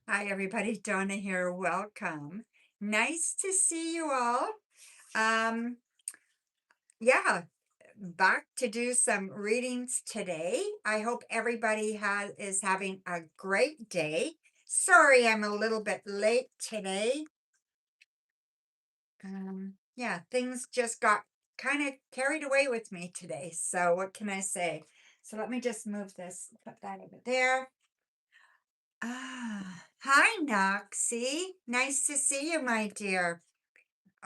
Hi, everybody. Donna here. Welcome. Nice to see you all. Um, yeah, back to do some readings today. I hope everybody is having a great day. Sorry, I'm a little bit late today. Yeah, things just got kind of carried away with me today. So what can I say? So let me just move this, put that over there. Hi, Noxie. Nice to see you, my dear.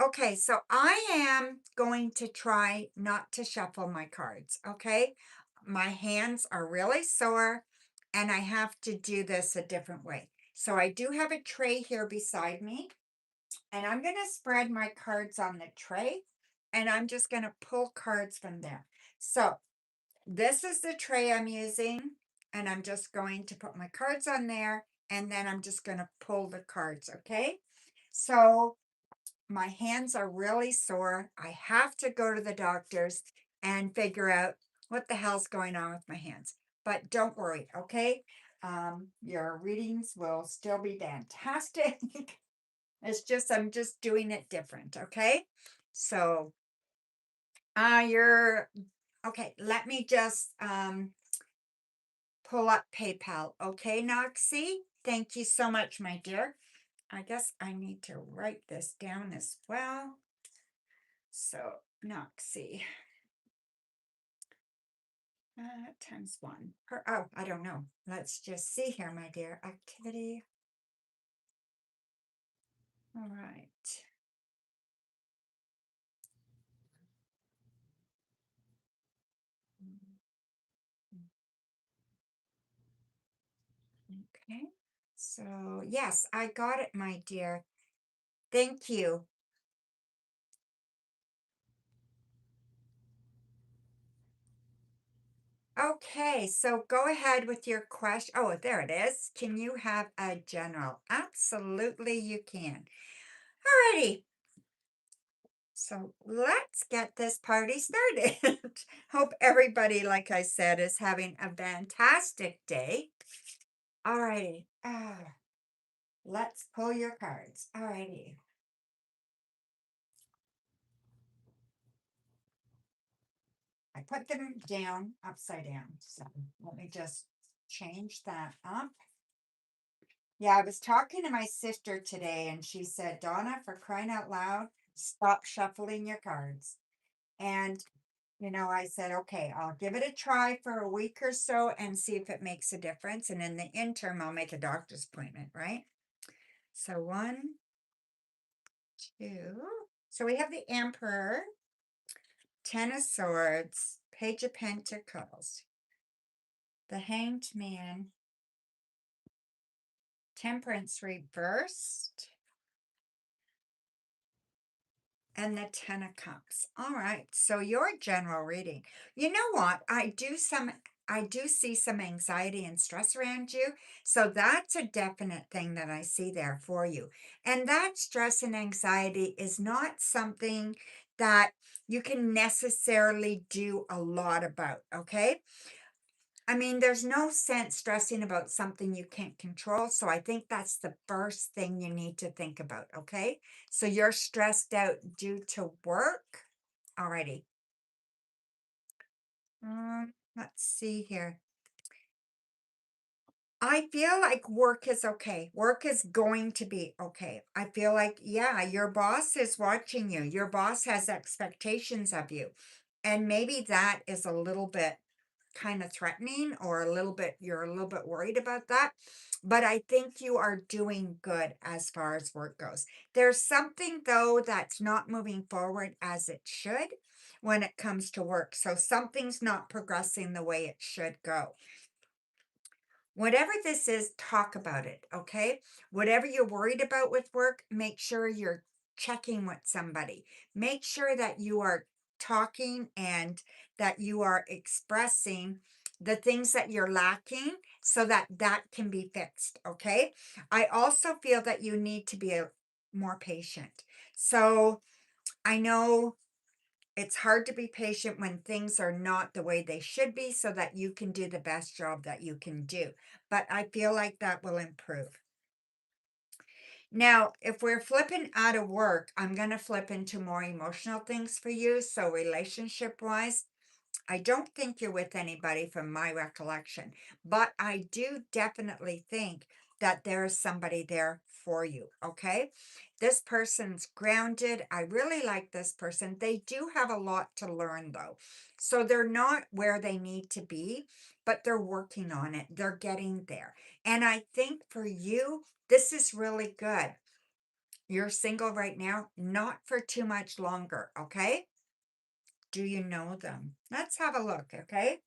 Okay, so I am going to try not to shuffle my cards, okay? My hands are really sore and I have to do this a different way. So I do have a tray here beside me and I'm going to spread my cards on the tray and I'm just going to pull cards from there. So this is the tray I'm using and I'm just going to put my cards on there and then I'm just going to pull the cards, okay? So my hands are really sore. I have to go to the doctor's and figure out what the hell's going on with my hands. But don't worry, okay? Your readings will still be fantastic. It's just I'm just doing it different, okay? So you're okay. Let me just pull up PayPal. Okay, Noxie? Thank you so much, my dear. I guess I need to write this down as well. So, Noxie times one. Oh, I don't know. Let's just see here, my dear. Activity. All right. Okay. So, yes, I got it, my dear. Thank you. Okay, so go ahead with your question. Oh, there it is. Can you have a general? Absolutely, you can. Alrighty. So let's get this party started. Hope everybody, like I said, is having a fantastic day. Alrighty. Let's pull your cards. Alrighty. I put them down upside down. So let me just change that up. Yeah, I was talking to my sister today and she said, Donna, for crying out loud, stop shuffling your cards. And, I said, okay, I'll give it a try for a week or so and see if it makes a difference. And in the interim, I'll make a doctor's appointment, right? So one, two. So we have the Emperor, Ten of Swords, Page of Pentacles, the Hanged Man, Temperance reversed, and the Ten of Cups. All right. So your general reading. You know what? I do see some anxiety and stress around you. So that's a definite thing that I see there for you. And that stress and anxiety is not something that you can necessarily do a lot about, okay? I mean, there's no sense stressing about something you can't control. So I think that's the first thing you need to think about. Okay. So you're stressed out due to work already. Let's see here. I feel like work is okay. Work is going to be okay. I feel like, yeah, your boss is watching you. Your boss has expectations of you. And maybe that is a little bit kind of threatening or you're a little bit worried about that. But I think you are doing good as far as work goes. There's something though that's not moving forward as it should when it comes to work. So something's not progressing the way it should go. Whatever this is, talk about it, okay? Whatever you're worried about with work, make sure you're checking with somebody. Make sure that you are talking and that you are expressing the things that you're lacking so that that can be fixed, okay? I also feel that you need to be more patient. So I know it's hard to be patient when things are not the way they should be so that you can do the best job that you can do. But I feel like that will improve. Now, if we're flipping out of work, I'm going to flip into more emotional things for you. So, relationship wise, I don't think you're with anybody from my recollection, but I do definitely think that there is somebody there for you. Okay. This person's grounded. I really like this person. They do have a lot to learn though. So they're not where they need to be, but they're working on it. They're getting there. And I think for you, this is really good. You're single right now, not for too much longer. Okay. Do you know them? Let's have a look. Okay.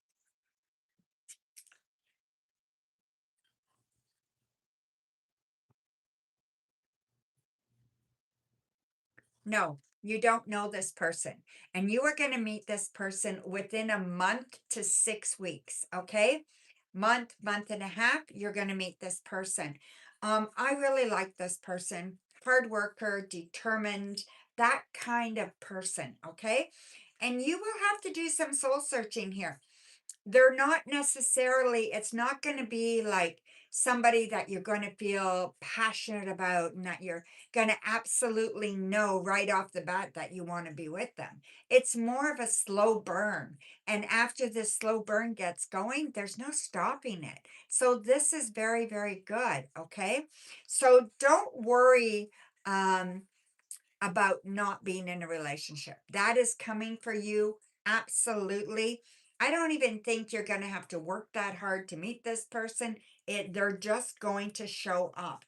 No, you don't know this person. And you are going to meet this person within a month to 6 weeks. Okay. Month and a half, you're going to meet this person. I really like this person. Hard worker, determined, that kind of person. Okay. And you will have to do some soul searching here. They're not necessarily, it's not going to be like somebody that you're going to feel passionate about and that you're going to absolutely know right off the bat that you want to be with them. It's more of a slow burn. And after this slow burn gets going, there's no stopping it. So this is very, very good. Okay. So don't worry. About not being in a relationship. That is coming for you. Absolutely. I don't even think you're going to have to work that hard to meet this person. They're just going to show up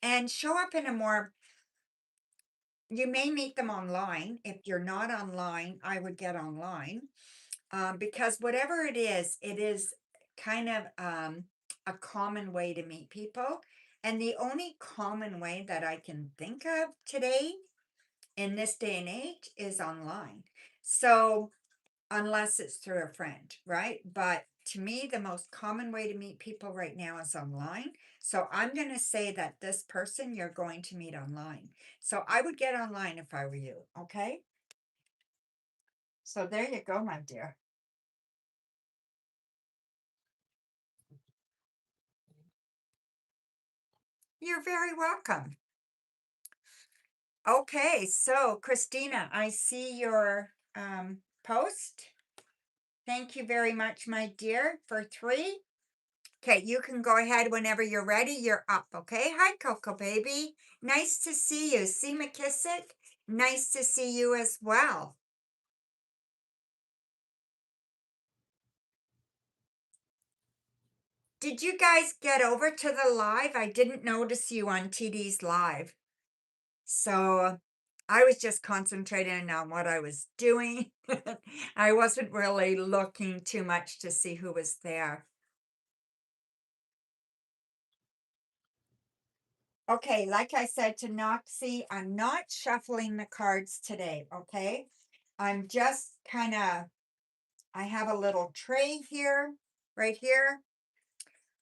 and show up in a more, you may meet them online. If you're not online, I would get online because whatever it is kind of a common way to meet people. And the only common way that I can think of today in this day and age is online. So, unless it's through a friend, right? But to me, the most common way to meet people right now is online. So, I'm going to say that this person you're going to meet online. So, I would get online if I were you. Okay. So, there you go, my dear. You're very welcome. Okay. So, Christina, I see your post. Thank you very much, my dear, for 3. Okay, you can go ahead whenever you're ready. You're up, okay? Hi, Coco baby. Nice to see you. See McKissick? Nice to see you as well. Did you guys get over to the live? I didn't notice you on TD's live. So I was just concentrating on what I was doing. I wasn't really looking too much to see who was there. Okay, like I said to Noxie, I'm not shuffling the cards today, okay? I'm just kind of, I have a little tray here, right here,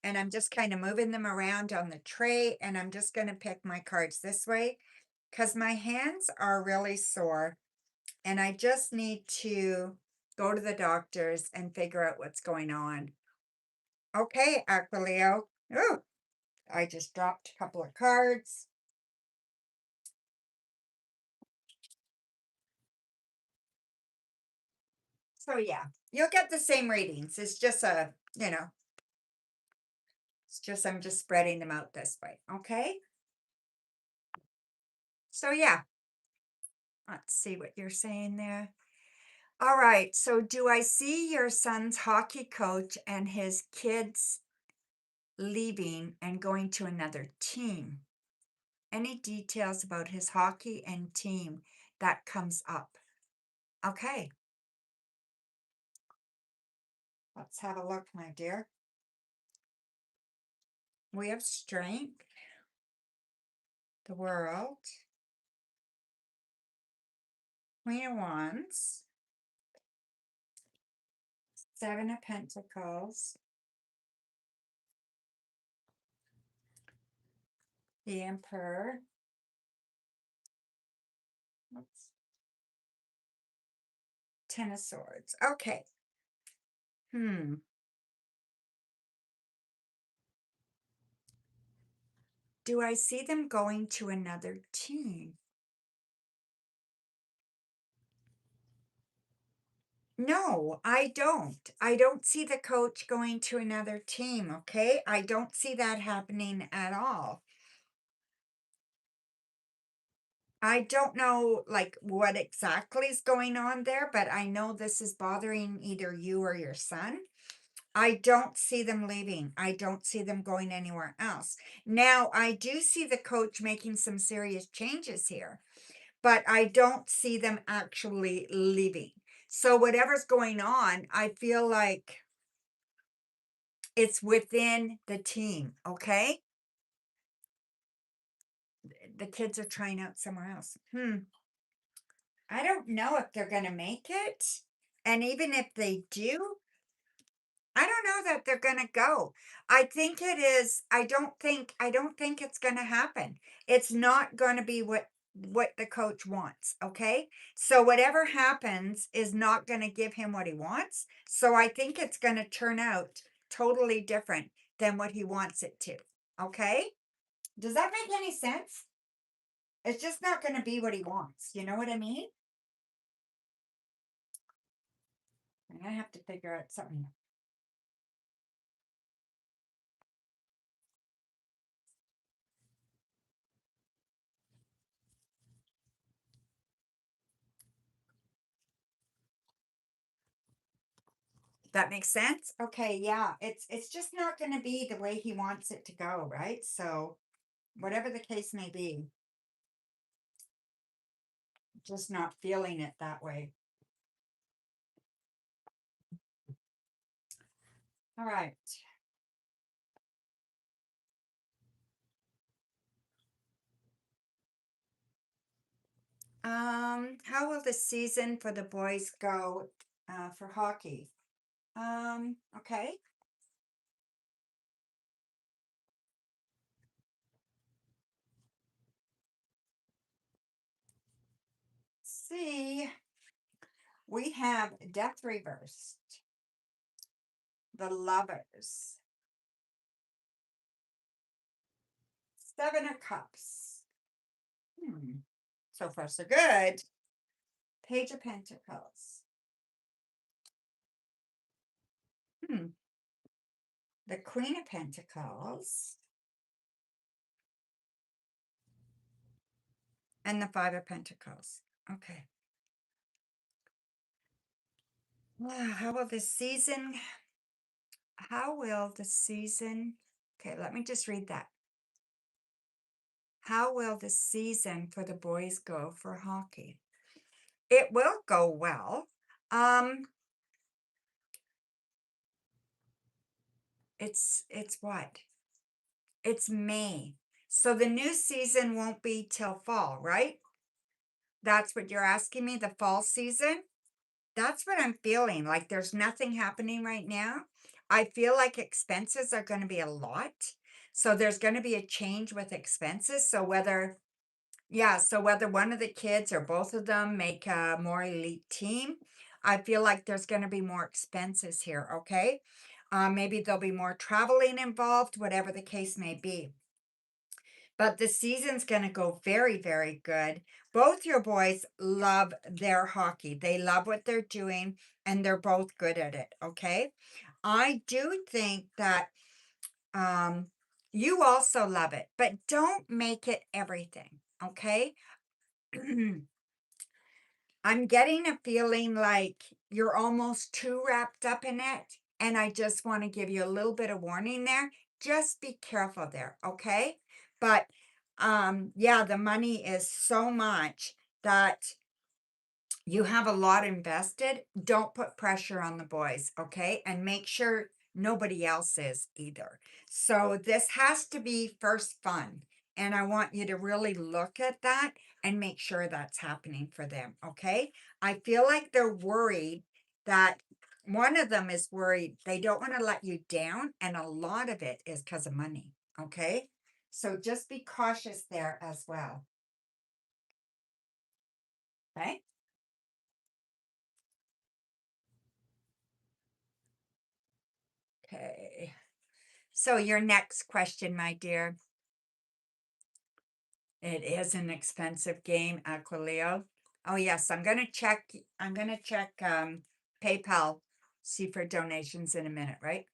and I'm just kind of moving them around on the tray, and I'm just going to pick my cards this way because my hands are really sore, and I just need to go to the doctors and figure out what's going on. Okay, Aquileo. Oh, I just dropped a couple of cards. So yeah, you'll get the same readings. It's just it's just I'm just spreading them out this way. Okay. So yeah, let's see what you're saying there. All right. So do I see your son's hockey coach and his kids leaving and going to another team? Any details about his hockey and team that comes up? Okay. Let's have a look, my dear. We have strength, the world, Queen of Wands, 7 of Pentacles, the Emperor. Oops. 10 of Swords. Okay. Hmm. do I see them going to another team? No, I don't. I don't see the coach going to another team, okay? I don't see that happening at all. I don't know like what exactly is going on there, but I know this is bothering either you or your son. I don't see them leaving. I don't see them going anywhere else. Now, I do see the coach making some serious changes here, but I don't see them actually leaving. So whatever's going on, I feel like it's within the team, okay? The kids are trying out somewhere else. I don't know if they're gonna make it. And even if they do, I don't know that they're gonna go. I think it is, I don't think it's gonna happen. It's not gonna be what the coach wants, okay? So whatever happens is not gonna give him what he wants. So I think it's gonna turn out totally different than what he wants it to. Okay? Does that make any sense? It's just not gonna be what he wants. You know what I mean? I have to figure out something. That makes sense? Okay, yeah. It's just not gonna be the way he wants it to go, right? So whatever the case may be, just not feeling it that way. All right. How will the season for the boys go for hockey? Okay. See, we have Death Reversed, the Lovers, Seven of Cups. Hmm. So far, so good. Page of Pentacles. Hmm. The Queen of Pentacles and the Five of Pentacles. Okay. How will the season, how will the season, okay, let me just read that. How will the season for the boys go for hockey? It will go well. Um, it's what? It's May. So the new season won't be till fall, right? That's what you're asking me, the fall season? That's what I'm feeling. Like there's nothing happening right now. I feel like expenses are going to be a lot. So there's going to be a change with expenses. So whether, yeah, so whether one of the kids or both of them make a more elite team, I feel like there's going to be more expenses here. Okay. Maybe there'll be more traveling involved, whatever the case may be. But the season's going to go very, very good. Both your boys love their hockey. They love what they're doing and they're both good at it. Okay. I do think that um, you also love it, but don't make it everything. Okay. I'm getting a feeling like you're almost too wrapped up in it. And I just want to give you a little bit of warning there. Just be careful there, okay? But yeah, the money is so much that you have a lot invested. Don't put pressure on the boys, okay? And make sure nobody else is either. So this has to be first fun. And I want you to really look at that and make sure that's happening for them, okay? I feel like they're worried that one of them is worried they don't want to let you down. And a lot of it is because of money, okay? So just be cautious there as well, okay? Okay. So your next question, my dear. It is an expensive game, Aquileo. Oh yes, I'm gonna check PayPal, see for donations in a minute, right?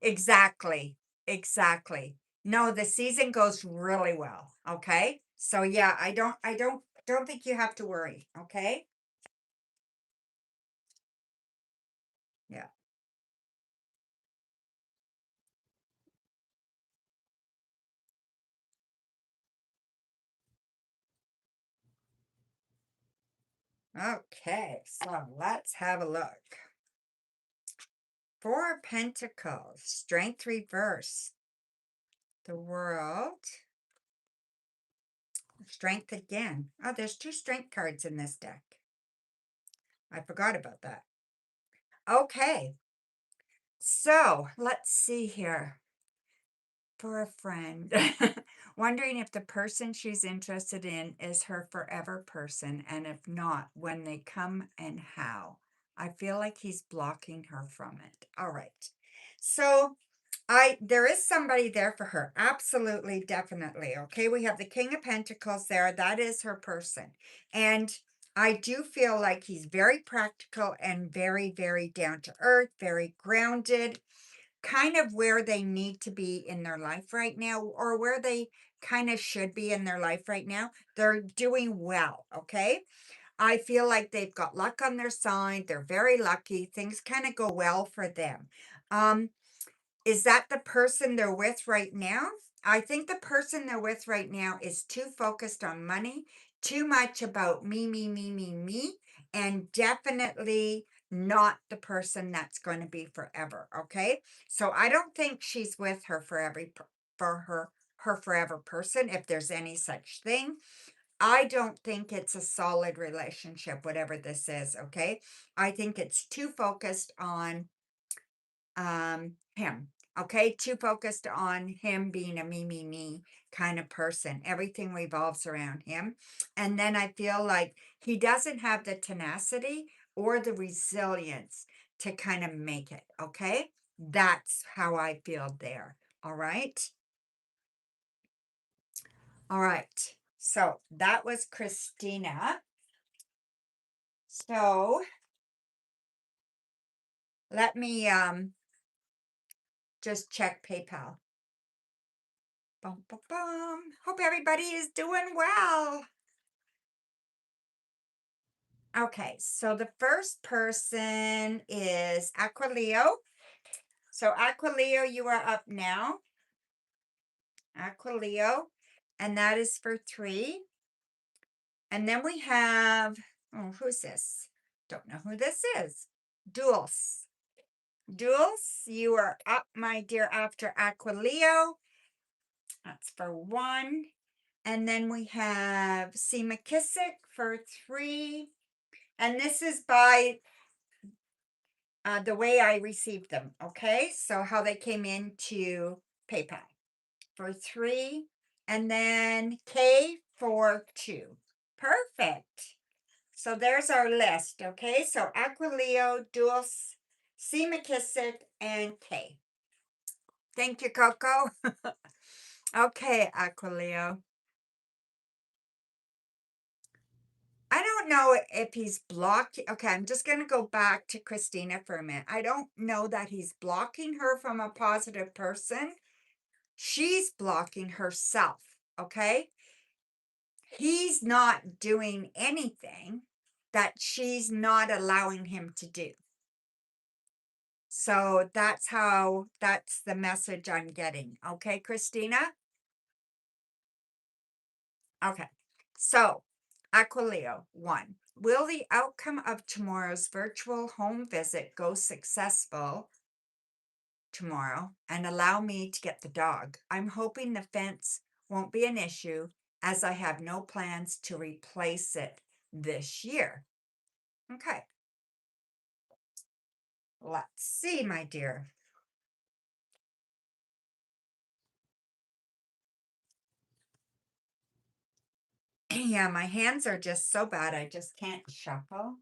Exactly. Exactly. No, the season goes really well. Okay. So yeah, I don't think you have to worry. Okay. Yeah. Okay. So let's have a look. Four of Pentacles, Strength reverse, the World, Strength again. Oh, there's two Strength cards in this deck. I forgot about that. Okay. So let's see here. For a friend, wondering if the person she's interested in is her forever person, and if not, when they come and how. I feel like he's blocking her from it. All right. So there is somebody there for her. Absolutely, definitely. Okay, we have the King of Pentacles there. That is her person. And I do feel like he's very practical and very, very down to earth, very grounded, kind of where they need to be in their life right now, or where they kind of should be in their life right now. They're doing well, okay? I feel like they've got luck on their side. They're very lucky. Things kind of go well for them. Um, is that the person they're with right now? I think the person they're with right now is too focused on money, too much about me, me, me, me, me, and definitely not the person that's going to be forever. Okay. So I don't think she's with her for for her forever person, if there's any such thing. I don't think it's a solid relationship, whatever this is. Okay. I think it's too focused on him. Okay, too focused on him being a me, me, me kind of person. Everything revolves around him. And then I feel like he doesn't have the tenacity or the resilience to kind of make it. Okay, that's how I feel there. All right. All right. So that was Christina. So let me just check PayPal. Bum, bum, bum. Hope everybody is doing well. Okay, so the first person is Aquileo. So Aquileo, you are up now. Aquileo, and that is for 3. And then we have, oh, who's this? Don't know who this is. Duels. Duels, you are up, my dear, after Aquileo. That's for 1. And then we have C. McKissick for 3. And this is by the way I received them. Okay, so how they came into PayPal for 3, and then K for 2. Perfect. So there's our list. Okay, so Aquileo, Dulce, C. McKissick, and K. Thank you, Coco. Okay, Aquileo. I don't know if he's blocked. Okay, I'm just going to go back to Christina for a minute. I don't know that he's blocking her from a positive person. She's blocking herself. Okay. He's not doing anything that she's not allowing him to do. So that's the message I'm getting. Okay, Christina? Okay. So, Aquileo, 1. Will the outcome of tomorrow's virtual home visit go successful tomorrow and allow me to get the dog? I'm hoping the fence won't be an issue as I have no plans to replace it this year. Okay. Let's see, my dear. Yeah, my hands are just so bad. I just can't shuffle.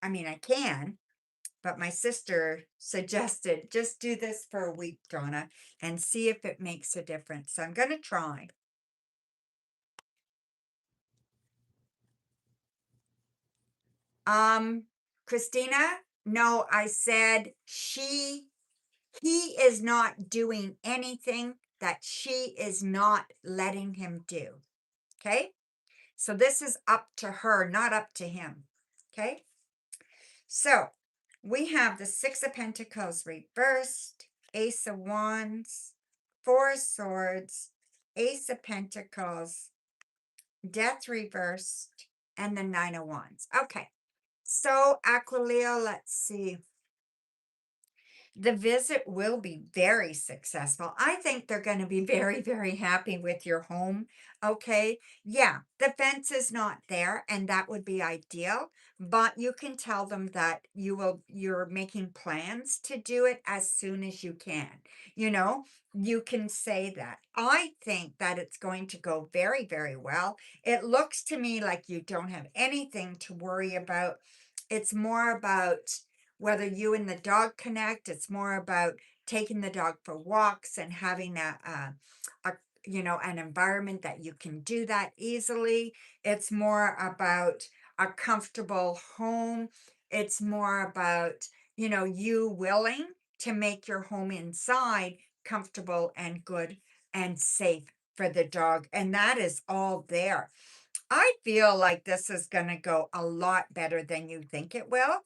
I mean, I can, but my sister suggested just do this for a week, Donna, and see if it makes a difference. So I'm going to try. Um, Christina, no, I said he is not doing anything that she is not letting him do. Okay. So this is up to her, not up to him. Okay. So we have the Six of Pentacles reversed, Ace of Wands, Four of Swords, Ace of Pentacles, Death reversed, and the Nine of Wands. Okay. So Aquileo, let's see. The visit will be very successful. I think they're going to be very, very happy with your home. Okay. Yeah, the fence is not there, and that would be ideal. But you can tell them that you're making plans to do it as soon as you can. You know, you can say that. I think that it's going to go very, very well. It looks to me like you don't have anything to worry about. It's more about whether you and the dog connect. It's more about taking the dog for walks and having a an environment that you can do that easily. It's more about a comfortable home. It's more about you willing to make your home inside comfortable and good and safe for the dog, and that is all there. I feel like this is going to go a lot better than you think it will.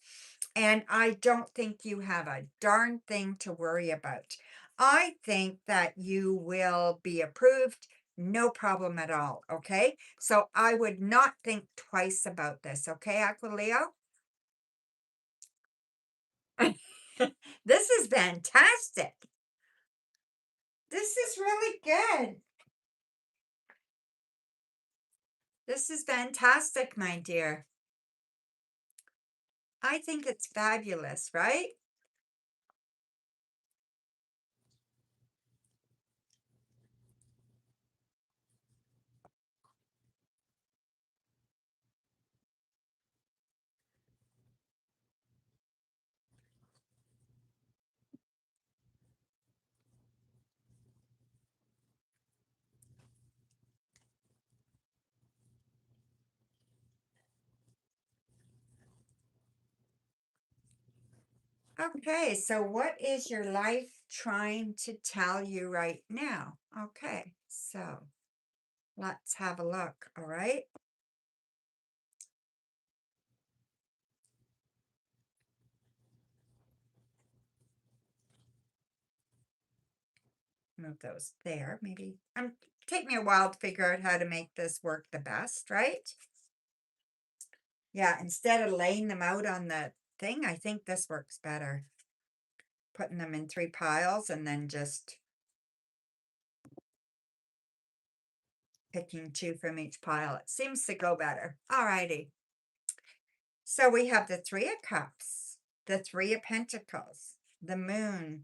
And I don't think you have a darn thing to worry about. I think that you will be approved, no problem at all. Okay. So I would not think twice about this. Okay, Aquileo? This is fantastic. This is really good. This is fantastic, my dear. I think it's fabulous, right? Okay, so what is your life trying to tell you right now? Okay, so let's have a look, all right? Move those there. Maybe take me a while to figure out how to make this work the best, right? Yeah, instead of laying them out on the thing, I think this works better. Putting them in three piles and then just picking two from each pile. It seems to go better. All righty. So we have the Three of Cups, the Three of Pentacles, the Moon,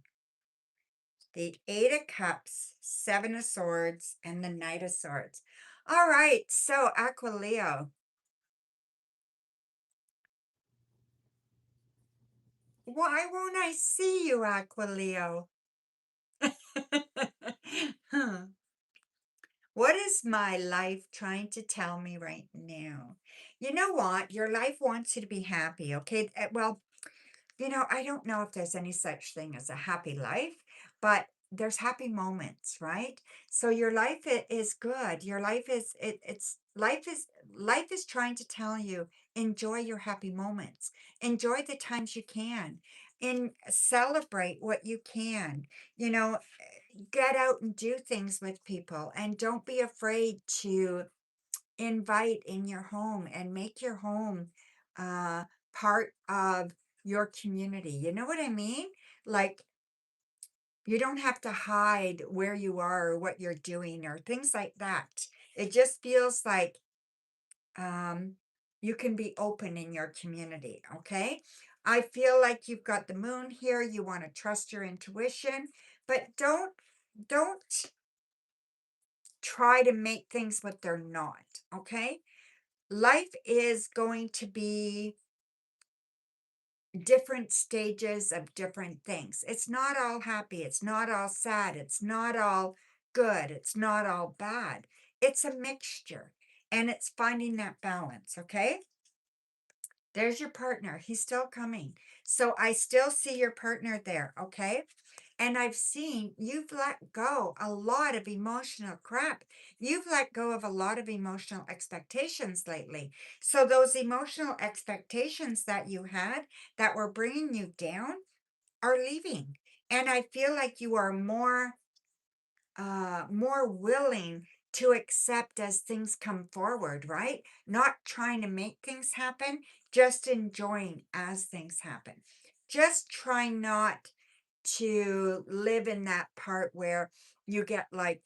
the Eight of Cups, Seven of Swords, and the Knight of Swords. All right, so Aquileo, why won't I see you, Aquileo? Huh. What is my life trying to tell me right now? You know what? Your life wants you to be happy, okay? Well, I don't know if there's any such thing as a happy life, but there's happy moments, right? So your life is good. Your life is it's life is trying to tell you enjoy your happy moments. Enjoy the times you can. And celebrate what you can. You know, get out and do things with people and don't be afraid to invite in your home and make your home uh part of your community. You know what I mean? Like you don't have to hide where you are or what you're doing or things like that. It just feels like um you can be open in your community, okay? I feel like you've got the moon here. You want to trust your intuition, but don't try to make things what they're not, okay? Life is going to be different stages of different things. It's not all happy, it's not all sad, it's not all good, it's not all bad. It's a mixture, and it's finding that balance, okay? There's your partner. He's still coming. So I still see your partner there, okay? And I've seen you've let go a lot of emotional crap. You've let go of a lot of emotional expectations lately. So those emotional expectations that you had that were bringing you down are leaving. And I feel like you are more willing to accept as things come forward, right? Not trying to make things happen, just enjoying as things happen. Just try not to live in that part where you get like,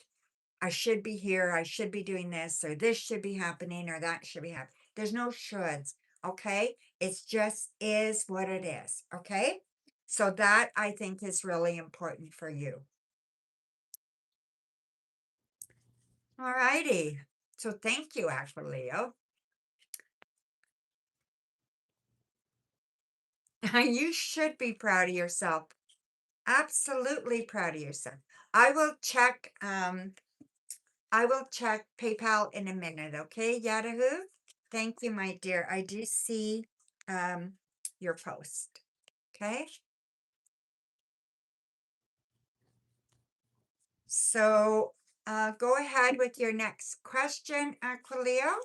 I should be here, I should be doing this, or this should be happening, or that should be happening. There's no shoulds, okay? It's just is what it is, okay? So that I think is really important for you. All righty. So thank you, actually, Leo. You should be proud of yourself. Absolutely proud of yourself. I will check I will check PayPal in a minute, okay, Yahoo? Thank you, my dear. I do see your post. Okay. So go ahead with your next question, Aquileo.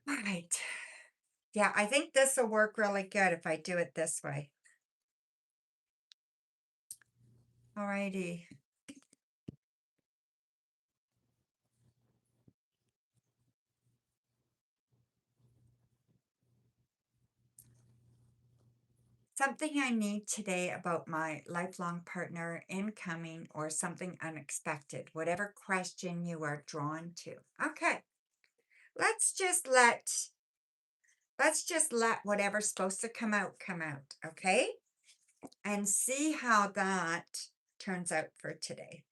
All right. Yeah, I think this will work really good if I do it this way. All righty. Something I need today about my lifelong partner, incoming, or something unexpected, whatever question you are drawn to. Okay, let's just let whatever's supposed to come out, okay? And see how that turns out for today.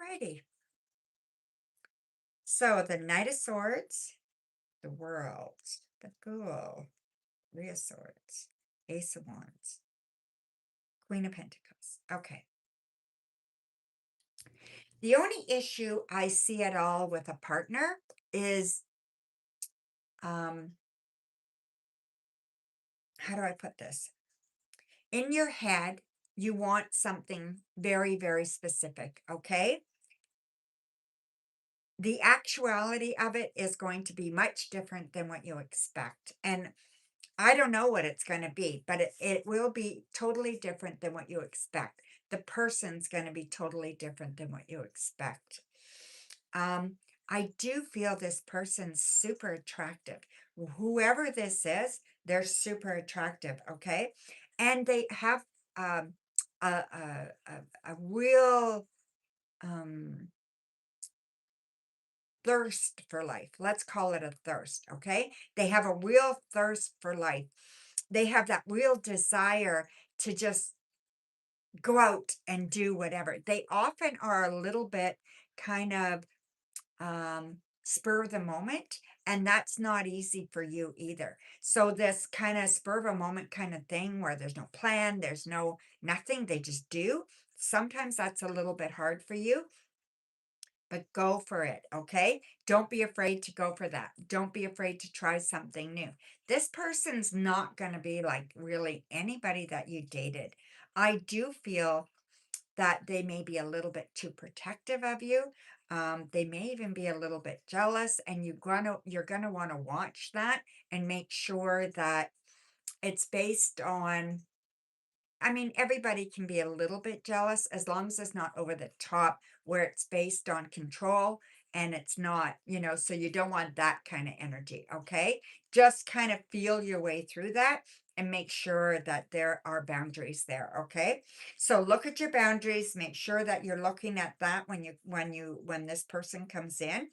Righty. So the Knight of Swords, the World, the Fool, Three of Swords, Ace of Wands, Queen of Pentacles. Okay. The only issue I see at all with a partner is, um, how do I put this? In your head, you want something very, very specific, okay? The actuality of it is going to be much different than what you expect. And I don't know what it's going to be, but it will be totally different than what you expect. The person's going to be totally different than what you expect. Um, I do feel this person's super attractive. Whoever this is, they're super attractive, okay? And they have um, a real thirst for life. Let's call it a thirst, okay? They have a real thirst for life. They have that real desire to just go out and do whatever. They often are a little bit kind of spur of the moment, and that's not easy for you either. So this kind of spur of a moment kind of thing where there's no plan, there's no nothing, they just do. Sometimes that's a little bit hard for you, but go for it, okay? Don't be afraid to go for that. Don't be afraid to try something new. This person's not going to be like really anybody that you dated. I do feel that they may be a little bit too protective of you. They may even be a little bit jealous, and you're gonna want to watch that and make sure that it's based on, I mean, everybody can be a little bit jealous as long as it's not over the top, where it's based on control and it's not, so you don't want that kind of energy, okay? Just kind of feel your way through that and make sure that there are boundaries there, okay? So look at your boundaries, make sure that you're looking at that when this person comes in.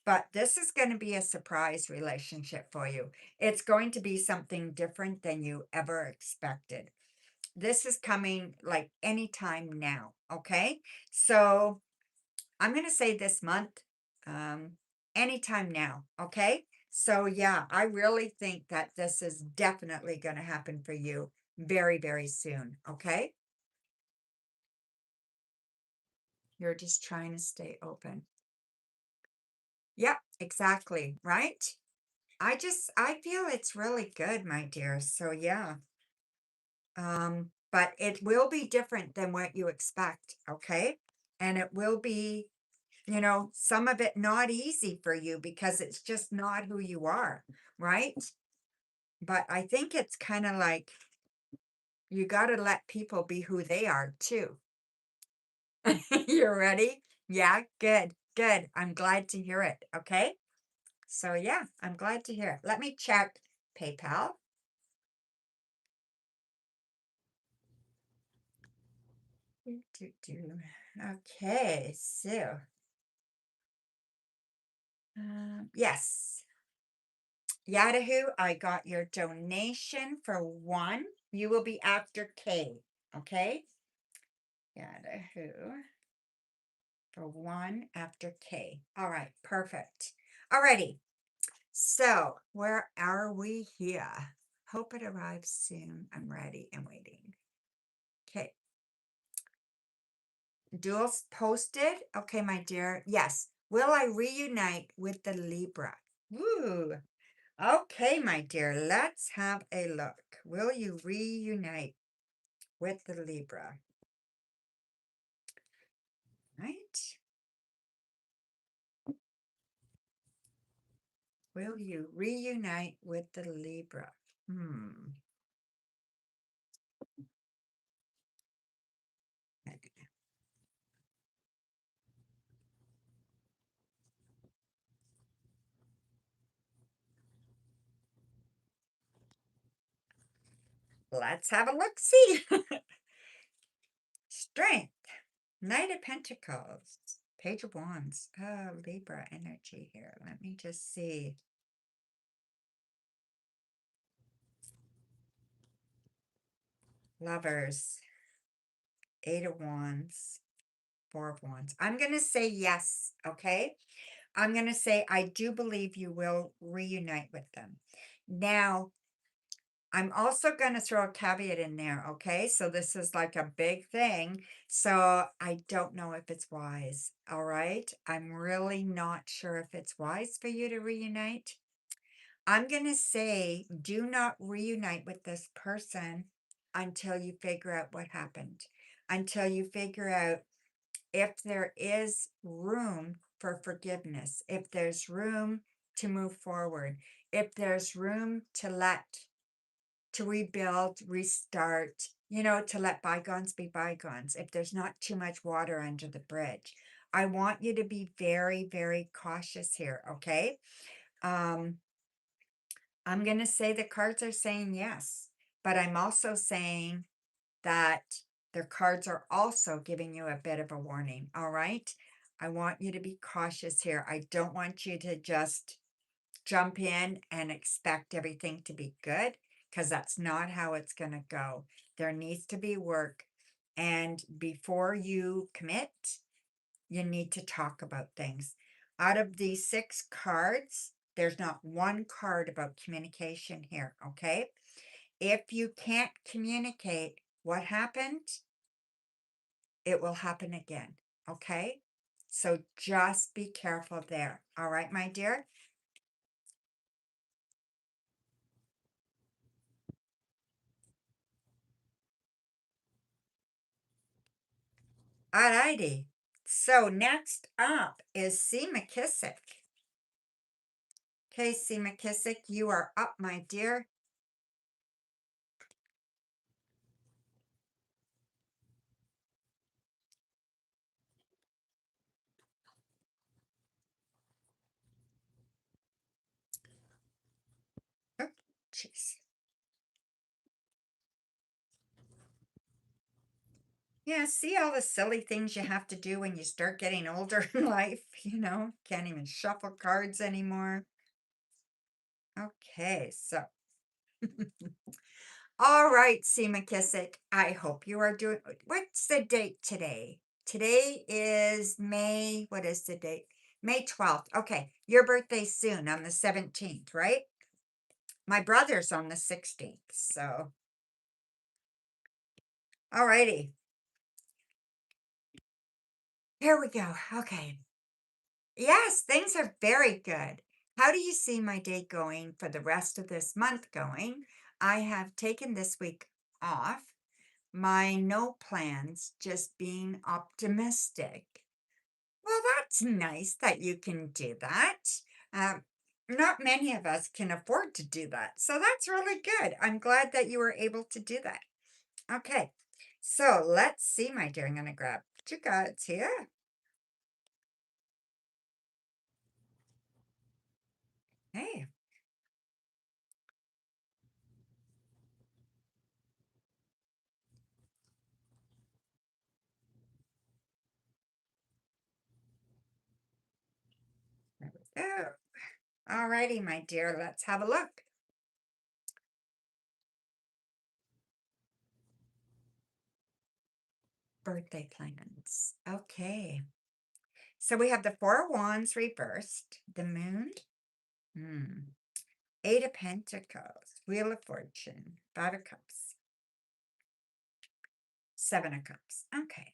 but this is going to be a surprise relationship for you. It's going to be something different than you ever expected. This is coming like anytime now. Okay. So I'm going to say this month, um, anytime now. Okay. So yeah, I really think that this is definitely going to happen for you very, very soon. Okay. You're just trying to stay open. Yep, exactly. Right. I feel it's really good, my dear. So yeah. But it will be different than what you expect. Okay. And it will be, some of it not easy for you because it's just not who you are. Right. But I think it's kind of like you got to let people be who they are too. You're ready? Yeah, good, good. I'm glad to hear it. Okay. So, yeah, I'm glad to hear it. Let me check PayPal. Okay, so, yes, Yahoo, I got your donation for one. You will be after K. Okay. Yahoo for one after K. All right, perfect. Alrighty. So, where are we here? Hope it arrives soon. I'm ready and waiting. Okay. Duels posted. Okay, my dear. Yes. Will I reunite with the Libra? Woo. Okay, my dear. Let's have a look. Will you reunite with the Libra? Right? Will you reunite with the Libra? Let's have a look. See. Strength. Knight of Pentacles. Page of Wands. Oh, Libra energy here. Let me just see. Lovers. Eight of Wands. Four of Wands. I'm going to say yes, okay? I'm going to say I do believe you will reunite with them. Now, I'm also going to throw a caveat in there, okay? So this is like a big thing. So I don't know if it's wise, all right? I'm really not sure if it's wise for you to reunite. I'm going to say do not reunite with this person until you figure out what happened, until you figure out if there is room for forgiveness, if there's room to move forward, if there's room to rebuild, restart, to let bygones be bygones, if there's not too much water under the bridge. I want you to be very, very cautious here, okay? I'm going to say the cards are saying yes, but I'm also saying that their cards are also giving you a bit of a warning. All right. I want you to be cautious here. I don't want you to just jump in and expect everything to be good because that's not how it's going to go. There needs to be work. And before you commit, you need to talk about things. Out of these six cards, there's not one card about communication here. Okay. If you can't communicate what happened, it will happen again. Okay. So just be careful there. All right, my dear. All righty. So next up is C. McKissick. Okay, C. McKissick, you are up, my dear. Oh, jeez. Yeah, see all the silly things you have to do when you start getting older in life, can't even shuffle cards anymore. Okay, so all right, C. McKissick, I hope you are doing. What's the date today? Today is May. What is the date? May 12th. Okay, your birthday's soon on the 17th, right? My brother's on the 16th. So, all righty. Here we go. Okay. Yes, things are very good. How do you see my day going for the rest of this month going? I have taken this week off. My no plans, just being optimistic. Well, that's nice that you can do that. Um, Not many of us can afford to do that. So that's really good. I'm glad that you were able to do that. Okay. So let's see, my dear. I'm going to grab two cards here. Hey, there we go. All righty, my dear. Let's have a look. Birthday plans. Okay. So we have the Four of Wands reversed, the Moon, hmm, Eight of Pentacles, Wheel of Fortune, Five of Cups, Seven of Cups. Okay.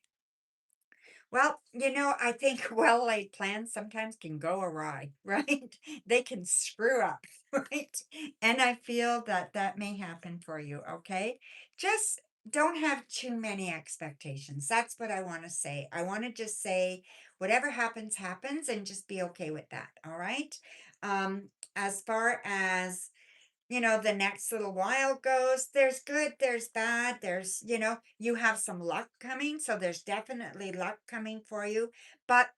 Well, I think well-laid plans sometimes can go awry, right? They can screw up, right? And I feel that that may happen for you, okay? Just don't have too many expectations. That's what I want to say. I want to just say whatever happens, happens, and just be okay with that, all right? As far as the next little while goes, there's good, there's bad, you have some luck coming, so there's definitely luck coming for you. But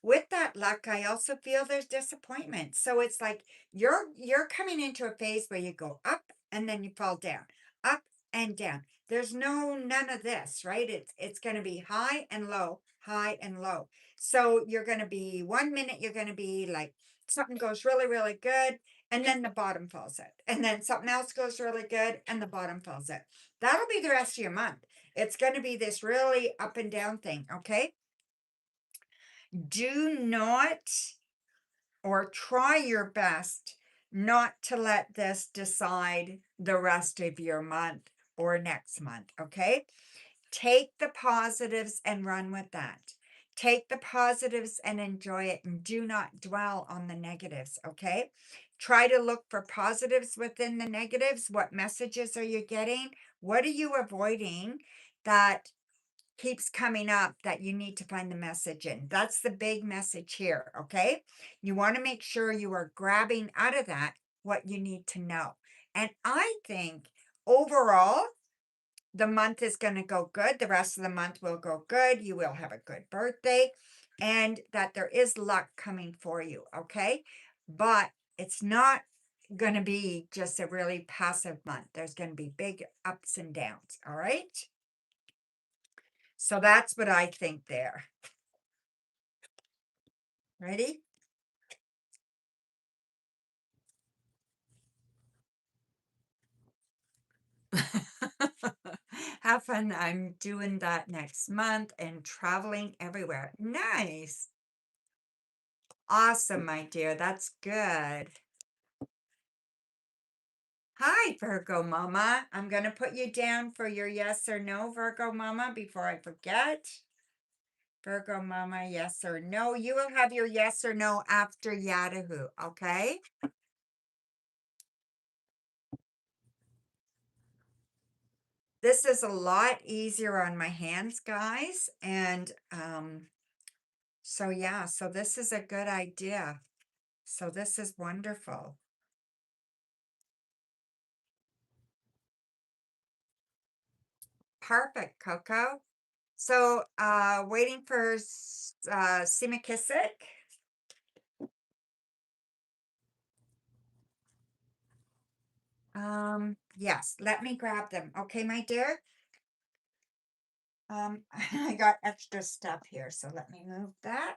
with that luck, I also feel there's disappointment. So it's like you're coming into a phase where you go up and then you fall down, up and down. There's none of this, right? It's going to be high and low, high and low. So you're going to be 1 minute you're going to be like something goes really, really good, and then the bottom falls out. And then something else goes really good and the bottom falls out. That'll be the rest of your month. It's going to be this really up and down thing, okay? Do not, or try your best not to let this decide the rest of your month or next month, okay? Take the positives and run with that. Take the positives and enjoy it, and do not dwell on the negatives, okay? Try to look for positives within the negatives. What messages are you getting? What are you avoiding that keeps coming up that you need to find the message in? That's the big message here, okay? You want to make sure you are grabbing out of that what you need to know. And I think overall, the month is going to go good. The rest of the month will go good. You will have a good birthday, and that there is luck coming for you. Okay. But it's not going to be just a really passive month. There's going to be big ups and downs. All right. So that's what I think there. Ready? Have fun. I'm doing that next month and traveling everywhere. Nice. Awesome, my dear. That's good. Hi, Virgo Mama. I'm going to put you down for your yes or no, Virgo Mama, before I forget. Virgo Mama, yes or no. You will have your yes or no after Yahoo, okay? This is a lot easier on my hands, guys. And so, yeah, so this is a good idea. So this is wonderful. Perfect, Coco. So, waiting for C. McKissick. Yes, let me grab them. Okay, my dear. I got extra stuff here, so let me move that.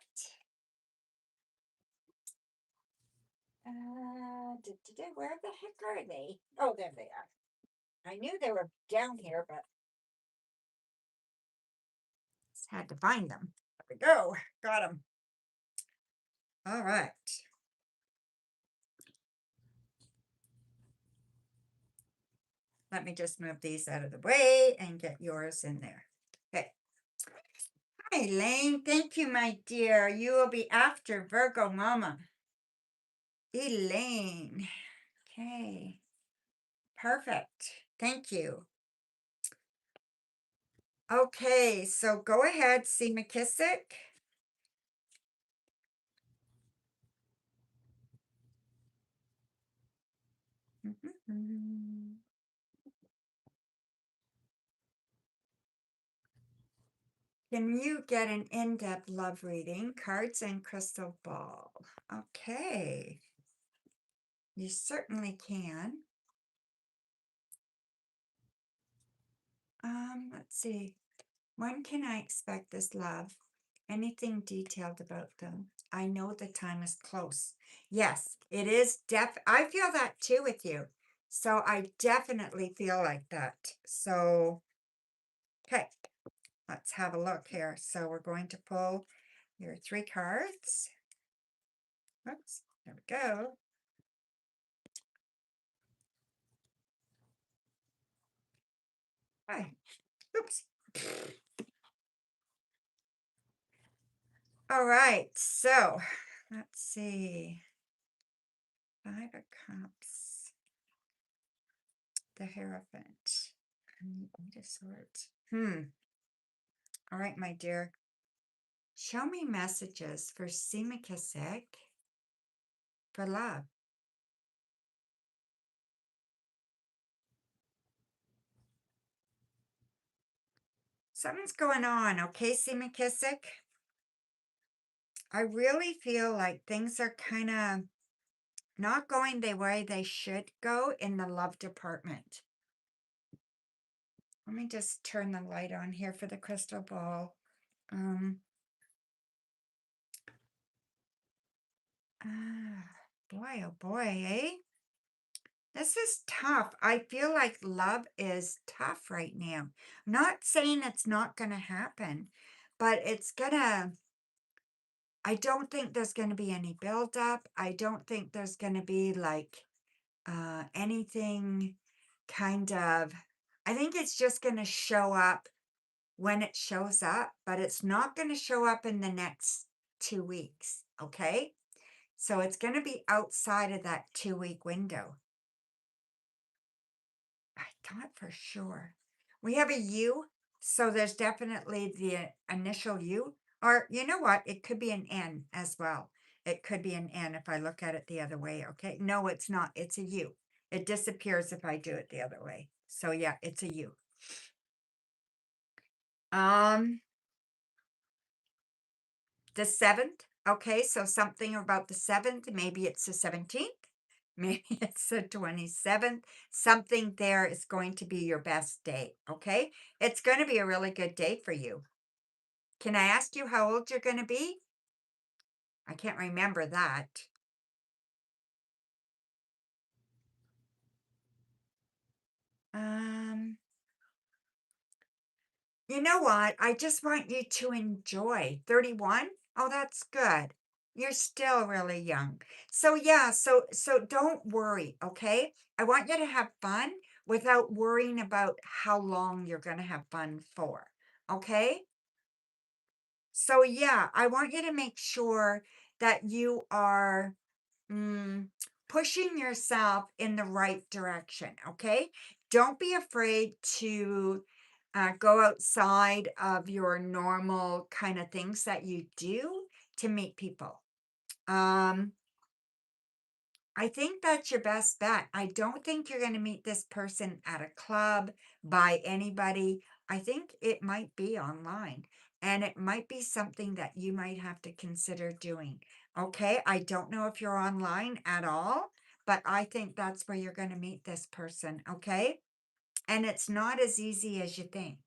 Where the heck are they? Oh, there they are. I knew they were down here, but just had to find them. There we go. Got them. All right. Let me just move these out of the way and get yours in there. Okay. Hi, Elaine. Thank you, my dear. You will be after Virgo Mama. Elaine. Okay. Perfect. Thank you. Okay, so go ahead, see McKissick. Can you get an in-depth love reading, cards and crystal ball? Okay, you certainly can. Let's see. When can I expect this love? Anything detailed about them? I know the time is close. Yes, it is I feel that too with you. So I definitely feel like that. So, okay, let's have a look here. So we're going to pull your 3 cards. Oops, there we go. Hi. Oops. All right, so let's see. 5 of Cups, the Hierophant, and the 8 of Swords. All right, my dear. Show me messages for Simakasek for love. Something's going on, okay, Simakasek? I really feel like things are kind of not going the way they should go in the love department. Let me just turn the light on here for the crystal ball. Boy, oh boy, eh? This is tough. I feel like love is tough right now. I'm not saying it's not going to happen, but I don't think there's going to be any buildup. I don't think there's going to be like anything kind of, I think it's just going to show up when it shows up, but it's not going to show up in the next 2 weeks. Okay. So it's going to be outside of that 2-week window. I thought for sure. We have a U, so there's definitely the initial U. Or you know what? It could be an N as well. It could be an N if I look at it the other way. Okay. No, it's not. It's a U. It disappears if I do it the other way. So yeah, it's a U. Um, the 7th. Okay, so something about the 7th. Maybe it's the 17th. Maybe it's the 27th. Something there is going to be your best day. Okay, it's going to be a really good day for you. Can I ask you how old you're going to be? I can't remember that. Um, you know what? I just want you to enjoy 31. Oh, that's good. You're still really young. So yeah, so don't worry, okay? I want you to have fun without worrying about how long you're going to have fun for. Okay? So yeah, I want you to make sure that you are pushing yourself in the right direction, okay? Don't be afraid to go outside of your normal kind of things that you do to meet people. I think that's your best bet. I don't think you're going to meet this person at a club by anybody. I think it might be online and it might be something that you might have to consider doing. Okay. I don't know if you're online at all, but I think that's where you're going to meet this person. Okay. And it's not as easy as you think.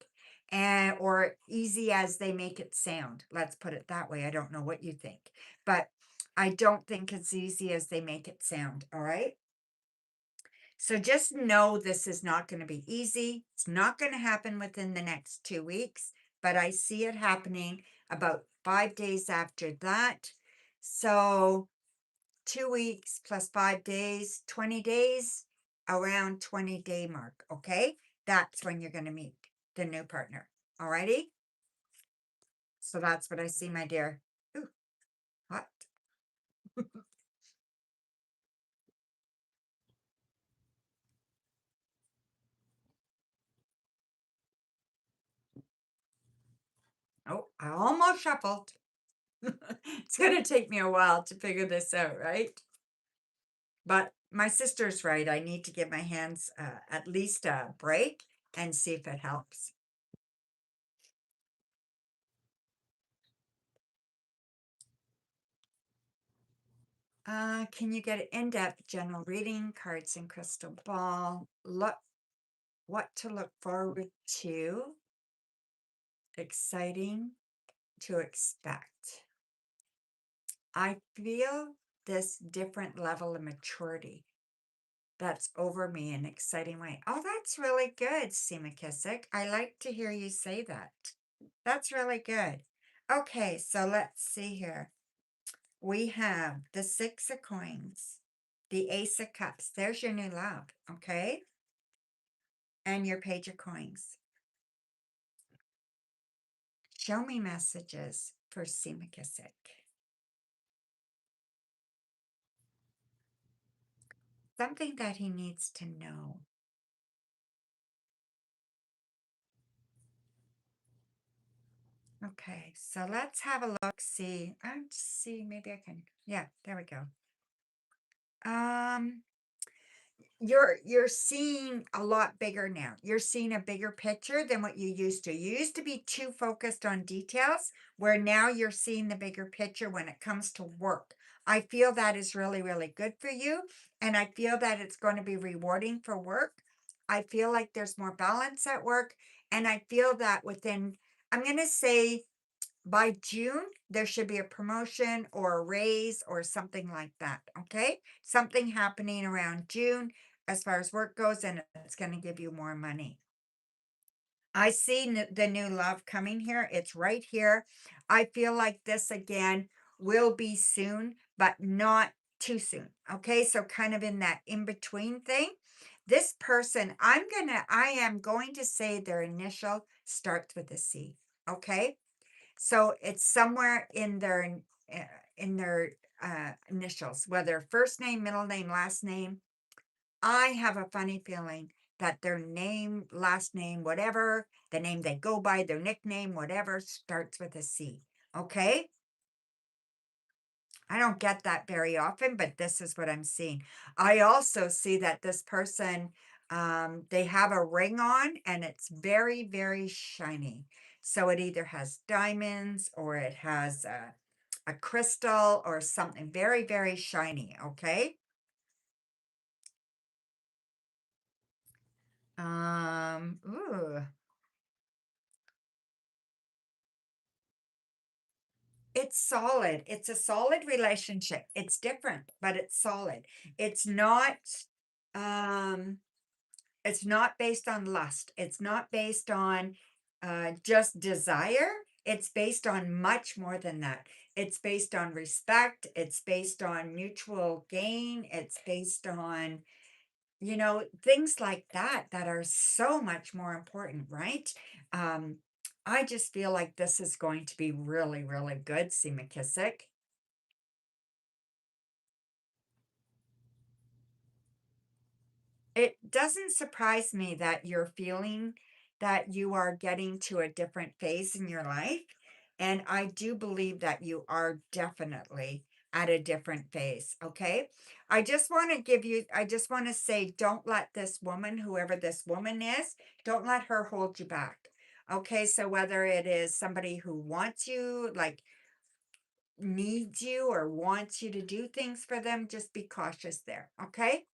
and or easy as they make it sound. Let's put it that way. I don't know what you think, but I don't think it's easy as they make it sound. All right. So just know this is not going to be easy. It's not going to happen within the next 2 weeks, but I see it happening about 5 days after that. So 2 weeks plus 5 days, 20 days, around 20-day mark. Okay. That's when you're going to meet the new partner. All righty. So that's what I see, my dear. Ooh, hot. Oh, I almost shuffled. It's going to take me a while to figure this out, right? But my sister's right. I need to give my hands at least a break and see if it helps. Can you get an in-depth general reading, cards and crystal ball? Look, what to look forward to, exciting to expect. I feel this different level of maturity that's over me in an exciting way. Oh, that's really good, C. McKissick. I like to hear you say that. That's really good. Okay, so let's see here. We have the Six of Coins, the Ace of Cups. There's your new love, okay? And your Page of Coins. Show me messages for C. McKissick. Something that he needs to know. Okay, so let's have a look. See, see, maybe I can. Yeah, there we go. Um, you're seeing a lot bigger now. You're seeing a bigger picture than what you used to. You used to be too focused on details, where now you're seeing the bigger picture when it comes to work. I feel that is really, really good for you. And I feel that it's going to be rewarding for work. I feel like there's more balance at work. And I feel that within, I'm going to say by June, there should be a promotion or a raise or something like that. Okay. Something happening around June as far as work goes, and it's going to give you more money. I see the new love coming here. It's right here. I feel like this again will be soon, but not too soon. Okay. So kind of in that in between thing. This person, I am going to say their initial starts with a C. Okay. So it's somewhere uh, in their initials, whether first name, middle name, last name. I have a funny feeling that their name, last name, whatever, the name they go by, their nickname, whatever, starts with a C. Okay. I don't get that very often, but this is what I'm seeing. I also see that this person, they have a ring on and it's very, very shiny. So it either has diamonds or it has a crystal or something very, very shiny. Okay. Ooh. It's solid. It's a solid relationship. It's different, but it's solid. It's not, um, it's not based on lust. It's not based on just desire. It's based on much more than that. It's based on respect. It's based on mutual gain. It's based on, things like that that are so much more important, right? Um, I just feel like this is going to be really, really good, C. McKissick. It doesn't surprise me that you're feeling that you are getting to a different phase in your life. And I do believe that you are definitely at a different phase. Okay. I just want to say, don't let this woman, whoever this woman is, don't let her hold you back. Okay. So whether it is somebody who wants you, like needs you or wants you to do things for them, just be cautious there. Okay.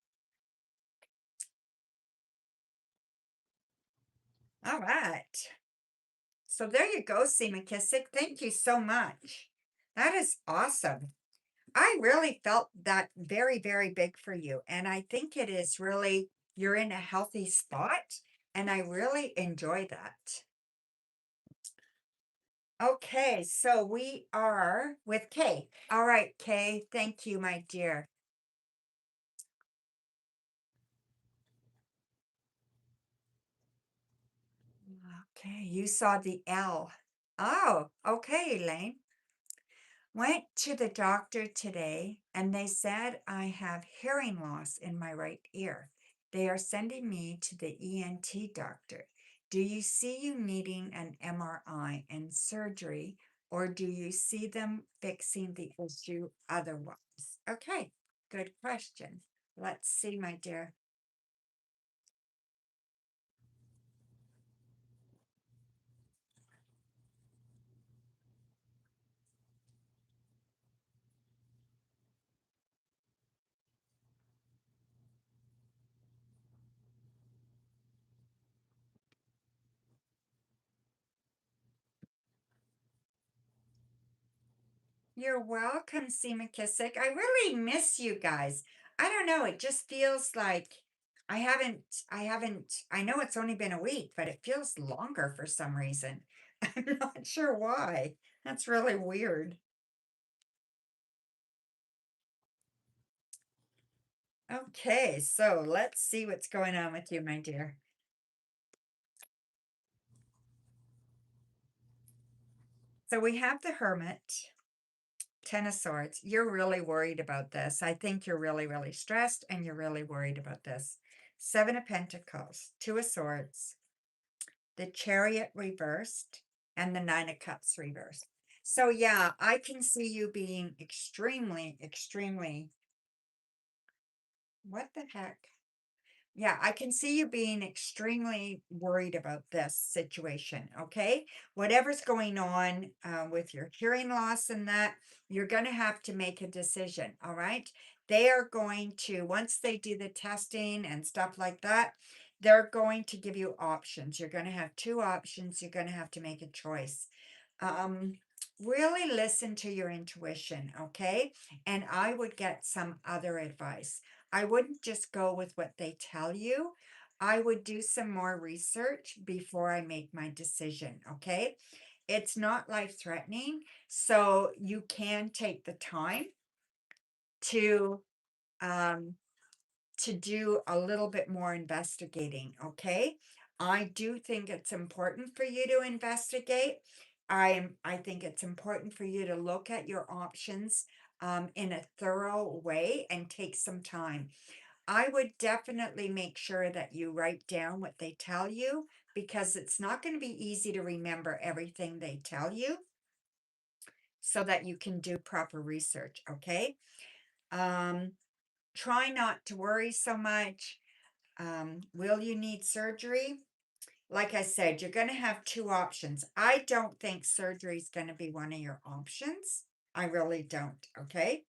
All right. So there you go, C. McKissick. Thank you so much. That is awesome. I really felt that very, very big for you. And I think it is really, you're in a healthy spot. And I really enjoy that. Okay, so we are with Kay. All right, Kay, thank you, my dear. Okay, you saw the L. Oh, okay, Elaine. Went to the doctor today and they said I have hearing loss in my right ear. They are sending me to the ENT doctor. Do you see you needing an MRI and surgery, or do you see them fixing the issue otherwise? Okay, good question. Let's see, my dear. You're welcome, C. McKissick. I really miss you guys. I don't know. It just feels like I know it's only been a week, but it feels longer for some reason. I'm not sure why. That's really weird. Okay, so let's see what's going on with you, my dear. So we have the Hermit, Ten of Swords. You're really worried about this. I think you're really, really stressed and you're really worried about this. Seven of Pentacles, Two of Swords, the Chariot reversed, and the Nine of Cups reversed. So yeah, I can see you being extremely, extremely, what the heck? Yeah, I can see you being extremely worried about this situation. Okay. Whatever's going on with your hearing loss and that, you're going to have to make a decision. All right. They are going to, once they do the testing and stuff like that, they're going to give you options. You're going to have two options. You're going to have to make a choice. Um, really listen to your intuition. Okay. And I would get some other advice. I wouldn't just go with what they tell you. I would do some more research before I make my decision, okay? It's not life threatening, so you can take the time to um to do a little bit more investigating, okay? I do think it's important for you to investigate. I think it's important for you to look at your options in a thorough way and take some time. I would definitely make sure that you write down what they tell you because it's not going to be easy to remember everything they tell you so that you can do proper research, okay? Um, try not to worry so much. Will you need surgery? Like I said, you're going to have two options. I don't think surgery is going to be one of your options. I really don't, okay?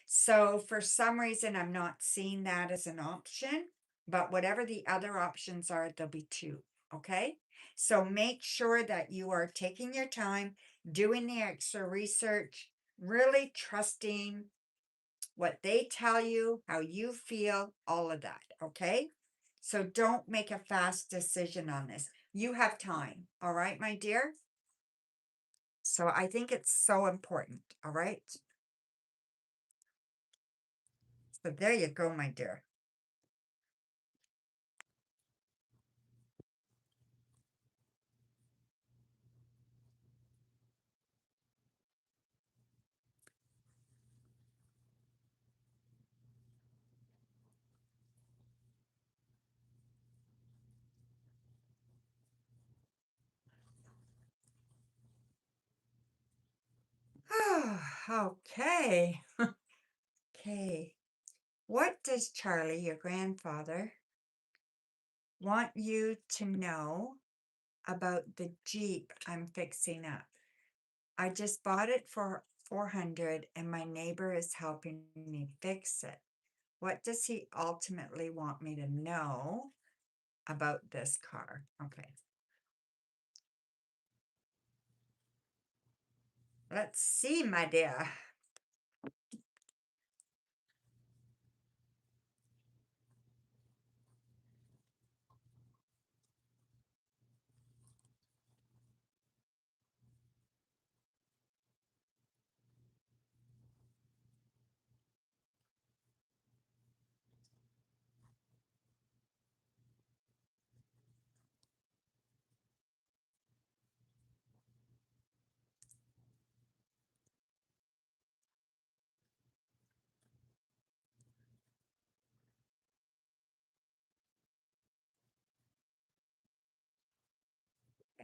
So for some reason, I'm not seeing that as an option, but whatever the other options are, there'll be two. Okay. So make sure that you are taking your time, doing the extra research, really trusting what they tell you, how you feel, all of that. Okay. So don't make a fast decision on this. You have time. All right, my dear. So I think it's so important. All right. So there you go, my dear. Okay. Okay. What does Charlie, your grandfather, want you to know about the Jeep I'm fixing up? I just bought it for 400 and my neighbor is helping me fix it. What does he ultimately want me to know about this car? Okay. Let's see, my dear.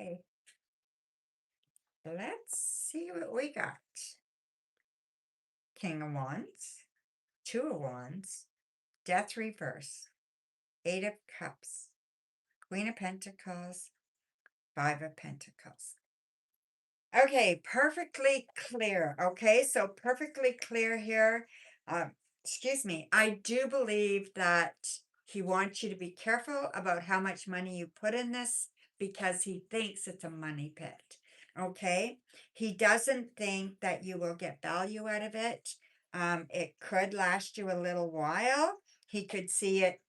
Okay, let's see what we got. King of Wands, Two of Wands, Death Reverse, Eight of Cups, Queen of Pentacles, Five of Pentacles. Okay, perfectly clear. Okay, so perfectly clear here. Excuse me. I do believe that he wants you to be careful about how much money you put in this because he thinks it's a money pit. Okay, he doesn't think that you will get value out of it. It could last you a little while. He could see it,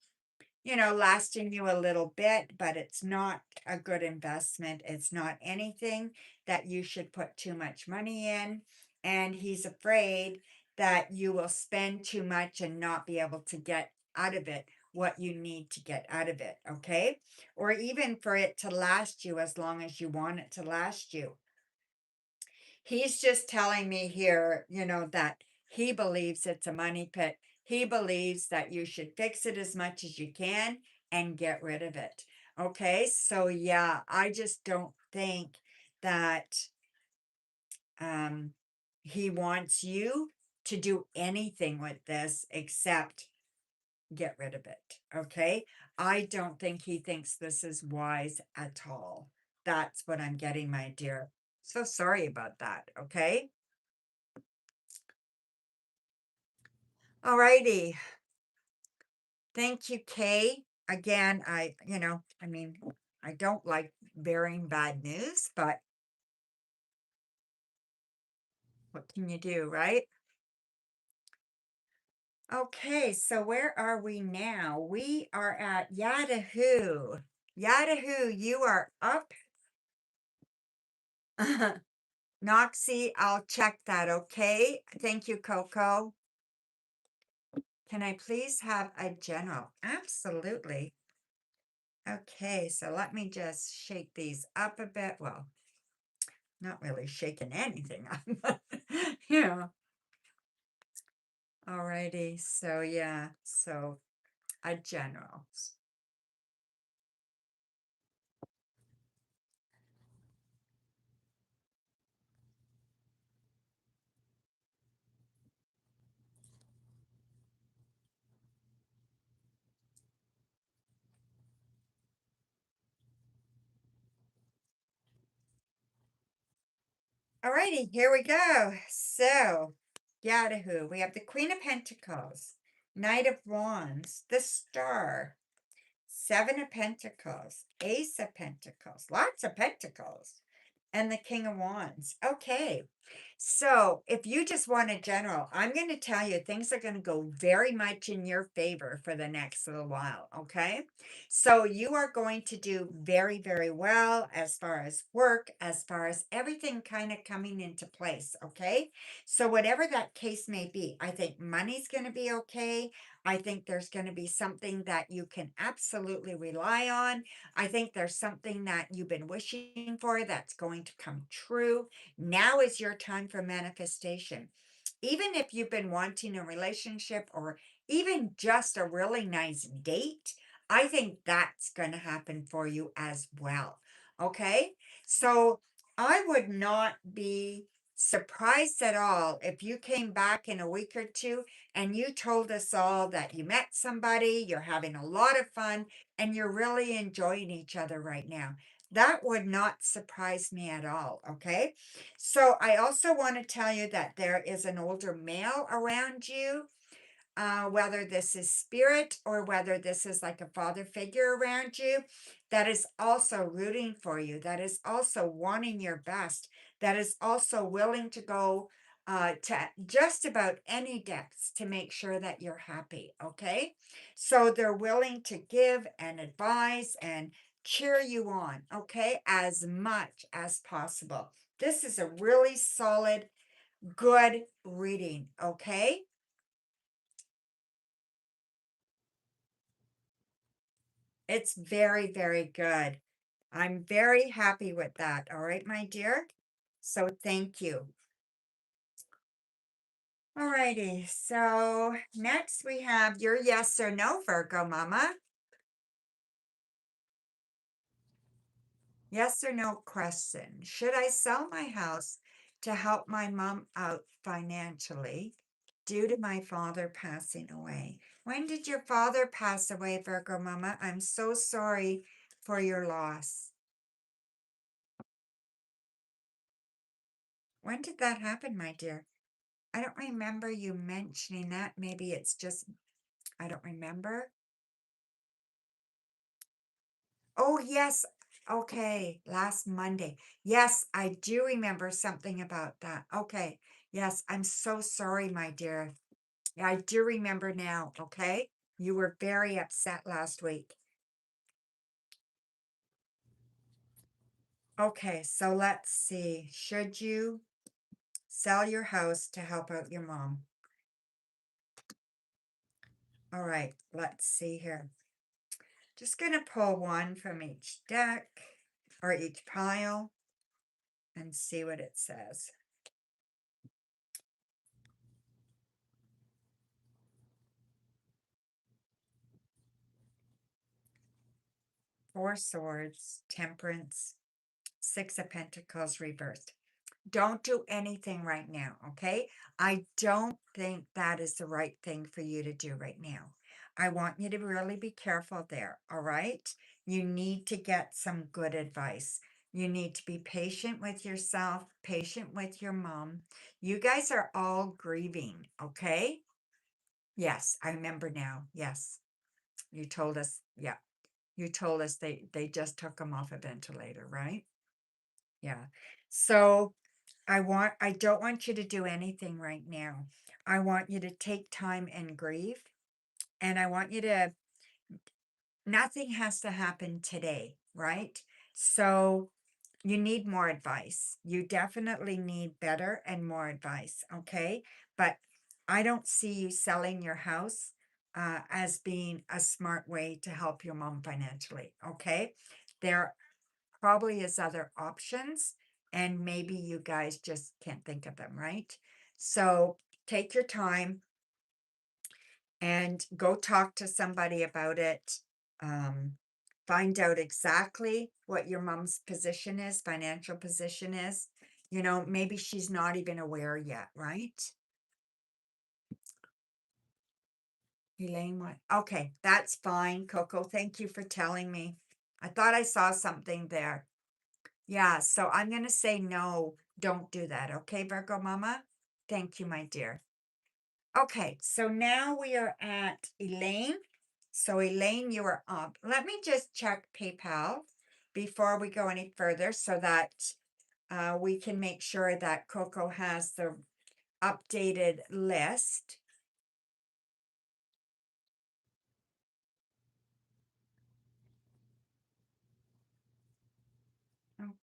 lasting you a little bit, but it's not a good investment. It's not anything that you should put too much money in. And he's afraid that you will spend too much and not be able to get out of it what you need to get out of it. Okay. Or even for it to last you as long as you want it to last you. He's just telling me here, that he believes it's a money pit. He believes that you should fix it as much as you can and get rid of it. Okay, so yeah, I just don't think that um he wants you to do anything with this except get rid of it. Okay, I don't think he thinks this is wise at all. That's what I'm getting, my dear. So sorry about that. Okay. All righty. Thank you, Kay. Again, I don't like bearing bad news, but what can you do, right? Okay, so where are we now? We are at Yahoo. Yahoo, you are up. Noxie, I'll check that, okay? Thank you, Coco. Can I please have a general? Absolutely. Okay, so let me just shake these up a bit. Well, not really shaking anything up, but, you know. Alrighty, so yeah, so a general. Alrighty, here we go. So, Yahoo, we have the Queen of Pentacles, Knight of Wands, the Star, Seven of Pentacles, Ace of Pentacles, lots of Pentacles, and the King of Wands. Okay. So if you just want a general, I'm going to tell you things are going to go very much in your favor for the next little while. Okay. So you are going to do very, very well as far as work, as far as everything kind of coming into place. Okay. So whatever that case may be, I think money's going to be okay. I think there's going to be something that you can absolutely rely on. I think there's something that you've been wishing for that's going to come true. Now is your time for manifestation. Even if you've been wanting a relationship or even just a really nice date, I think that's going to happen for you as well. Okay. So I would not be surprised at all if you came back in a week or two and you told us all that you met somebody, you're having a lot of fun, and you're really enjoying each other right now. That would not surprise me at all. Okay. So I also want to tell you that there is an older male around you. whether this is spirit or whether this is like a father figure around you, that is also rooting for you, that is also wanting your best, that is also willing to go to just about any depths to make sure that you're happy. Okay. So they're willing to give and advise and cheer you on. Okay. As much as possible. This is a really solid, good reading. Okay. It's very, very good. I'm very happy with that. All right, my dear. So thank you. All righty. So next we have your yes or no, Virgo Mama. Yes or no question. Should I sell my house to help my mom out financially due to my father passing away? When did your father pass away, Virgo Mama? I'm so sorry for your loss. When did that happen, my dear? I don't remember you mentioning that. Maybe it's just, I don't remember. Oh, yes. Okay. Last Monday. Yes, I do remember something about that. Okay. Yes, I'm so sorry, my dear. Yeah, I do remember now. Okay. You were very upset last week. Okay. So let's see. Should you sell your house to help out your mom? All right. Let's see here. Just going to pull one from each deck or each pile and see what it says. Four Swords, Temperance, Six of Pentacles reversed. Don't do anything right now, okay? I don't think that is the right thing for you to do right now. I want you to really be careful there, all right? You need to get some good advice. You need to be patient with yourself, patient with your mom. You guys are all grieving, okay? Yes, I remember now. Yes, you told us. Yeah, you told us they just took him off a ventilator, right? Yeah. So I don't want you to do anything right now. I want you to take time and grieve. And I want you to, nothing has to happen today, right? So you need more advice. You definitely need better and more advice, okay? But I don't see you selling your house as being a smart way to help your mom financially, okay? There probably is other options, and maybe you guys just can't think of them, right? So take your time and go talk to somebody about it. Find out exactly what your mom's position is, financial position is. You know, maybe she's not even aware yet, right? Elaine, what? Okay, that's fine, Coco. Thank you for telling me. I thought I saw something there. Yeah, so I'm going to say no, don't do that. Okay, Virgo Mama? Thank you, my dear. Okay, so now we are at Elaine. So Elaine, you are up. Let me just check PayPal before we go any further so that we can make sure that Coco has the updated list.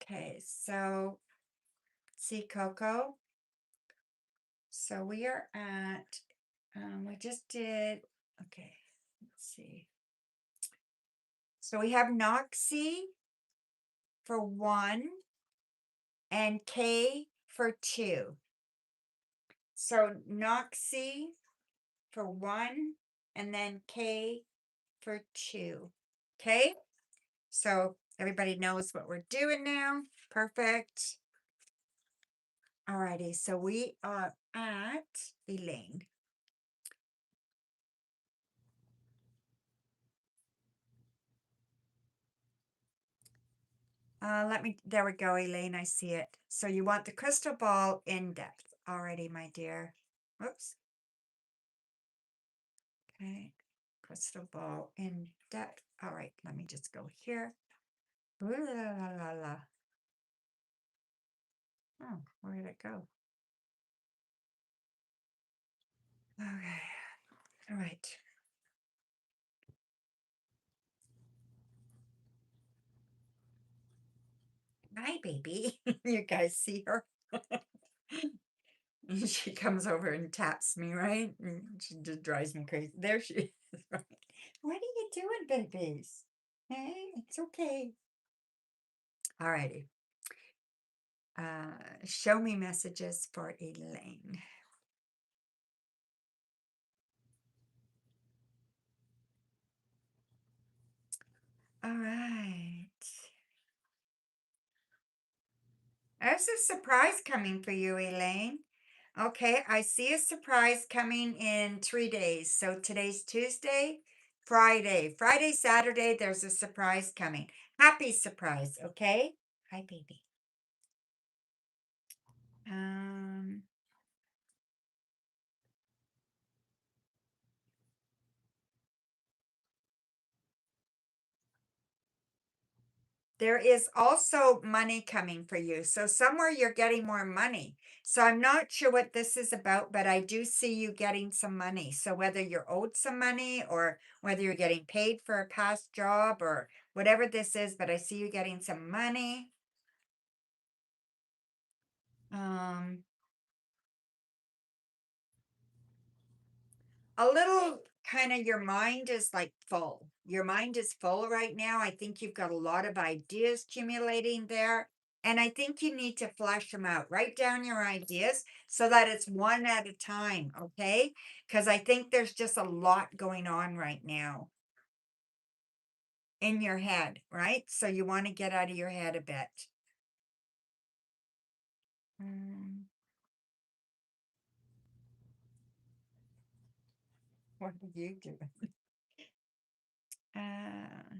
Okay, so see Coco. So we are at, we just did, okay, let's see. So we have Noxie for 1 and K for 2. So Noxie for 1 and then K for 2. Okay, so everybody knows what we're doing now. Perfect. Alrighty, so we are at Elaine. There we go, Elaine, I see it. So you want the crystal ball in depth. Alrighty, my dear. Whoops. Okay. Crystal ball in depth. All right, let me just go here. Ooh, la, la, la, la. Oh, where did it go? Okay. All right. Hi, baby. You guys see her? She comes over and taps me, right? And she just drives me crazy. There she is. Right? What are you doing, babies? Hey, it's okay. All righty. Show me messages for Elaine. All right. There's a surprise coming for you, Elaine. Okay, I see a surprise coming in 3 days. So today's Tuesday, Friday, Saturday, there's a surprise coming. Happy surprise, okay? Hi, baby. Um, there is also money coming for you. So somewhere you're getting more money. So I'm not sure what this is about, but I do see you getting some money. So whether you're owed some money or whether you're getting paid for a past job or whatever this is, but I see you getting some money. Um, a little kind of your mind is like full. Your mind is full right now. I think you've got a lot of ideas accumulating there. And I think you need to flesh them out. Write down your ideas so that it's one at a time, okay? Because I think there's just a lot going on right now in your head, right? So you want to get out of your head a bit. Mm, what are you doing? Uh,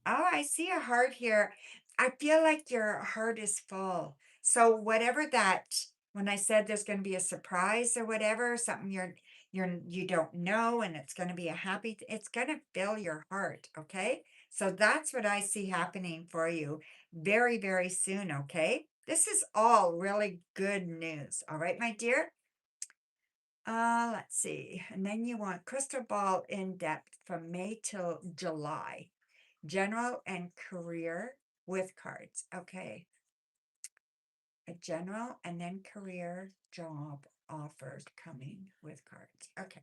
Oh, I see a heart here. I feel like your heart is full. So whatever that, when I said there's going to be a surprise or whatever, something you don't know, and it's going to be a happy, it's going to fill your heart. Okay. So that's what I see happening for you very, very soon. Okay. This is all really good news. All right, my dear. Let's see. And then you want crystal ball in depth from May till July. General and career with cards. Okay. A general and then career job offers coming with cards. Okay.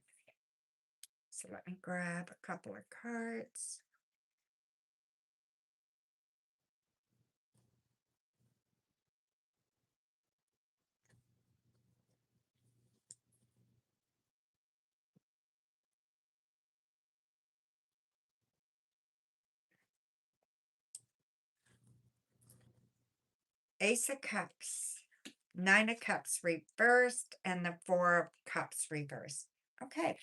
So let me grab a couple of cards. Ace of Cups, Nine of Cups reversed, and the Four of Cups reversed. Okay.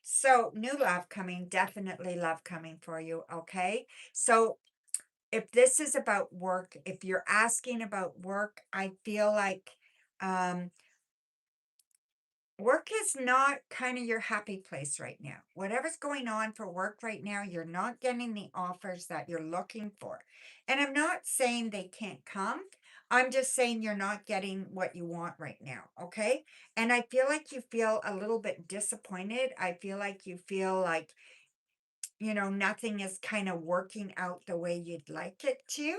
So new love coming, definitely love coming for you. Okay. So if this is about work, if you're asking about work, I feel like work is not kind of your happy place right now. Whatever's going on for work right now, you're not getting the offers that you're looking for. And I'm not saying they can't come. I'm just saying you're not getting what you want right now. Okay. And I feel like you feel a little bit disappointed. I feel like you feel like, nothing is kind of working out the way you'd like it to.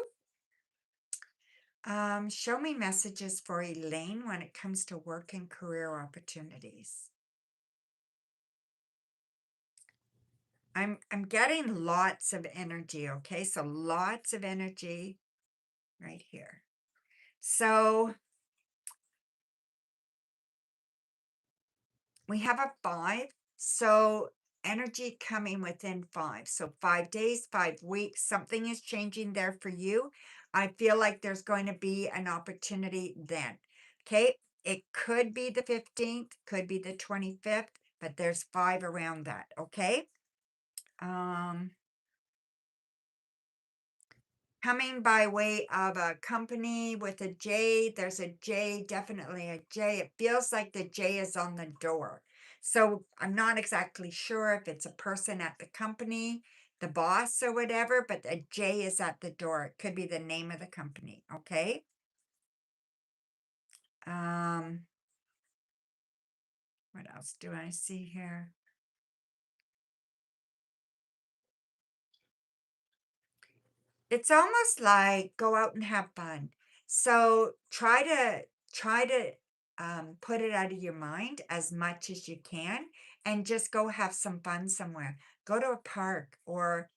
Show me messages for Elaine when it comes to work and career opportunities. I'm getting lots of energy, okay? So lots of energy right here. So we have a 5. So energy coming within 5. So 5 days, 5 weeks, something is changing there for you. I feel like there's going to be an opportunity then. Okay? It could be the 15th, could be the 25th, but there's 5 around that, okay? Um coming by way of a company with a J. There's a J, definitely a J. It feels like the J is on the door. So I'm not exactly sure if it's a person at the company, the boss or whatever, but a J is at the door. It could be the name of the company. Okay. Um, what else do I see here? It's almost like go out and have fun. So try to put it out of your mind as much as you can and just go have some fun somewhere. Go to a park or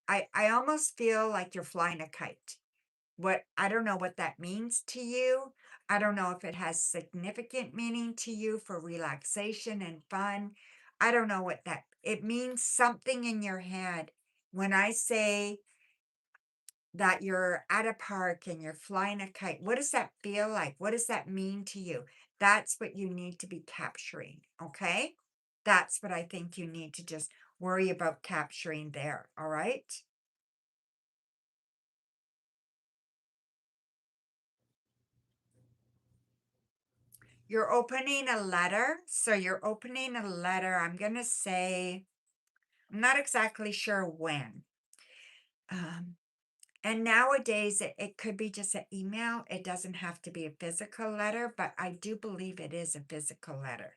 I almost feel like you're flying a kite. What I don't know what that means to you. I don't know if it has significant meaning to you for relaxation and fun. I don't know what that it means something in your head. When I say that you're at a park and you're flying a kite. What does that feel like? What does that mean to you? That's what you need to be capturing. Okay. That's what I think you need to just worry about capturing there. All right. You're opening a letter. So you're opening a letter. I'm going to say, I'm not exactly sure when. Um, And nowadays, it could be just an email. It doesn't have to be a physical letter, but I do believe it is a physical letter.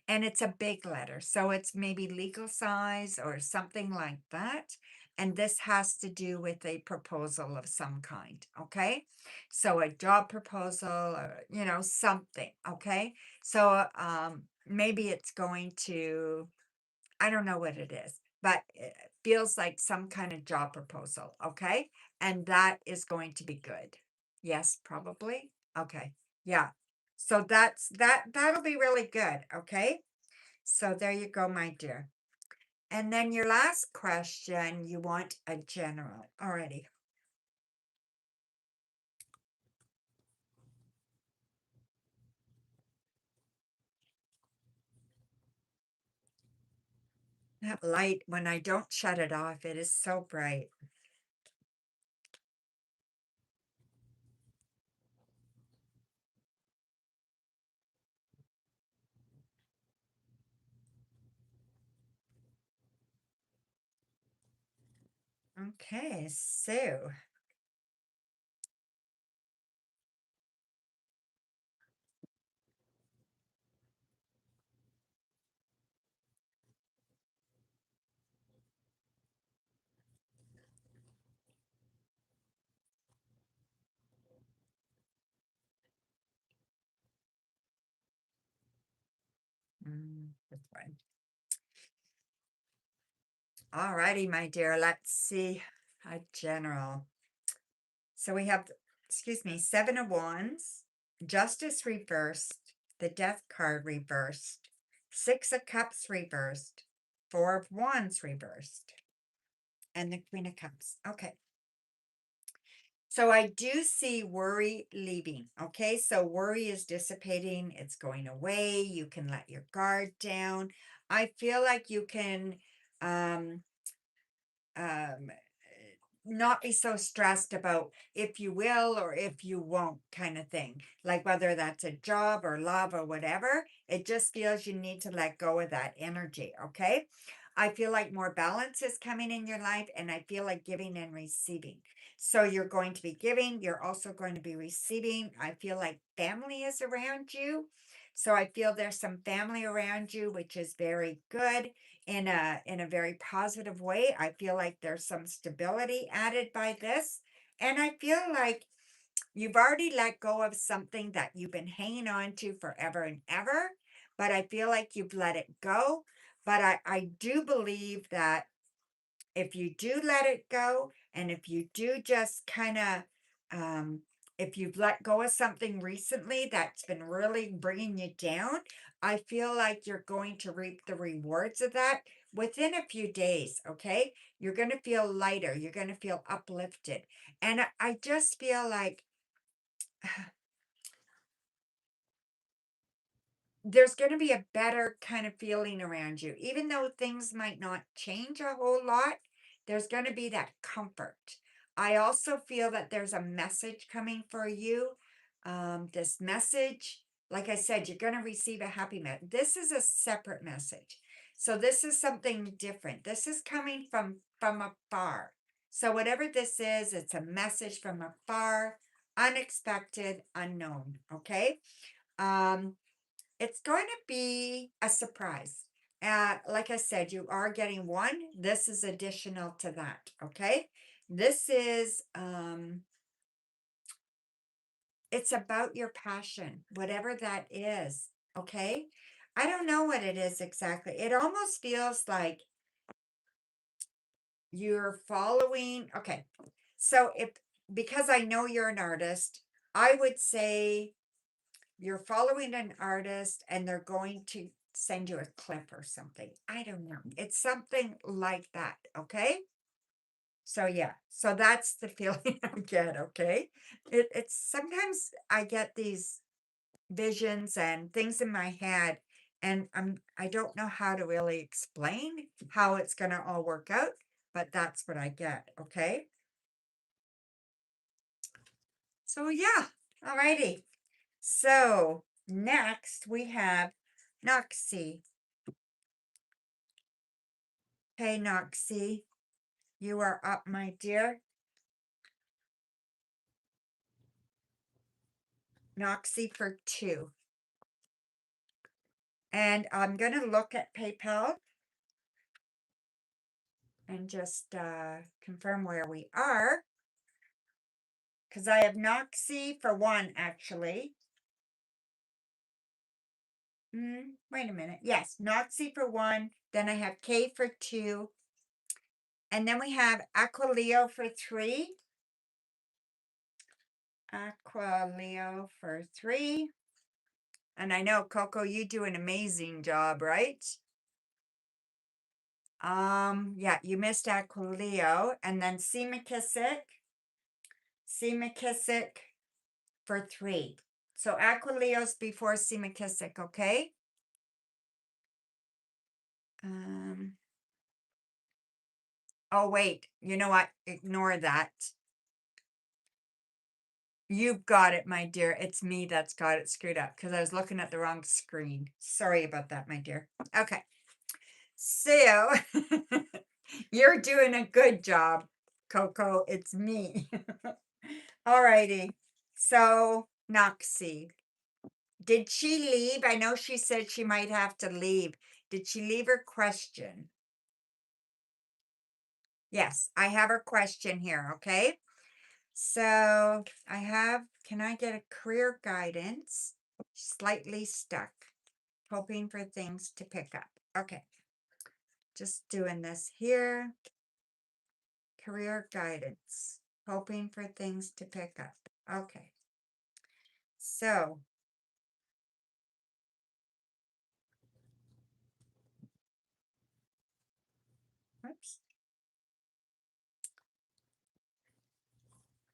And it's a big letter. So it's maybe legal size or something like that. And this has to do with a proposal of some kind. Okay. So a job proposal, or, something. Okay. So maybe it's going to I don't know what it is, but it feels like some kind of job proposal, okay? And that is going to be good. Yes, probably. Okay. Yeah. So that'll be really good, okay? So there you go, my dear. And then your last question, you want a general. Already. That light, when I don't shut it off, it is so bright. Okay, so this one. All righty, my dear. Let's see. A general. So we have, excuse me, Seven of Wands, Justice reversed, the Death card reversed, Six of Cups reversed, Four of Wands reversed, and the Queen of Cups. Okay. So I do see worry leaving. Okay. So worry is dissipating, it's going away. You can let your guard down. I feel like you can um um not be so stressed about if you will or if you won't kind of thing, like whether that's a job or love or whatever. It just feels you need to let go of that energy. Okay. I feel like more balance is coming in your life, and I feel like giving and receiving. So you're going to be giving, you're also going to be receiving. I feel like family is around you. So I feel there's some family around you, which is very good in a very positive way. I feel like there's some stability added by this. And I feel like you've already let go of something that you've been hanging on to forever and ever, but I feel like you've let it go. But I do believe that if you do let it go, and if you do just kind of um if you've let go of something recently that's been really bringing you down, I feel like you're going to reap the rewards of that within a few days. Okay, you're going to feel lighter, you're going to feel uplifted. And I just feel like there's going to be a better kind of feeling around you. Even though things might not change a whole lot, there's going to be that comfort. I also feel that there's a message coming for you. This message, like I said, you're going to receive a happy message. This is a separate message. So this is something different. This is coming from afar. So whatever this is, it's a message from afar, unexpected, unknown. Okay. Um, it's going to be a surprise. Like I said, you are getting one. This is additional to that. Okay. This is it's about your passion, whatever that is. Okay. I don't know what it is exactly. It almost feels like you're following. Okay. So if because I know you're an artist, I would say you're following an artist and they're going to send you a clip or something. I don't know. It's something like that. Okay. So yeah, so that's the feeling I get. Okay. It's sometimes I get these visions and things in my head, and I don't know how to really explain how it's gonna all work out, but that's what I get. Okay. So yeah, alrighty. So next we have Noxie. Hey, Noxie, you are up, my dear. Noxie for 2. And I'm going to look at PayPal and just confirm where we are. Because I have Noxie for 1, actually. Wait a minute. Yes, Noxie for 1. Then I have K for 2. And then we have Aqualeo for 3. Aqualeo for 3. And I know, Coco, you do an amazing job, right? Yeah, you missed Aquileo, and then C. McKissick for 3. So Aquileo's before C. McKissick, okay? Oh, wait, you know what? Ignore that. You've got it, my dear. It's me that's got it screwed up because I was looking at the wrong screen. Sorry about that, my dear. Okay. So you're doing a good job, Coco. It's me. All righty. So, Noxie, did she leave? I know she said she might have to leave. Did she leave her question? Yes, I have her question here, okay? So, I have, can I get a career guidance? Slightly stuck, hoping for things to pick up. Okay, just doing this here. Career guidance, hoping for things to pick up. Okay. So, whoops.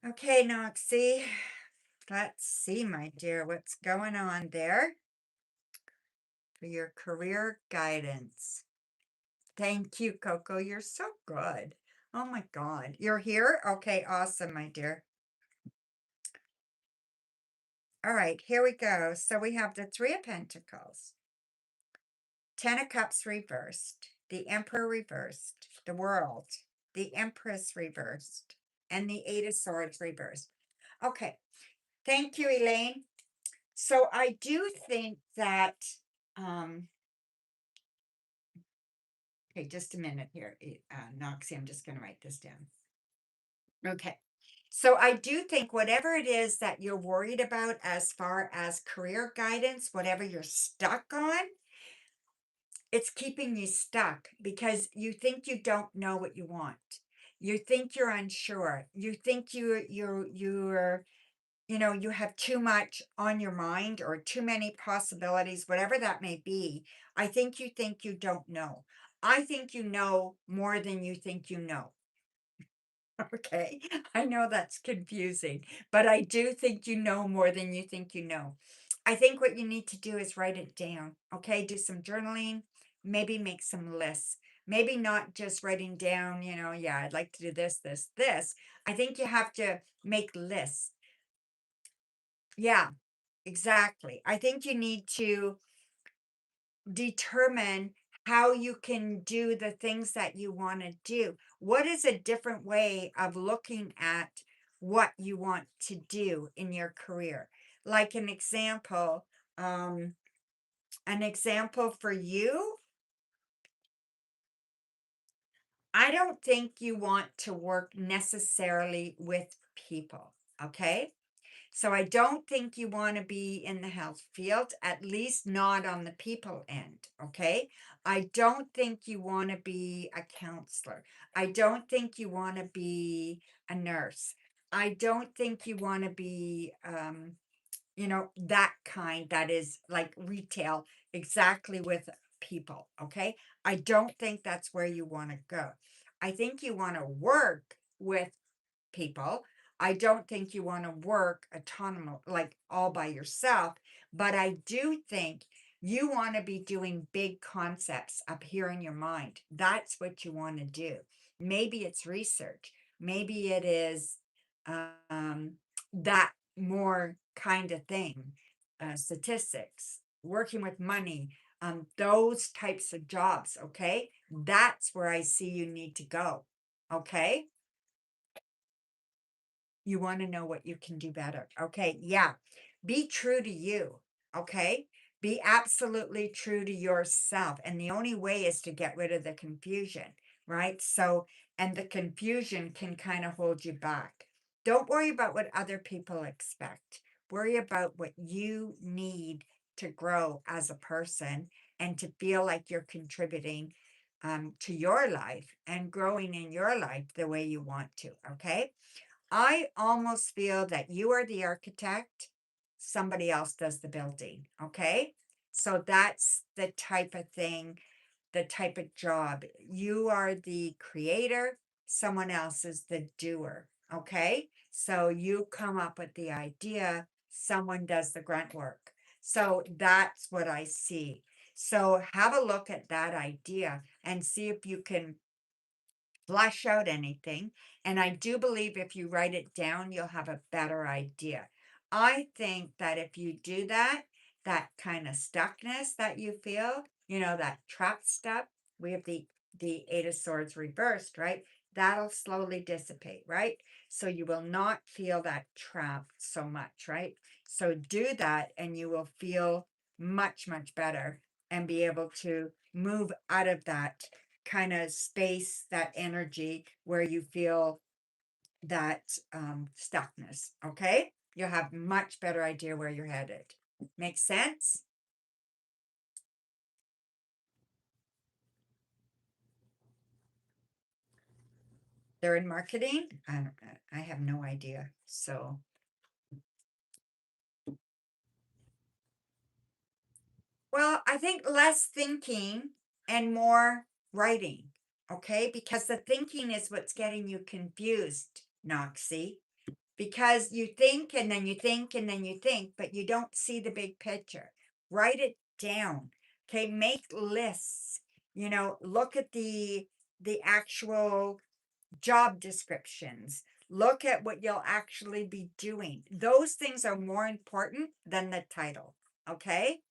Okay, Noxie. Let's see, my dear, what's going on there for your career guidance. Thank you, Coco. You're so good. Oh my God. You're here? Okay, awesome, my dear. All right, here we go. So we have the 3 of Pentacles, 10 of Cups reversed, the Emperor reversed, the World, the Empress reversed, and the 8 of Swords reversed. Okay, thank you, Elaine. So I do think that, okay, just a minute here, Noxie, I'm just going to write this down. Okay. So I do think whatever it is that you're worried about as far as career guidance, whatever you're stuck on, it's keeping you stuck because you think you don't know what you want. You think you're unsure. You think you're you have too much on your mind or too many possibilities, whatever that may be. I think you don't know. I think you know more than you think you know. Okay, I know that's confusing, but I do think you know more than you think you know. I think what you need to do is write it down. Okay, do some journaling, maybe make some lists. maybe not just writing down, yeah, I'd like to do this, this, this. I think you have to make lists. Yeah, exactly. I think you need to determine how you can do the things that you want to do. What is a different way of looking at what you want to do in your career? Like um, an example for you, I don't think you want to work necessarily with people, okay? So I don't think you want to be in the health field, at least not on the people end, okay? I don't think you want to be a counselor. I don't think you want to be a nurse. I don't think you want to be that kind that is like retail exactly with people, okay? I don't think that's where you want to go. I think you want to work with people. I don't think you want to work autonomous, like all by yourself, but I do think you want to be doing big concepts up here in your mind. That's what you want to do. Maybe it's research. Maybe it is um, that more kind of thing, statistics, working with money, those types of jobs. Okay. That's where I see you need to go. Okay. You want to know what you can do better. Okay. Yeah. Be true to you. Okay. Be absolutely true to yourself. And the only way is to get rid of the confusion, right? So, and the confusion can kind of hold you back. Don't worry about what other people expect. Worry about what you need to grow as a person and to feel like you're contributing to your life and growing in your life the way you want to. Okay. I almost feel that you are the architect, somebody else does the building. Okay. So that's the type of thing, the type of job. You are the creator, someone else is the doer. Okay. So you come up with the idea, someone does the grunt work. So that's what I see. So have a look at that idea and see if you can flesh out anything. And I do believe if you write it down, you'll have a better idea. I think that if you do that, that kind of stuckness that you feel, that trap stuff, we have the Eight of Swords reversed, right? That'll slowly dissipate, right? So you will not feel that trap so much, right? So do that and you will feel much, much better and be able to move out of that kind of space, that energy where you feel that stuckness. Okay. You'll have much better idea where you're headed. Makes sense? They're in marketing. I have no idea. So, well, I think less thinking and more writing. Okay. Because the thinking is what's getting you confused, Noxie. Because you think and then you think and then you think, but you don't see the big picture. Write it down. Okay, make lists. Look at the actual job descriptions. Look at what you'll actually be doing. Those things are more important than the title. Okay?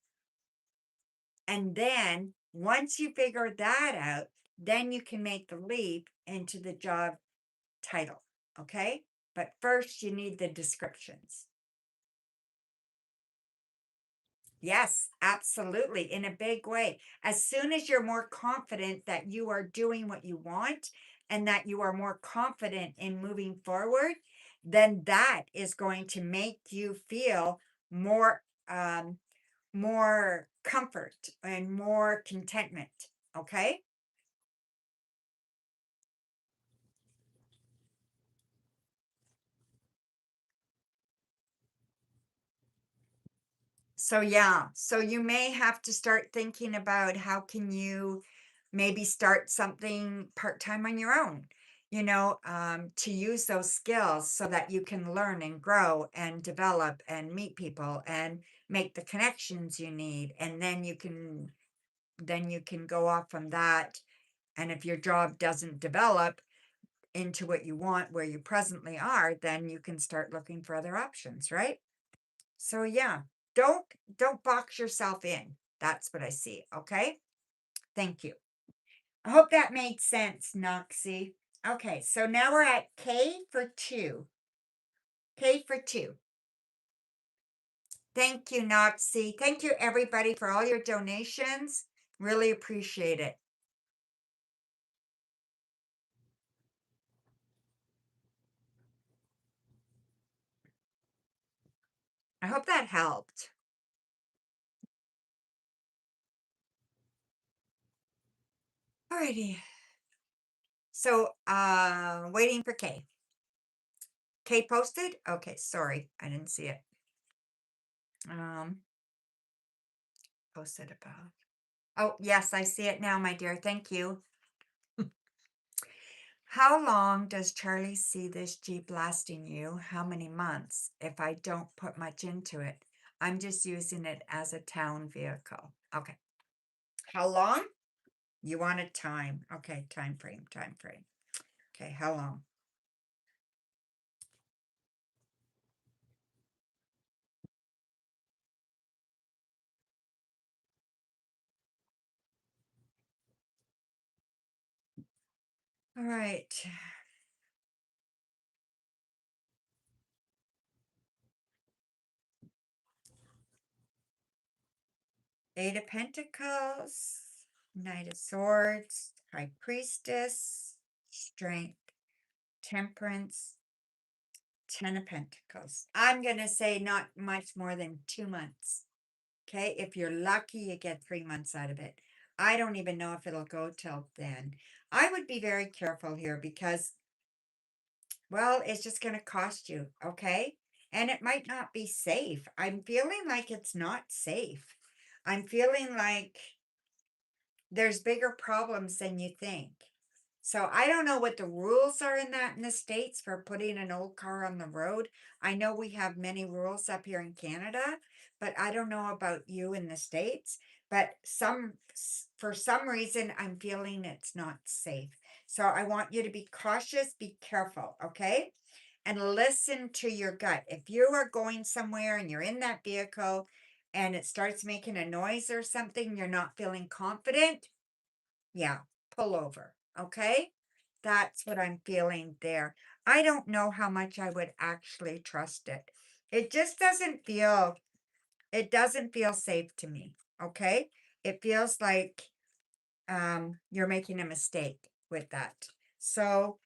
And then once you figure that out, then you can make the leap into the job title. Okay? But first, you need the descriptions. Yes, absolutely. In a big way. As soon as you're more confident that you are doing what you want and that you are more confident in moving forward, then that is going to make you feel more more comfort and more contentment. Okay? So yeah, so you may have to start thinking about how can you maybe start something part-time on your own, to use those skills so that you can learn and grow and develop and meet people and make the connections you need. And then you can go off from that And if your job doesn't develop into what you want where you presently are, then you can start looking for other options, right? So yeah, don't box yourself in. That's what I see, okay? Thank you. I hope that made sense, Noxie. Okay, so now we're at K for 2. K for 2. Thank you, Noxie. Thank you, everybody, for all your donations. Really appreciate it. I hope that helped. Alrighty. So, waiting for K. K posted? Okay, sorry. I didn't see it. Posted about. Oh, yes, I see it now, my dear. Thank you. How long does Charlie see this Jeep lasting you? How many months if I don't put much into it? I'm just using it as a town vehicle. Okay. How long? You want a time. Okay, time frame, time frame. Okay, how long? All right. 8 of Pentacles, Knight of Swords, High Priestess, Strength, Temperance, 10 of Pentacles. I'm going to say not much more than 2 months. Okay, if you're lucky, you get 3 months out of it. I don't even know if it'll go till then. I would be very careful here because, well, it's just going to cost you, okay? And it might not be safe. I'm feeling like it's not safe. I'm feeling like there's bigger problems than you think. So I don't know what the rules are in the States for putting an old car on the road. I know we have many rules up here in Canada, but I don't know about you in the States. But for some reason, I'm feeling it's not safe. So I want you to be cautious, be careful, okay? And listen to your gut. If you are going somewhere and you're in that vehicle and it starts making a noise or something, you're not feeling confident, yeah, pull over. Okay. That's what I'm feeling there. I don't know how much I would actually trust it. It just doesn't feel safe to me. Okay. It feels like you're making a mistake with that. So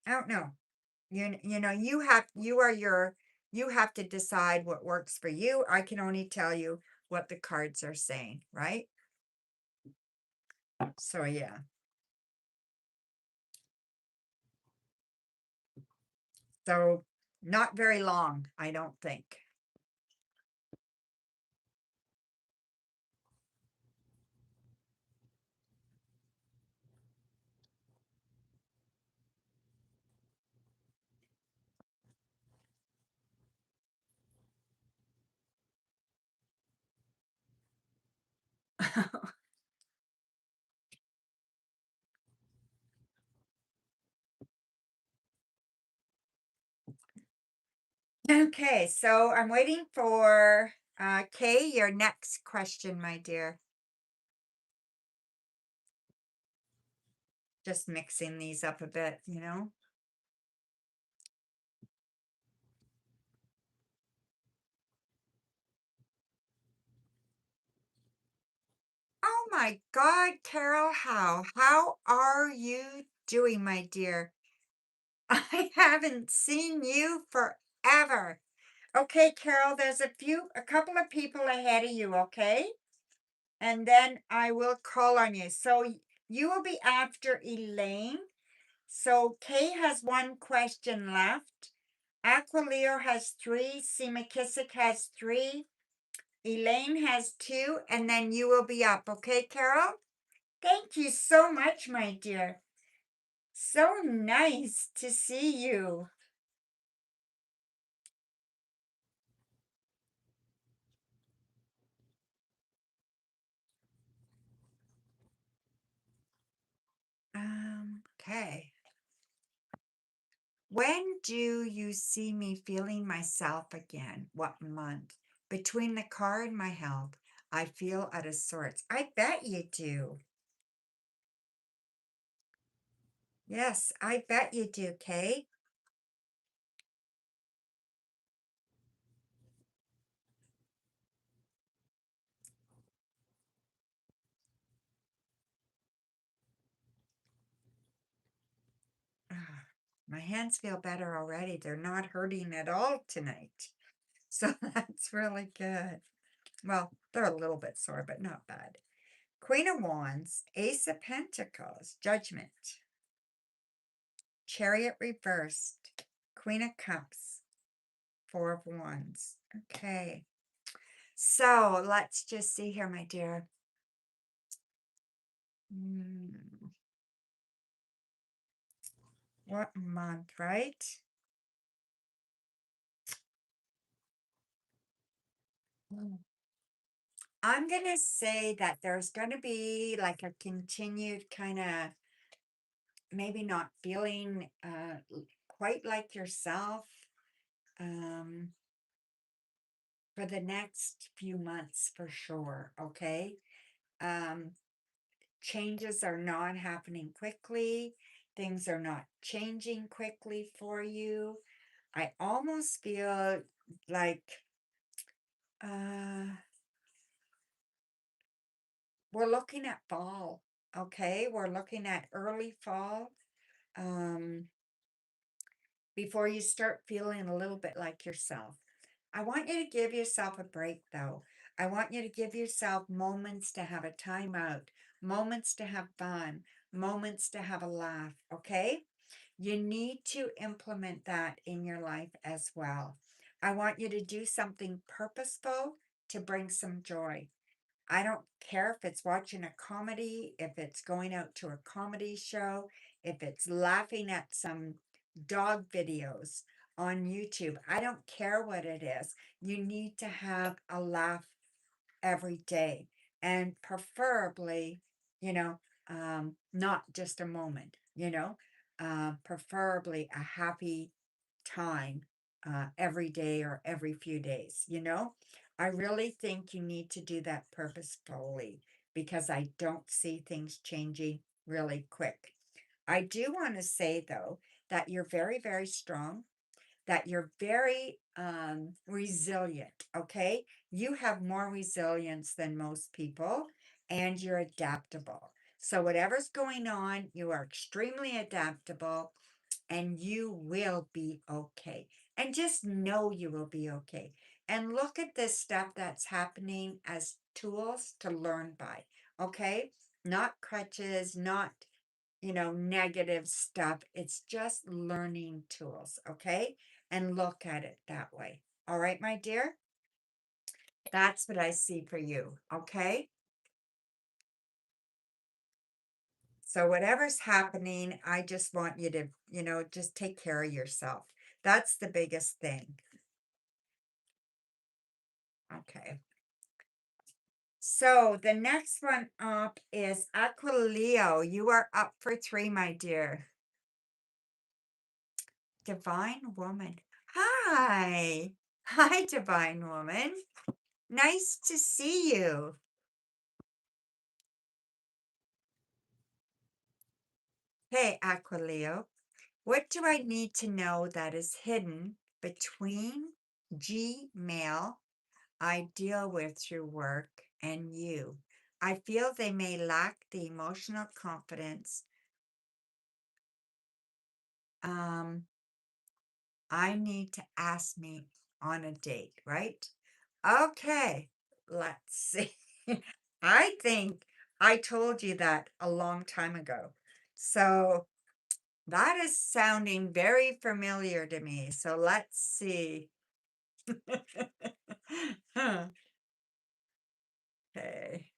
I don't know. You know, you have to decide what works for you. I can only tell you what the cards are saying, right? So yeah. So not very long, I don't think. Okay, so I'm waiting for Kay, your next question, my dear. Just mixing these up a bit, you know. Oh my God, Carol, how are you doing, my dear? I haven't seen you forever. Okay, Carol, there's a couple of people ahead of you, okay? And then I will call on you. So you will be after Elaine. So Kay has 1 question left. Aquileo has 3. C. McKissick has 3. Elaine has 2. And then you will be up. Okay, Carol? Thank you so much, my dear. So nice to see you. Okay. When do you see me feeling myself again? What month? Between the car and my health, I feel out of sorts. I bet you do. Yes, I bet you do, Kay. Ah, my hands feel better already. They're not hurting at all tonight. So that's really good. Well, they're a little bit sore, but not bad. Queen of Wands, Ace of Pentacles, Judgment, Chariot reversed, Queen of Cups, Four of Wands. Okay. So let's just see here, my dear. Hmm, what month, right? Mm. I'm going to say that there's going to be like a continued kind of maybe not feeling quite like yourself um, for the next few months for sure. Okay. Um, changes are not happening quickly. Things are not changing quickly for you. I almost feel like uh, we're looking at fall. Okay. We're looking at early fall. Um, before you start feeling a little bit like yourself. I want you to give yourself a break though. I want you to give yourself moments to have a time out, moments to have fun, moments to have a laugh, okay? You need to implement that in your life as well. I want you to do something purposeful to bring some joy. I don't care if it's watching a comedy, if it's going out to a comedy show, if it's laughing at some dog videos on YouTube. I don't care what it is. You need to have a laugh every day and preferably, you know, not just a moment, preferably a happy time every day or every few days. I really think you need to do that purposefully because I don't see things changing really quick. I do want to say, though, that you're very, very strong, that you're very resilient, okay? You have more resilience than most people, and you're adaptable. So, whatever's going on, you are extremely adaptable and you will be okay. And just know you will be okay. And look at this stuff that's happening as tools to learn by, okay? Not crutches, not, negative stuff. It's just learning tools, okay? And look at it that way. All right, my dear? That's what I see for you, okay? So whatever's happening, I just want you to, just take care of yourself. That's the biggest thing. Okay. So the next one up is Aquileo. You are up for 3, my dear. Divine Woman. Hi. Hi, Divine Woman. Nice to see you. Hey, Aquileo. What do I need to know that is hidden between Gmail I deal with through work and you? I feel they may lack the emotional confidence um, I need to ask me on a date, right? Okay, let's see. I think I told you that a long time ago. So that is sounding very familiar to me. So let's see. Okay.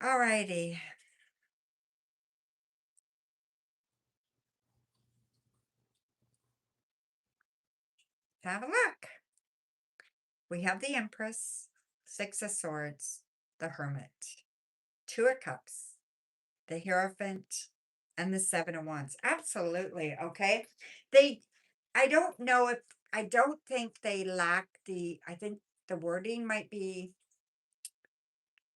All righty. Have a look. We have the Empress, Six of Swords, the Hermit, Two of Cups, the Hierophant, and the Seven of Wands. Absolutely. Okay. They, I don't know if, I don't think they lack I think the wording might be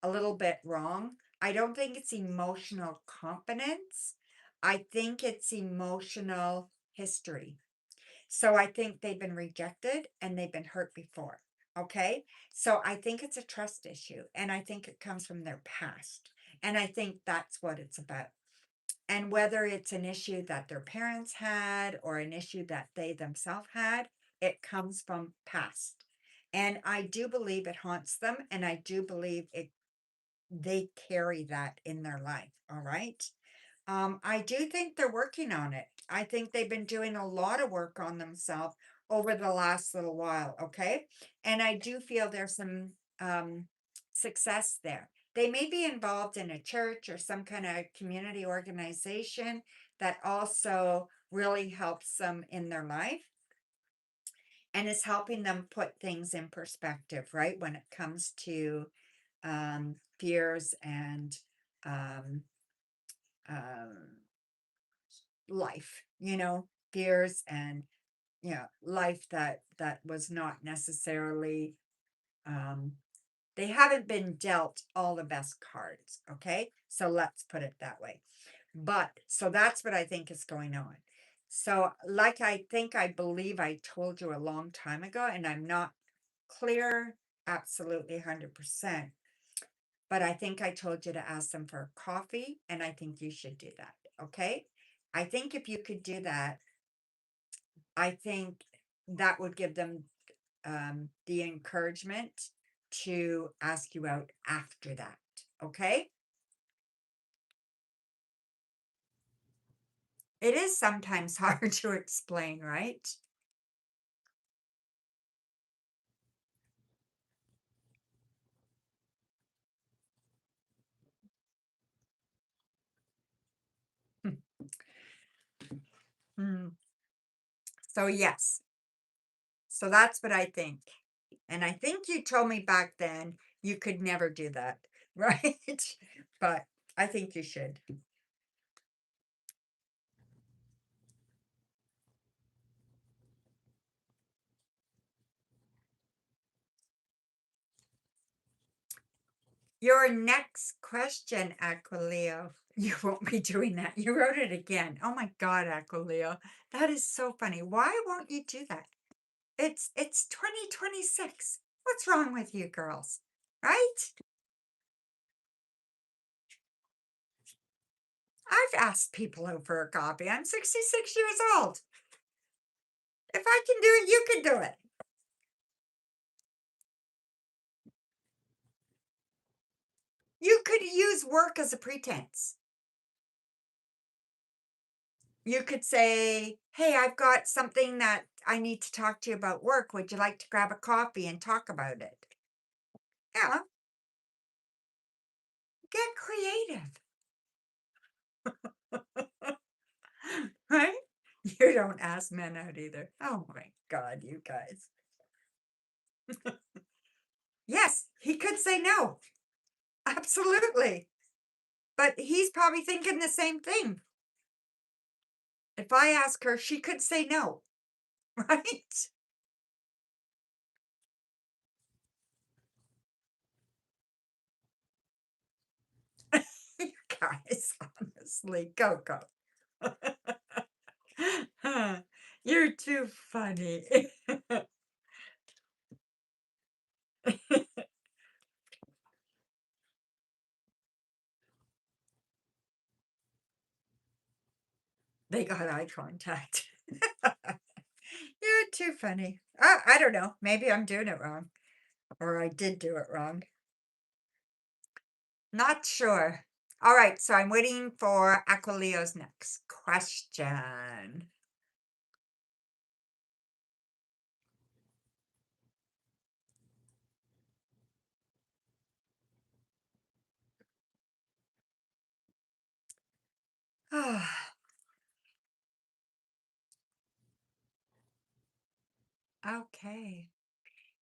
a little bit wrong. I don't think it's emotional competence. I think it's emotional history. So I think they've been rejected and they've been hurt before. Okay. So I think it's a trust issue and I think it comes from their past. And I think that's what it's about. And whether it's an issue that their parents had or an issue that they themselves had, it comes from past. And I do believe it haunts them. And I do believe they carry that in their life. All right. I do think they're working on it. I think they've been doing a lot of work on themselves over the last little while, okay? And I do feel there's some success there. They may be involved in a church or some kind of community organization that also really helps them in their life and is helping them put things in perspective, right? When it comes to fears and um, um, life, fears and life that was not necessarily um they haven't been dealt all the best cards, okay? So let's put it that way. But so that's what I think is going on. So like I believe I told you a long time ago, and I'm not clear absolutely 100%, but I think I told you to ask them for coffee, and I think you should do that, okay? I think if you could do that, I think that would give them the encouragement to ask you out after that. Okay. It is sometimes hard to explain, right? Hmm. So, yes. So that's what I think. And I think you told me back then you could never do that, right? But I think you should. Your next question, Aquileo. You won't be doing that. You wrote it again. Oh my God, Aquileo. That is so funny. Why won't you do that? It's 2026. What's wrong with you girls? Right? I've asked people over a coffee. I'm 66 years old. If I can do it, you can do it. You could use work as a pretense. You could say, hey, I've got something that I need to talk to you about work. Would you like to grab a coffee and talk about it? Yeah, get creative. Right? You don't ask men out either. Oh my God, you guys. Yes, he could say no. Absolutely. But he's probably thinking the same thing. If I ask her, she could say no, right? You guys, honestly, go. You're too funny. They got eye contact. You're too funny. I don't know. Maybe I'm doing it wrong. Or I did do it wrong. Not sure. All right, so I'm waiting for Aquileo's next question. Okay.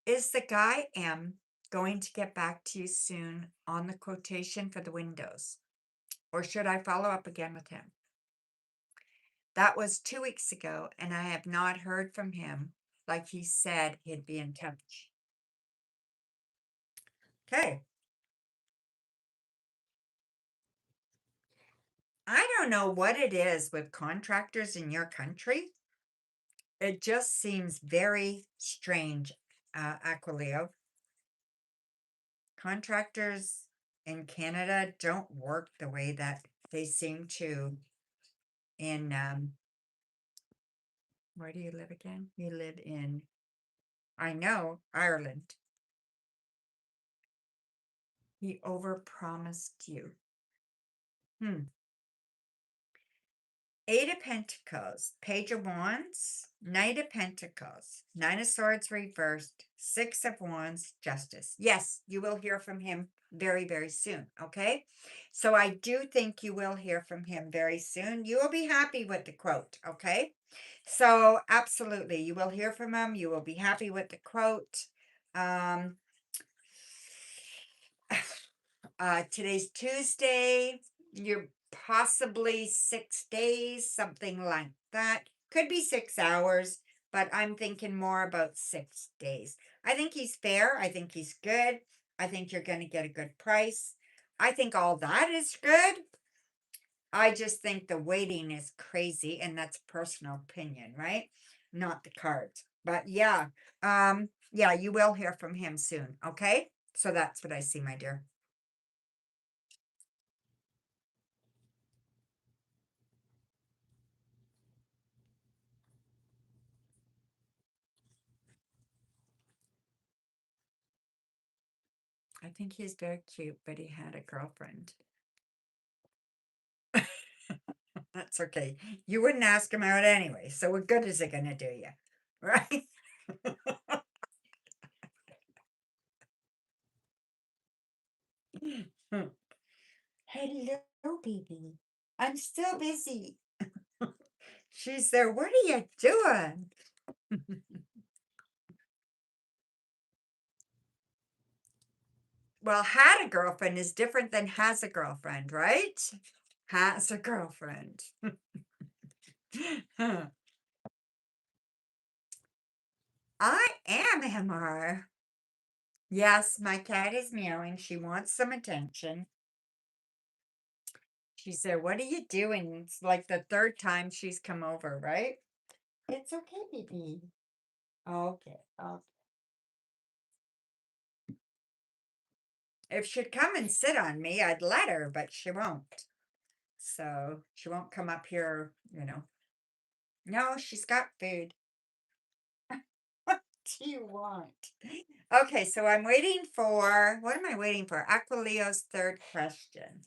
Is the guy M going to get back to you soon on the quotation for the windows? Or should I follow up again with him? That was 2 weeks ago, and I have not heard from him like he said he'd be in touch. Okay. I don't know what it is with contractors in your country. It just seems very strange, Aquileo. Contractors in Canada don't work the way that they seem to in, where do you live again? You live in, I know, Ireland. He overpromised you. Hmm. Eight of Pentacles, Page of Wands, Knight of Pentacles, Nine of Swords reversed, Six of Wands, Justice. Yes, you will hear from him very, very soon. Okay. So I do think you will hear from him very soon. You will be happy with the quote. Okay. So absolutely, you will hear from him. You will be happy with the quote. Um, today's Tuesday. You're possibly 6 days, something like that. Could be 6 hours, but I'm thinking more about 6 days. I think he's fair. I think he's good. I think you're going to get a good price. I think all that is good. I just think the waiting is crazy, and that's personal opinion, right? Not the cards. But yeah, you will hear from him soon, okay? So that's what I see, my dear. I think he's very cute, but he had a girlfriend. That's okay. You wouldn't ask him out anyway, so what good is it gonna do you? Right? Hello, baby. I'm still busy. She's there. What are you doing? Well, had a girlfriend is different than has a girlfriend, right? Has a girlfriend. I am MR. Yes, my cat is meowing. She wants some attention. She said, "What are you doing?" It's like the third time she's come over, right? It's okay, baby. Okay. If she'd come and sit on me, I'd let her, but she won't. So she won't come up here. No, she's got food. What do you want? Okay, so I'm waiting for, what am I waiting for? Aquilio's third question.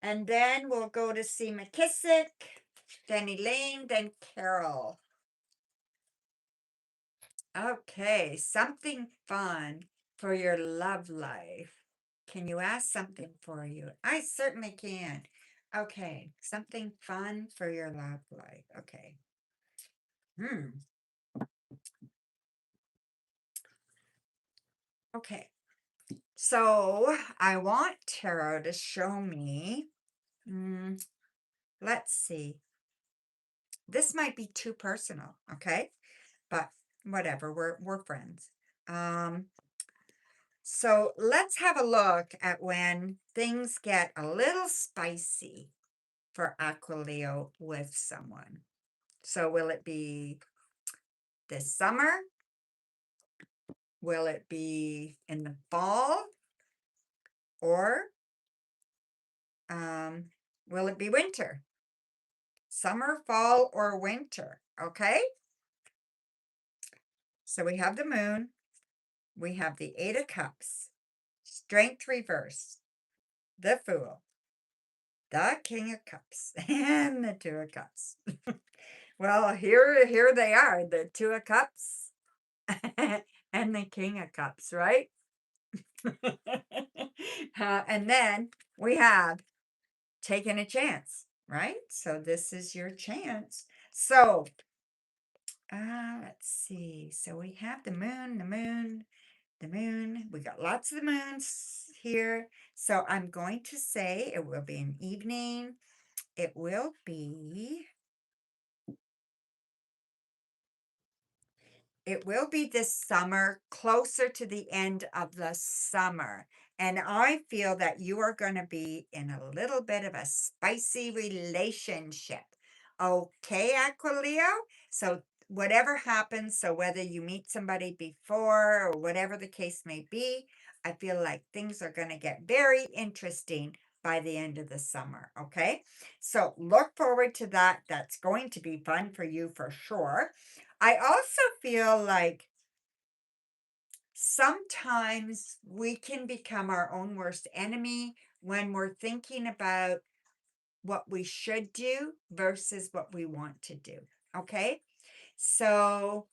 And then we'll go to see McKissick, then Elaine, then Carol. Okay, something fun for your love life. Can you ask something for you? I certainly can. Okay, something fun for your love life. Okay. Hmm. Okay. So I want tarot to show me. Mm, let's see. This might be too personal, okay? But whatever, we're friends. So let's have a look at when things get a little spicy for Aquileo with someone. So will it be this summer? Will it be in the fall? Or will it be winter? Summer, fall, or winter? Okay. So we have the moon. We have the Eight of Cups, Strength reverse, the Fool, the King of Cups, and the Two of Cups. Well, here they are, the Two of Cups and the King of Cups, right? And then we have taken a chance, right? So this is your chance. So Let's see. So we have the moon, the moon, the moon. We got lots of the moons here. So I'm going to say it will be an evening. It will be It will be this summer, closer to the end of the summer. And I feel that you are going to be in a little bit of a spicy relationship. Okay, Aquileo? So, whatever happens, so whether you meet somebody before or whatever the case may be, I feel like things are going to get very interesting by the end of the summer. Okay, so look forward to that. That's going to be fun for you for sure. I also feel like sometimes we can become our own worst enemy when we're thinking about what we should do versus what we want to do. Okay. So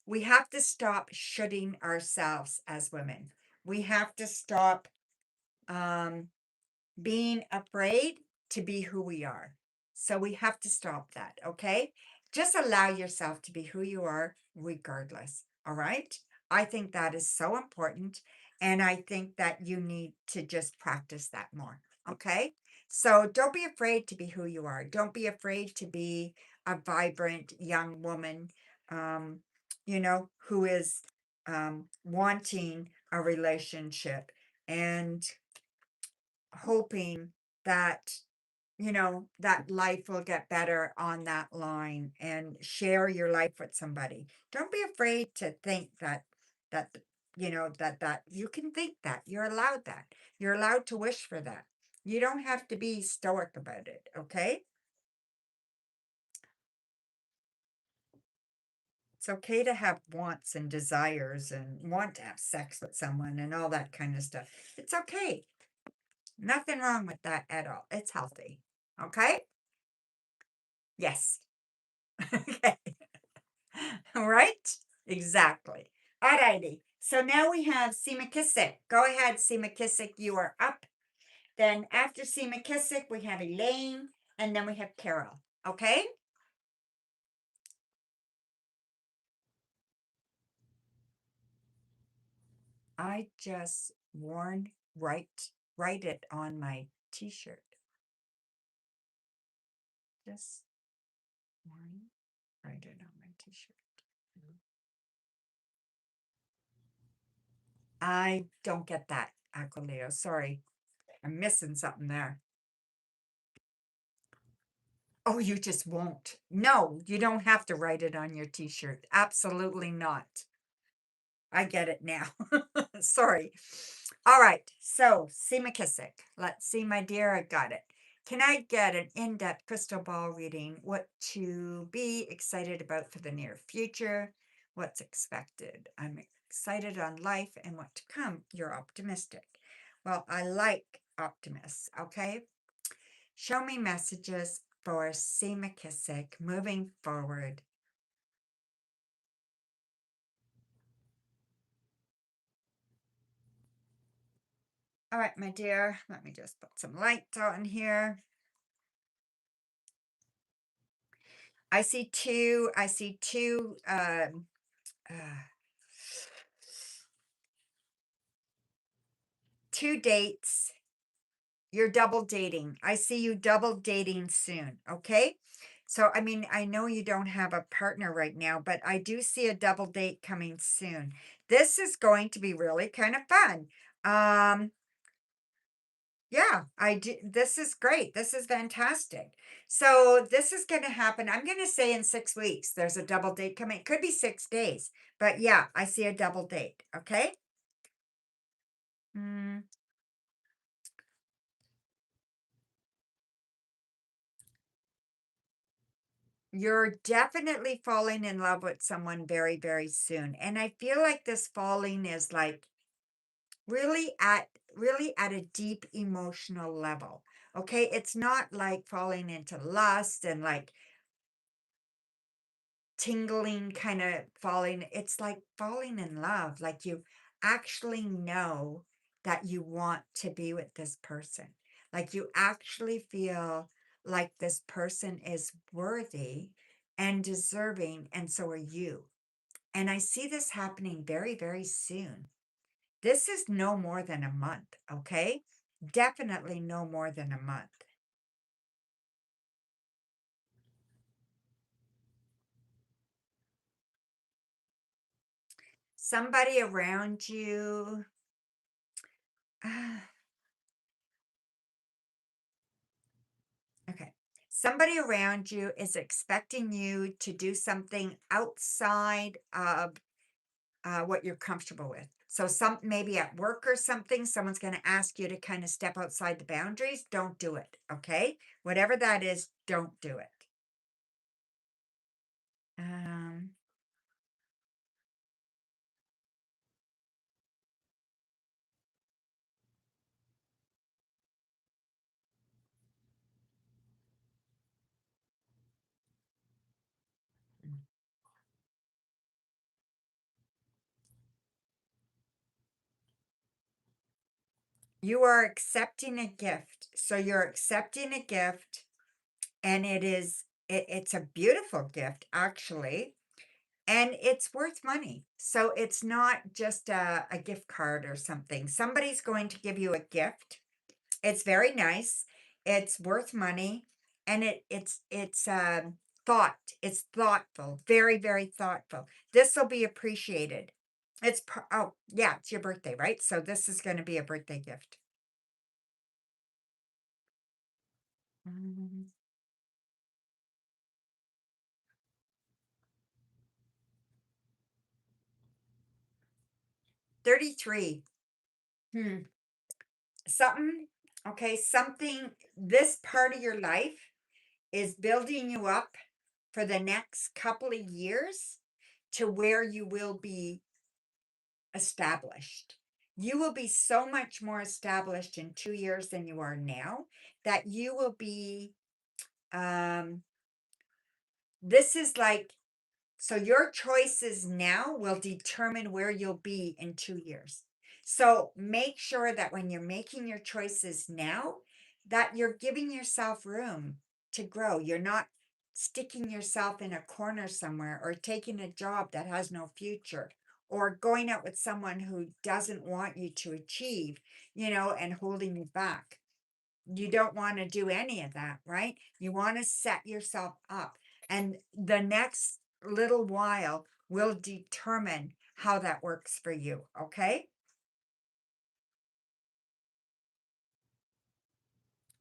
we have to stop shoulding ourselves as women. We have to stop um, being afraid to be who we are. So we have to stop that, okay? Just allow yourself to be who you are regardless, all right? I think that is so important. And I think that you need to just practice that more, okay? So don't be afraid to be who you are. Don't be afraid to be a vibrant young woman, um, who is wanting a relationship and hoping that that life will get better on that line and share your life with somebody. Don't be afraid to think that that you can think that. You're allowed to wish for that. You don't have to be stoic about it, okay? It's okay to have wants and desires and want to have sex with someone and all that kind of stuff. It's okay. Nothing wrong with that at all. It's healthy. Okay? Yes. Okay. All right. Exactly. All righty. So now we have C. McKissick. Go ahead, C. McKissick. You are up. Then after C. McKissick, we have Elaine, and then we have Carol. Okay. I just write it on my T-shirt. Just worn, write it on my T-shirt. I don't get that, Aquileo. Sorry, I'm missing something there. Oh, you just won't. No, you don't have to write it on your T-shirt. Absolutely not. I get it now. Sorry. All right. So, see McKissick. Let's see, my dear. I got it. Can I get an in-depth crystal ball reading? What to be excited about for the near future? What's expected? I'm excited on life and what to come. You're optimistic. Well, I like optimists. Okay. Show me messages for C. McKissick moving forward. All right, my dear, let me just put some lights on here. I see two uh, two dates. You're double dating. I see you double dating soon. Okay. So, I mean, I know you don't have a partner right now, but I do see a double date coming soon. This is going to be really kind of fun. Um, Yeah, I do. This is great. This is fantastic. So this is going to happen. I'm going to say in 6 weeks, there's a double date coming. It could be 6 days, but yeah, I see a double date. Okay. Mm, you're definitely falling in love with someone very, very soon. And I feel like this falling is like really at really at a deep emotional level. Okay. It's not like falling into lust and like tingling kind of falling. It's like falling in love, like you actually know that you want to be with this person, like you actually feel like this person is worthy and deserving, and so are you. And I see this happening very, very soon. This is no more than a month, okay? Definitely no more than a month. Somebody around you, okay. Somebody around you is expecting you to do something outside of what you're comfortable with. So some maybe at work or something, someone's going to ask you to kind of step outside the boundaries. Don't do it. Okay. Whatever that is, don't do it. Um, you are accepting a gift. So you're accepting a gift, and it's a beautiful gift, actually. And it's worth money. So it's not just a gift card or something. Somebody's going to give you a gift. It's very nice. It's worth money, and it's thought. It's thoughtful, very, very thoughtful. This will be appreciated. Oh, yeah, it's your birthday, right? So this is going to be a birthday gift. 33. Hmm. Something, okay, something, this part of your life is building you up for the next couple of years to where you will be established. You will be so much more established in 2 years than you are now, that you will be, um, this is like, so your choices now will determine where you'll be in 2 years. So make sure that when you're making your choices now, that you're giving yourself room to grow. You're not sticking yourself in a corner somewhere, or taking a job that has no future, or going out with someone who doesn't want you to achieve, and holding you back. You don't want to do any of that, right? You want to set yourself up. And the next little while will determine how that works for you. Okay.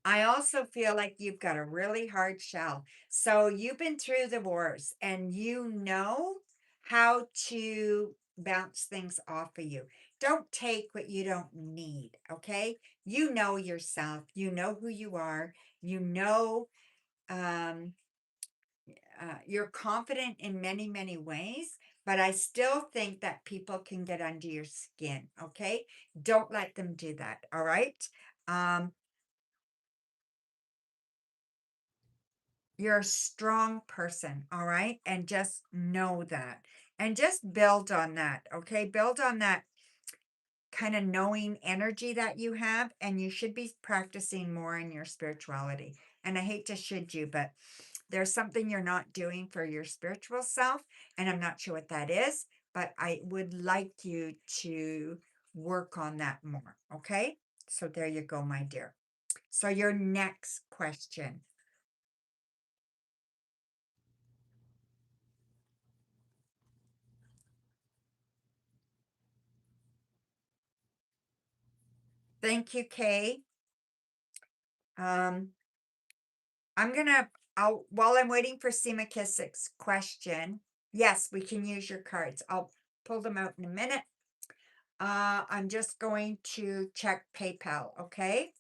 I also feel like you've got a really hard shell. So you've been through the wars, and you know how to bounce things off of you. Don't take what you don't need. Okay. You know yourself, you know who you are, you know, um, you're confident in many, many ways, but I still think that people can get under your skin. Okay. Don't let them do that. All right. Um, you're a strong person. All right. And just know that, and just build on that. Okay. Build on that kind of knowing energy that you have, and you should be practicing more in your spirituality. And I hate to should you, but there's something you're not doing for your spiritual self, and I'm not sure what that is, but I would like you to work on that more. Okay. So there you go, my dear. So your next question. Thank you, Kay. um I'm gonna, while I'm waiting for Seema Kissick's question, yes, we can use your cards. I'll pull them out in a minute. I'm just going to check PayPal, okay?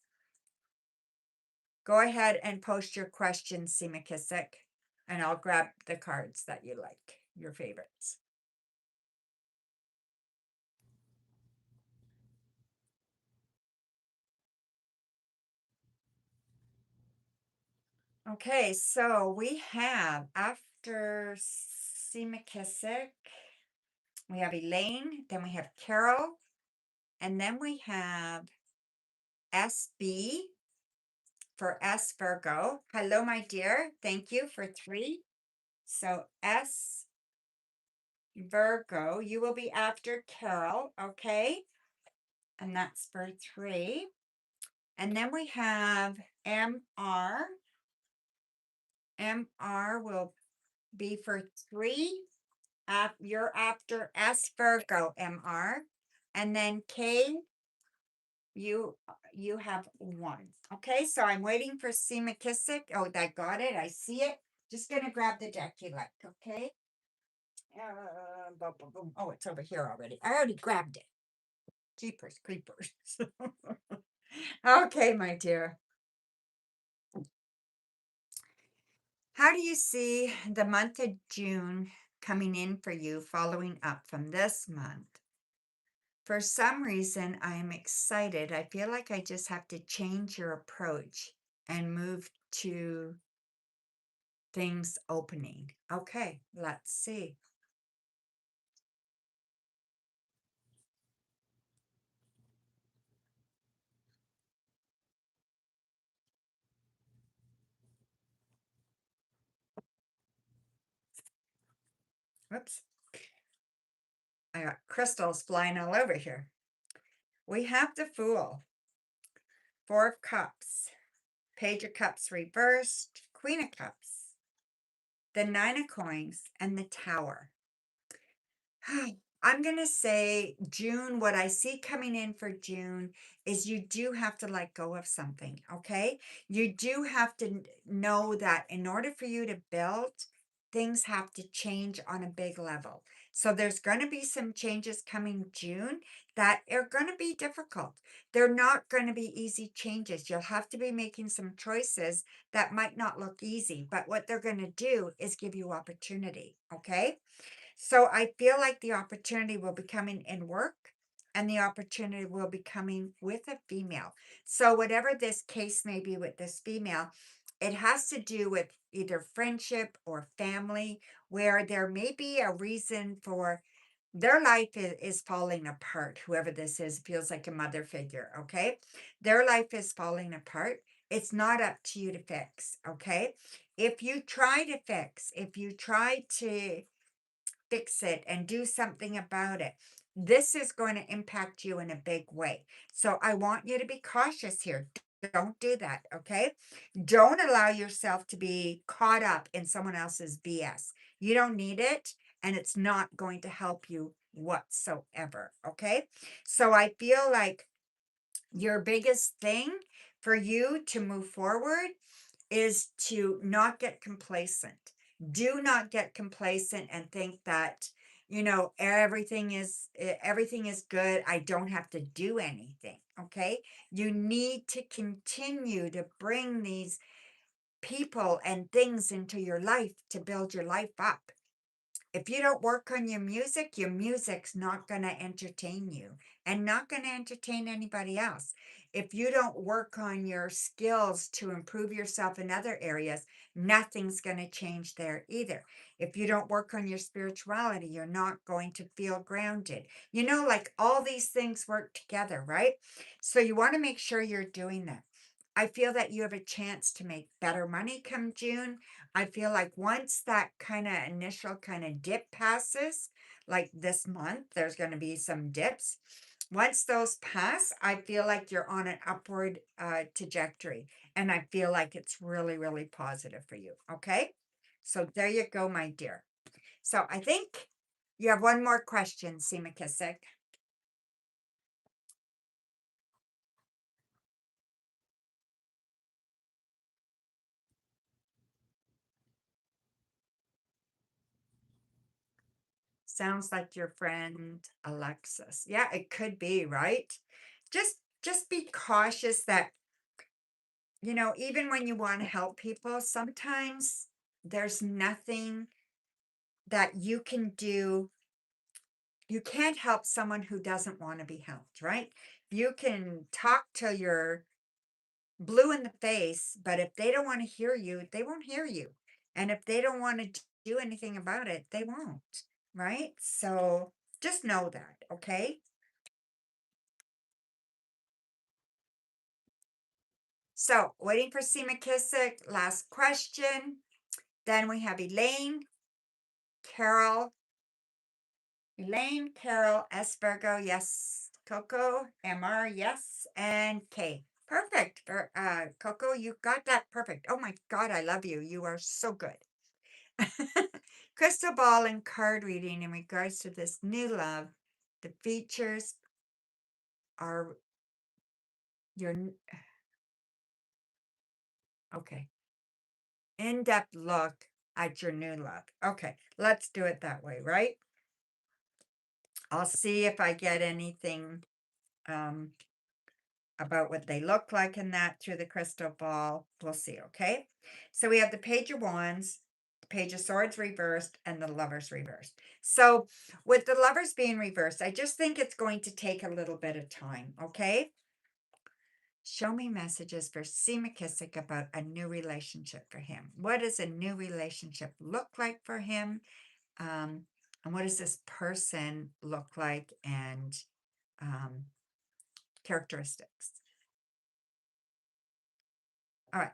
Go ahead and post your questions, Seema Kissick, and I'll grab the cards that you like, your favorites. Okay, so we have, after Seema Kissick, we have Elaine, then we have Carol, and then we have SB for S Virgo. Hello, my dear. Thank you for 3. So S Virgo, you will be after Carol, okay? And that's for 3. And then we have MR. MR will be for 3. You're after S Virgo, MR. And then K, you have 1. Okay, so I'm waiting for C McKissick. Oh, I got it. I see it. Just gonna grab the deck you like, okay? Boom, boom, boom. Oh, it's over here already. I already grabbed it. Jeepers creepers. Okay, my dear. How do you see the month of June coming in for you following up from this month? For some reason, I am excited. I feel like I just have to change your approach and move to things opening. Okay, let's see. Whoops. I got crystals flying all over here. We have the Fool, 4 of Cups, Page of Cups reversed, Queen of Cups, the 9 of Coins, and the Tower. I'm going to say June, what I see coming in for June is you do have to let go of something, okay? You do have to know that in order for you to build, things have to change on a big level. So there's going to be some changes coming June that are going to be difficult. They're not going to be easy changes. You'll have to be making some choices that might not look easy, but what they're going to do is give you opportunity, okay? So I feel like the opportunity will be coming in work and the opportunity will be coming with a female. So whatever this case may be with this female, it has to do with either friendship or family, where there may be a reason for their life is falling apart. Whoever this is feels like a mother figure, okay? Their life is falling apart. It's not up to you to fix, okay? If you try to fix, if you try to fix it and do something about it, this is going to impact you in a big way. So I want you to be cautious here. Don't do that, okay? Don't allow yourself to be caught up in someone else's BS. You don't need it, and it's not going to help you whatsoever, okay? So I feel like your biggest thing for you to move forward is to not get complacent. Do not get complacent and think that, everything is good. I don't have to do anything, okay? You need to continue to bring these people and things into your life to build your life up. If you don't work on your music's not going to entertain you and not going to entertain anybody else. If you don't work on your skills to improve yourself in other areas, nothing's going to change there either. If you don't work on your spirituality, you're not going to feel grounded. Like all these things work together, right? So you want to make sure you're doing that. I feel that you have a chance to make better money come June. I feel like once that kind of initial kind of dip passes, like this month, there's going to be some dips. Once those pass, I feel like you're on an upward trajectory. And I feel like it's really, really positive for you. Okay. So there you go, my dear. So I think you have one more question, Seema Kissick. Sounds like your friend Alexis. Yeah, it could be, right? Just be cautious that, even when you want to help people, sometimes there's nothing that you can do. You can't help someone who doesn't want to be helped, right? You can talk till you're blue in the face, but if they don't want to hear you, they won't hear you. And if they don't want to do anything about it, they won't, right? So just know that, okay? So waiting for Seema Kissick, last question. Then we have Elaine. Carol, Elaine, Carol, S. Virgo, yes. Coco, MR, yes. And K. Perfect. For Coco, you got that perfect. Oh my God, I love you. You are so good. Crystal ball and card reading in regards to this new love. The features are your okay. In-depth look at your new love. Okay, let's do it that way, right? I'll see if I get anything um about what they look like in that through the crystal ball. We'll see, okay? So we have the Page of Wands, the Page of Swords reversed, and the Lovers reversed. So with the Lovers being reversed, I just think it's going to take a little bit of time, okay? Show me messages for C. McKissick about a new relationship for him. What does a new relationship look like for him? Um, and what does this person look like and um, characteristics? All right.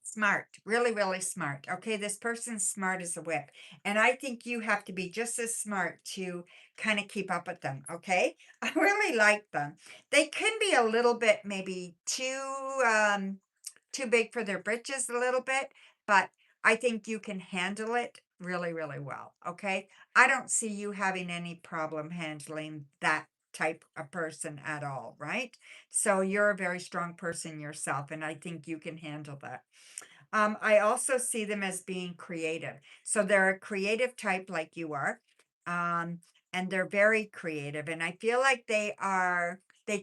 Smart, really, really smart. Okay, this person's smart as a whip. And I think you have to be just as smart to kind of keep up with them. Okay, I really like them. They can be a little bit maybe too big for their britches a little bit, but I think you can handle it really, really well. Okay, I don't see you having any problem handling that type of person at all, right? So you're a very strong person yourself, and I think you can handle that. I also see them as being creative. So they're a creative type like you are. Um, and they're very creative. And I feel like they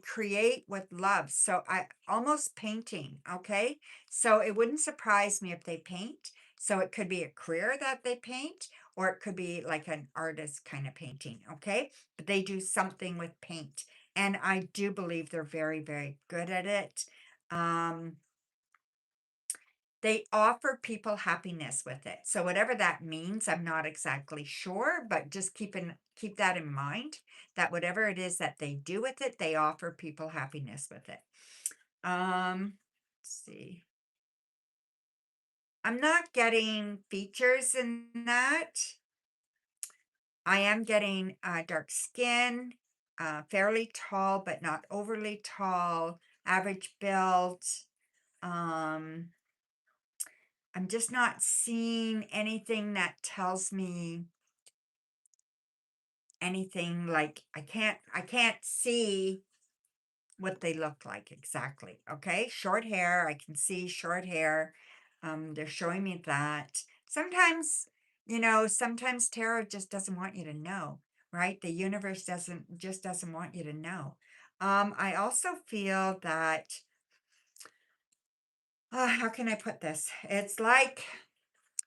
create with love. So I almost painting. Okay. So it wouldn't surprise me if they paint. So it could be a career that they paint, or it could be like an artist kind of painting. Okay. But they do something with paint. And I do believe they're very, very good at it. Um, they offer people happiness with it. So whatever that means, I'm not exactly sure, but just keep that in mind that whatever it is that they do with it, they offer people happiness with it. Let's see. I'm not getting features in that. I am getting dark skin, fairly tall, but not overly tall, average build. Um, I'm just not seeing anything that tells me anything like I can't see what they look like exactly. Okay. Short hair. I can see short hair. They're showing me that. Sometimes tarot just doesn't want you to know, right? The universe doesn't want you to know. I also feel that how can I put this? It's like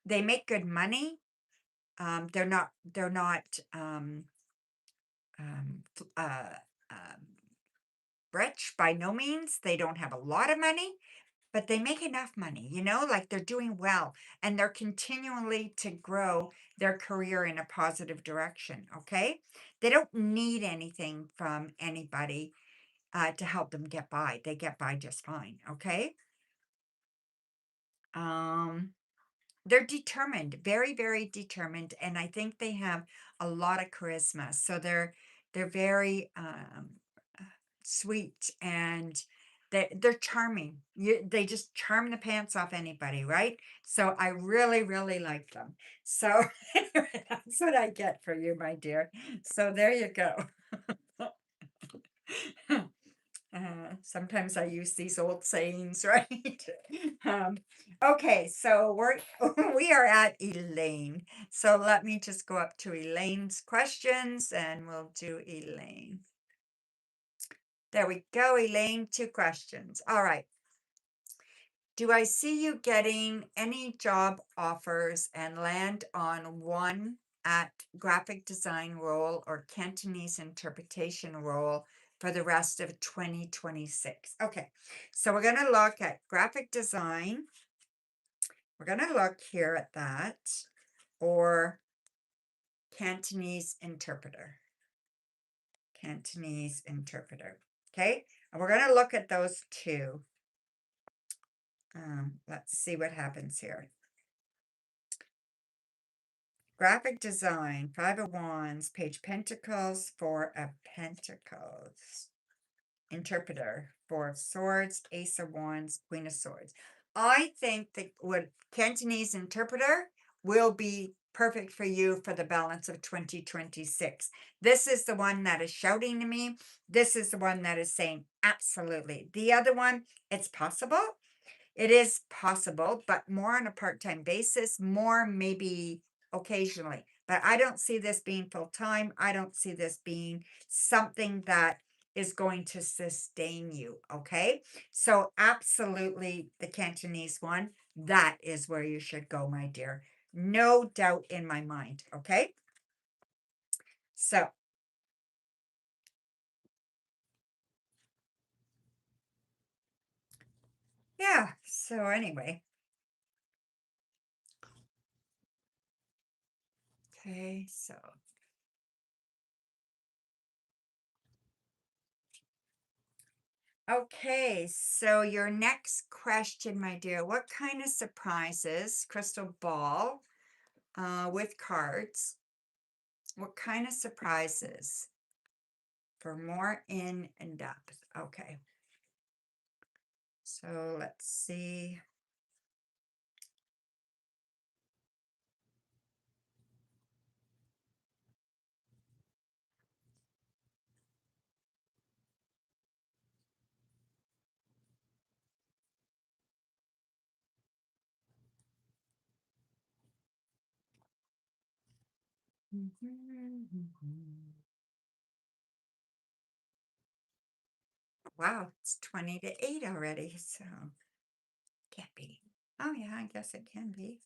they make good money. They're not f- rich by no means. They don't have a lot of money, but they make enough money, like they're doing well and they're continually to grow their career in a positive direction. Okay. They don't need anything from anybody to help them get by. They get by just fine. Okay. Um, They're determined, very, very determined, and I think they have a lot of charisma. So they're very uh, sweet and they're charming. They just charm the pants off anybody, right? So I really, really like them. So anyway, that's what I get for you, my dear. So there you go. Sometimes I use these old sayings, right? um, okay, so we are at Elaine. So let me just go up to Elaine's questions and we'll do Elaine. There we go, Elaine, 2 questions. All right. Do I see you getting any job offers and land on one at graphic design role or Cantonese interpretation role for the rest of 2026? Okay, so we're going to look at graphic design. We're going to look here at that or Cantonese interpreter. Cantonese interpreter. Okay, and we're going to look at those two. Let's see what happens here. Graphic design, Five of Wands, Page Pentacles, Four of Pentacles. Interpreter, Four of Swords, Ace of Wands, Queen of Swords. I think that what Cantonese interpreter will be perfect for you for the balance of 2026. This is the one that is shouting to me. This is the one that is saying absolutely. The other one, it's possible. It is possible, but more on a part-time basis, more maybe occasionally. But I don't see this being full-time. I don't see this being something that is going to sustain you. Okay. So absolutely the Cantonese one, that is where you should go, my dear. No doubt in my mind. Okay. So yeah. So anyway. Okay. So okay, so your next question, my dear, what kind of surprises, crystal ball, with cards, what kind of surprises for more in depth? Okay, so let's see. Wow, it's 20 to 8 already, so can't be. Oh yeah, I guess it can be.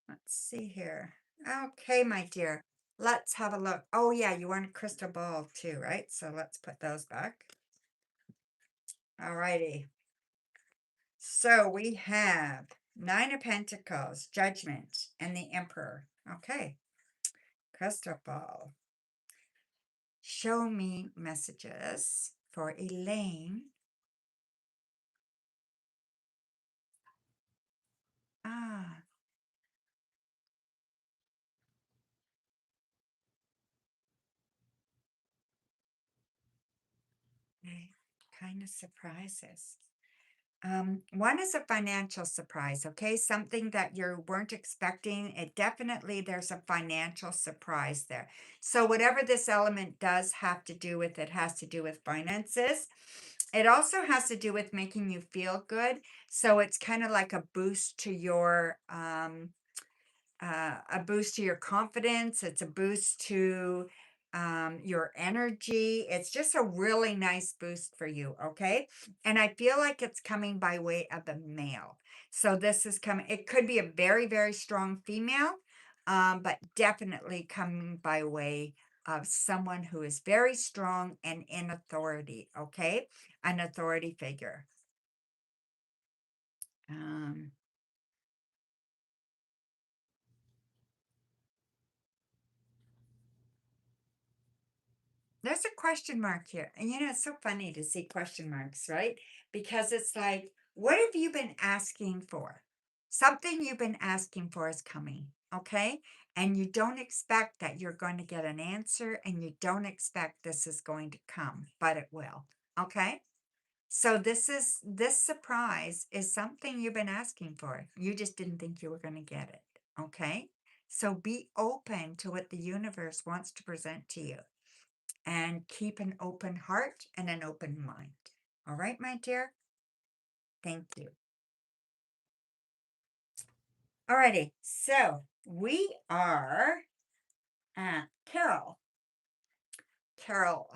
Let's see here. Okay, my dear. Let's have a look. Oh yeah, you want a crystal ball too, right? So let's put those back. All righty. So we have Nine of Pentacles, Judgment, and the Emperor. Okay. Crystal ball. Show me messages for Elaine. Ah, okay. Kind of surprises. One is a financial surprise, okay? Something that you weren't expecting. It definitely, there's a financial surprise there. So whatever this element does have to do with, it has to do with finances. It also has to do with making you feel good. So it's kind of like a boost to your a boost to your confidence. It's a boost to your energy. It's just a really nice boost for you. Okay. And I feel like it's coming by way of the male. So this is coming, it could be a very, very strong female, but definitely coming by way of someone who is very strong and in authority. Okay. An authority figure. Um, There's a question mark here. And it's so funny to see question marks, right? Because it's like, what have you been asking for? Something you've been asking for is coming, okay? And you don't expect that you're going to get an answer and you don't expect this is going to come, but it will, okay? So this surprise is something you've been asking for. You just didn't think you were going to get it, okay? So be open to what the universe wants to present to you and keep an open heart and an open mind. All right, my dear? Thank you. All righty. So we are at Carol. Carol.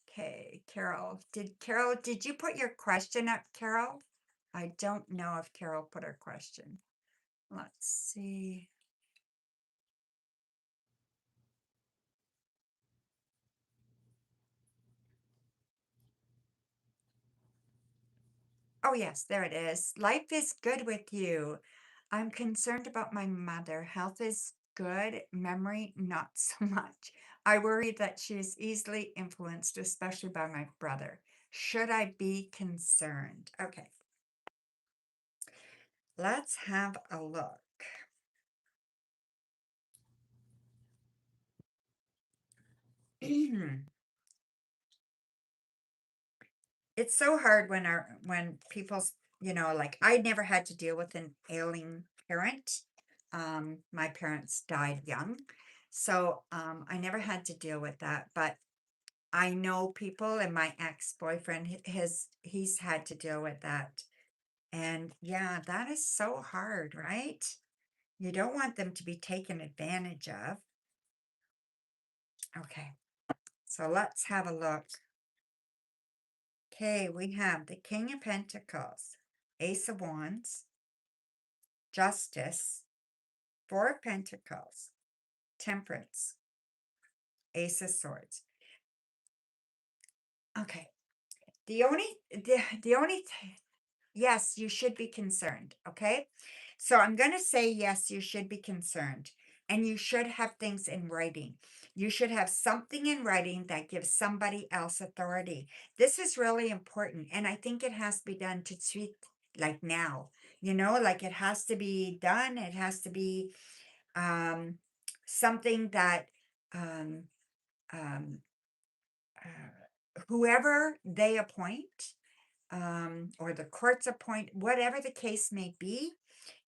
Okay, Carol, did you put your question up, Carol? I don't know if Carol put her question. Let's see. Oh, yes, there it is. Life is good with you. I'm concerned about my mother. Health is good, memory not so much. I worry that she is easily influenced, especially by my brother. Should I be concerned? Okay. Let's have a look. It's so hard when people's, like I never had to deal with an ailing parent. My parents died young. So I never had to deal with that, but I know people, and my ex-boyfriend, he's had to deal with that. And yeah, that is so hard, right? You don't want them to be taken advantage of. Okay, so let's have a look. Okay, we have the King of Pentacles, Ace of Wands, Justice, Four of Pentacles, Temperance, Ace of Swords. Okay, the only yes, you should be concerned. Okay. So I'm going to say, yes, you should be concerned. And you should have things in writing. You should have something in writing that gives somebody else authority. This is really important. And I think it has to be done to treat like now, like it has to be done. It has to be um, something that um, um, whoever they appoint or the courts appoint, whatever the case may be,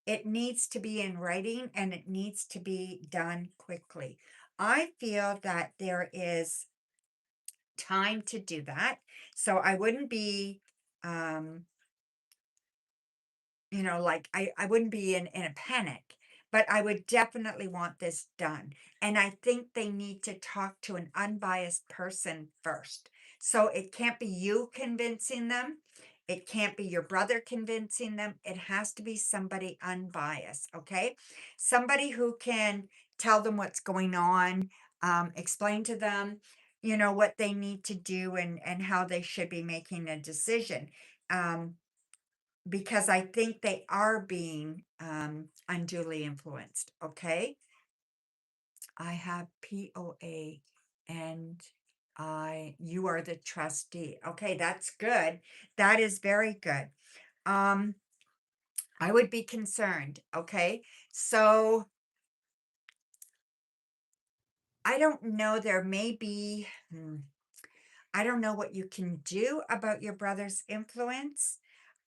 it needs to be in writing and it needs to be done quickly. I feel that there is time to do that. So I wouldn't be, um, like I wouldn't be in a panic, but I would definitely want this done. And I think they need to talk to an unbiased person first. So it can't be you convincing them. It can't be your brother convincing them. It has to be somebody unbiased, okay? Somebody who can tell them what's going on, explain to them, what they need to do and how they should be making a decision. Um, because I think they are being unduly influenced. Okay. I have POA and you are the trustee. Okay. That's good. That is very good. Um, I would be concerned. Okay. So I don't know. There may be, I don't know what you can do about your brother's influence.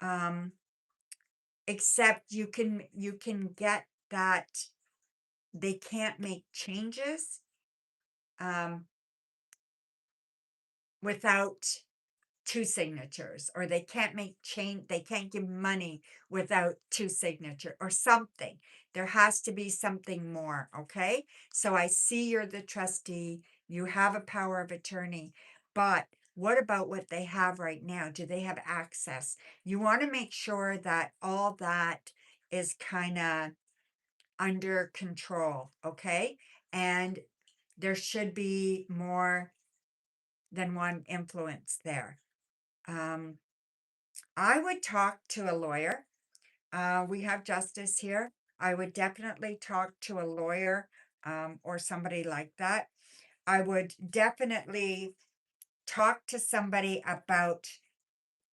Um, except you can get that they can't make changes um, without two signatures, or they can't give money without two signature or something. There has to be something more. Okay. So I see you're the trustee, you have a power of attorney, but what about what they have right now? Do they have access? You want to make sure that all that is kind of under control. Okay. And there should be more than one influence there. Um, I would talk to a lawyer. We have justice here. I would definitely talk to a lawyer or somebody like that. I would definitely talk to somebody about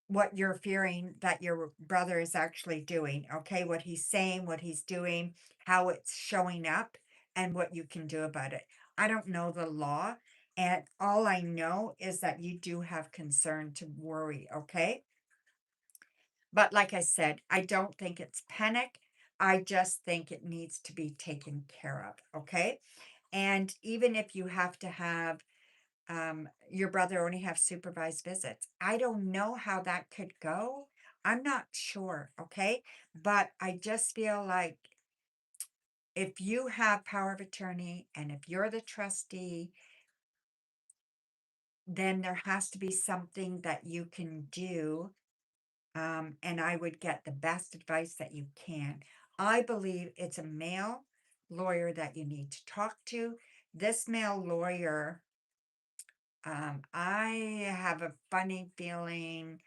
what you're fearing that your brother is actually doing. Okay, what he's saying, what he's doing, how it's showing up, and what you can do about it. I don't know the law, and all I know is that you do have concern to worry. Okay, but like I said, I don't think it's panic. I just think it needs to be taken care of. Okay, and even if you have to have your brother only have supervised visits. I don't know how that could go. I'm not sure, okay? But I just feel like if you have power of attorney and if you're the trustee, then there has to be something that you can do. And I would get the best advice that you can. I believe it's a male lawyer that you need to talk to. This male lawyer, I have a funny feeling.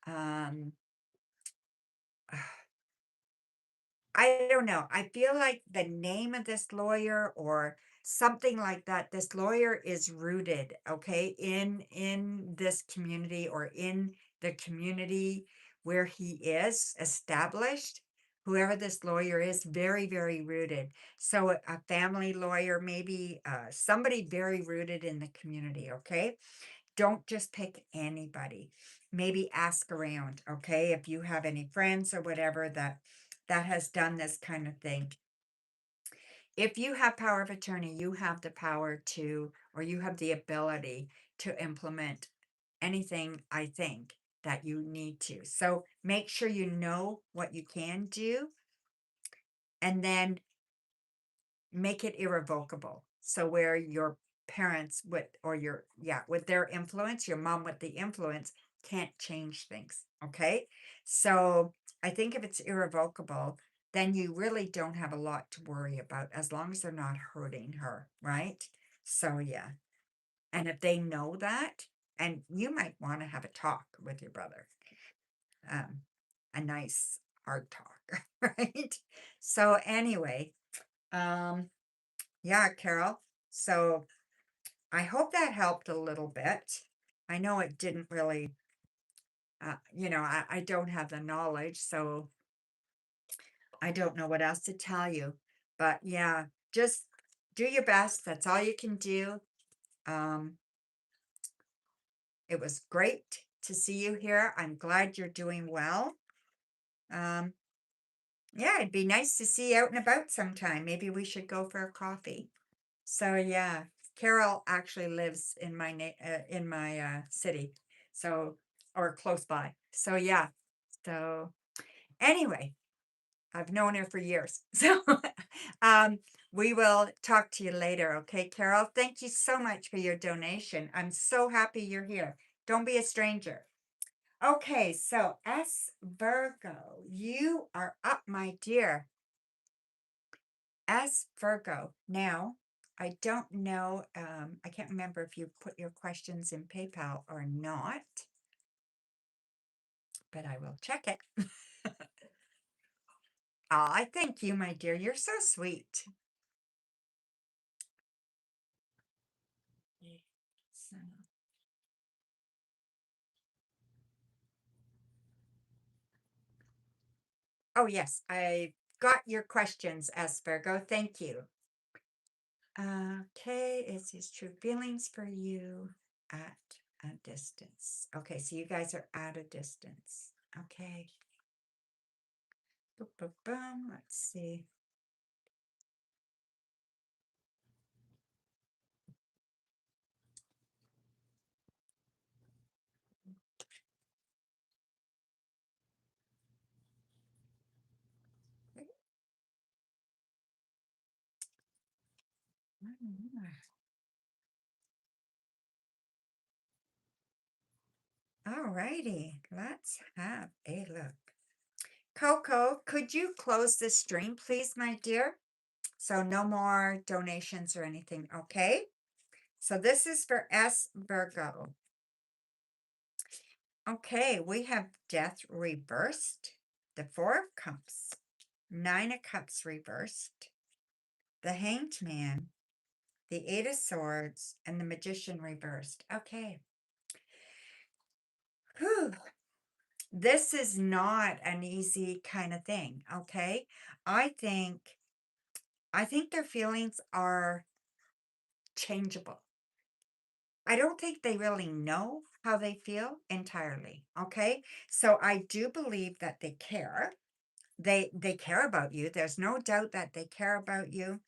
Um, I don't know. I feel like the name of this lawyer or something like that, this lawyer is rooted, okay, in this community or in the community where he is established. whoever this lawyer is, very, very rooted. So a family lawyer, maybe somebody very rooted in the community, okay? Don't just pick anybody. Maybe ask around, okay? If you have any friends or whatever that has done this kind of thing. If you have power of attorney, you have the power to, or you have the ability to implement anything, I think, that you need to. So make sure you know what you can do, and then make it irrevocable. So where your parents with, or your, yeah, with their influence, your mom with the influence can't change things. Okay. So I think if it's irrevocable, then you really don't have a lot to worry about as long as they're not hurting her. Right. So yeah. And if they know that, and you might want to have a talk with your brother, um, a nice hard talk, right? So anyway, um, yeah, Carol. So I hope that helped a little bit. I know it didn't really, I don't have the knowledge, so I don't know what else to tell you. But yeah, just do your best. That's all you can do. Um, it was great to see you here. I'm glad you're doing well. Um, yeah, it'd be nice to see you out and about sometime. Maybe we should go for a coffee. So yeah, Carol actually lives in my city, so, or close by. So yeah. So anyway, I've known her for years. So um we will talk to you later, okay, Carol? Thank you so much for your donation. I'm so happy you're here. Don't be a stranger. Okay, so S Virgo, you are up, my dear. As Virgo, now, I don't know, I can't remember if you put your questions in PayPal or not, but I will check it. I thank you, my dear. You're so sweet. So- Oh, yes, I got your questions, S Virgo. Thank you. Okay, is his true feelings for you at a distance? Okay, so you guys are at a distance. Okay. Boom, boom, boom. Let's see. All righty, let's have a look. Coco, could you close the stream, please, my dear? So no more donations or anything, okay? So this is for S Virgo. Okay, we have Death reversed, the Four of Cups, Nine of Cups reversed, the Hanged Man, the Eight of Swords, and the Magician reversed. Okay. Whew. This is not an easy kind of thing, okay? I think I think their feelings are changeable. I don't think they really know how they feel entirely, okay? So I do believe that they care. They care about you. There's no doubt that they care about you.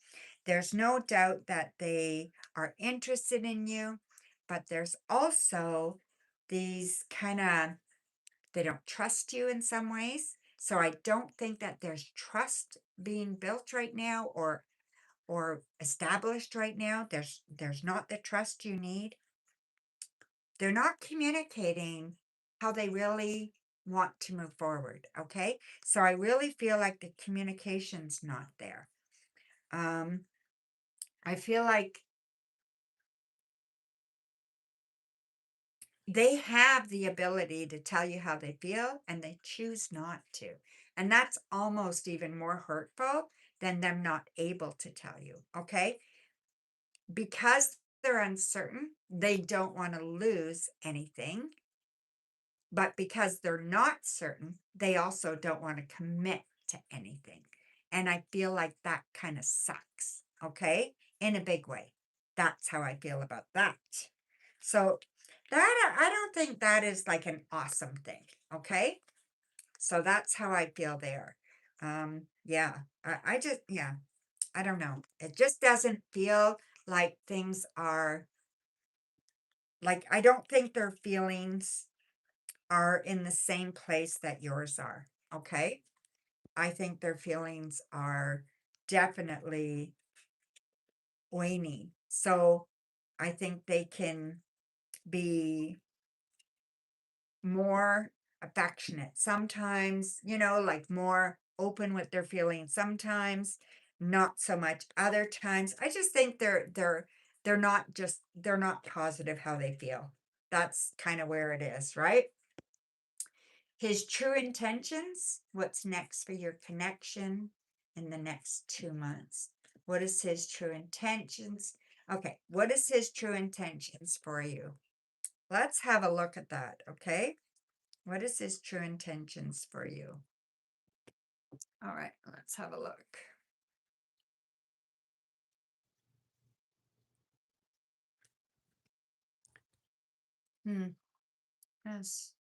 There's no doubt that they are interested in you, but there's also these kind of, they don't trust you in some ways. So I don't think that there's trust being built right now, or established right now. There's not the trust you need. They're not communicating how they really want to move forward. Okay. So I really feel like the communication's not there. I feel like they have the ability to tell you how they feel and they choose not to. And that's almost even more hurtful than them not able to tell you. Okay. Because they're uncertain, they don't want to lose anything. But because they're not certain, they also don't want to commit to anything. And I feel like that kind of sucks, okay? In a big way. That's how I feel about that. So that I don't think that is like an awesome thing, okay? So that's how I feel there. Yeah, I just, yeah, I don't know. It just doesn't feel like things are like, I don't think their feelings are in the same place that yours are. Okay. I think their feelings are definitely waning. So I think they can be more affectionate. Sometimes, like more open with their feelings. Sometimes not so much. Other times, I just think they're not positive how they feel. That's kind of where it is, right? His true intentions. What's next for your connection in the next 2 months? What is his true intentions? Okay, what is his true intentions for you? Let's have a look at that, okay? What is his true intentions for you? All right, let's have a look. Yes.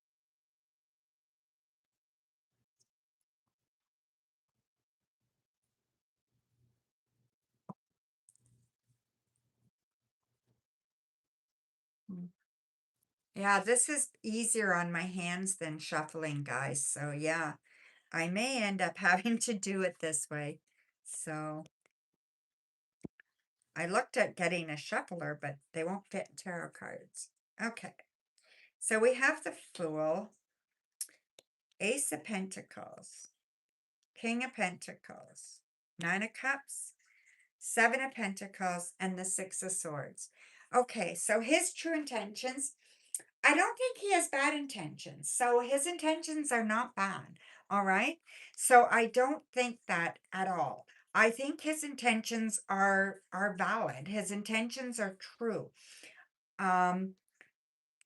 Hmm. Yeah, this is easier on my hands than shuffling, guys. So yeah, I may end up having to do it this way. So I looked at getting a shuffler, but they won't fit tarot cards. Okay, so we have the Fool, Ace of Pentacles, King of Pentacles, Nine of Cups, Seven of Pentacles, and the Six of Swords. Okay, so his true intentions, I don't think he has bad intentions. So his intentions are not bad. All right. So I don't think that at all. I think his intentions are valid. His intentions are true. Um,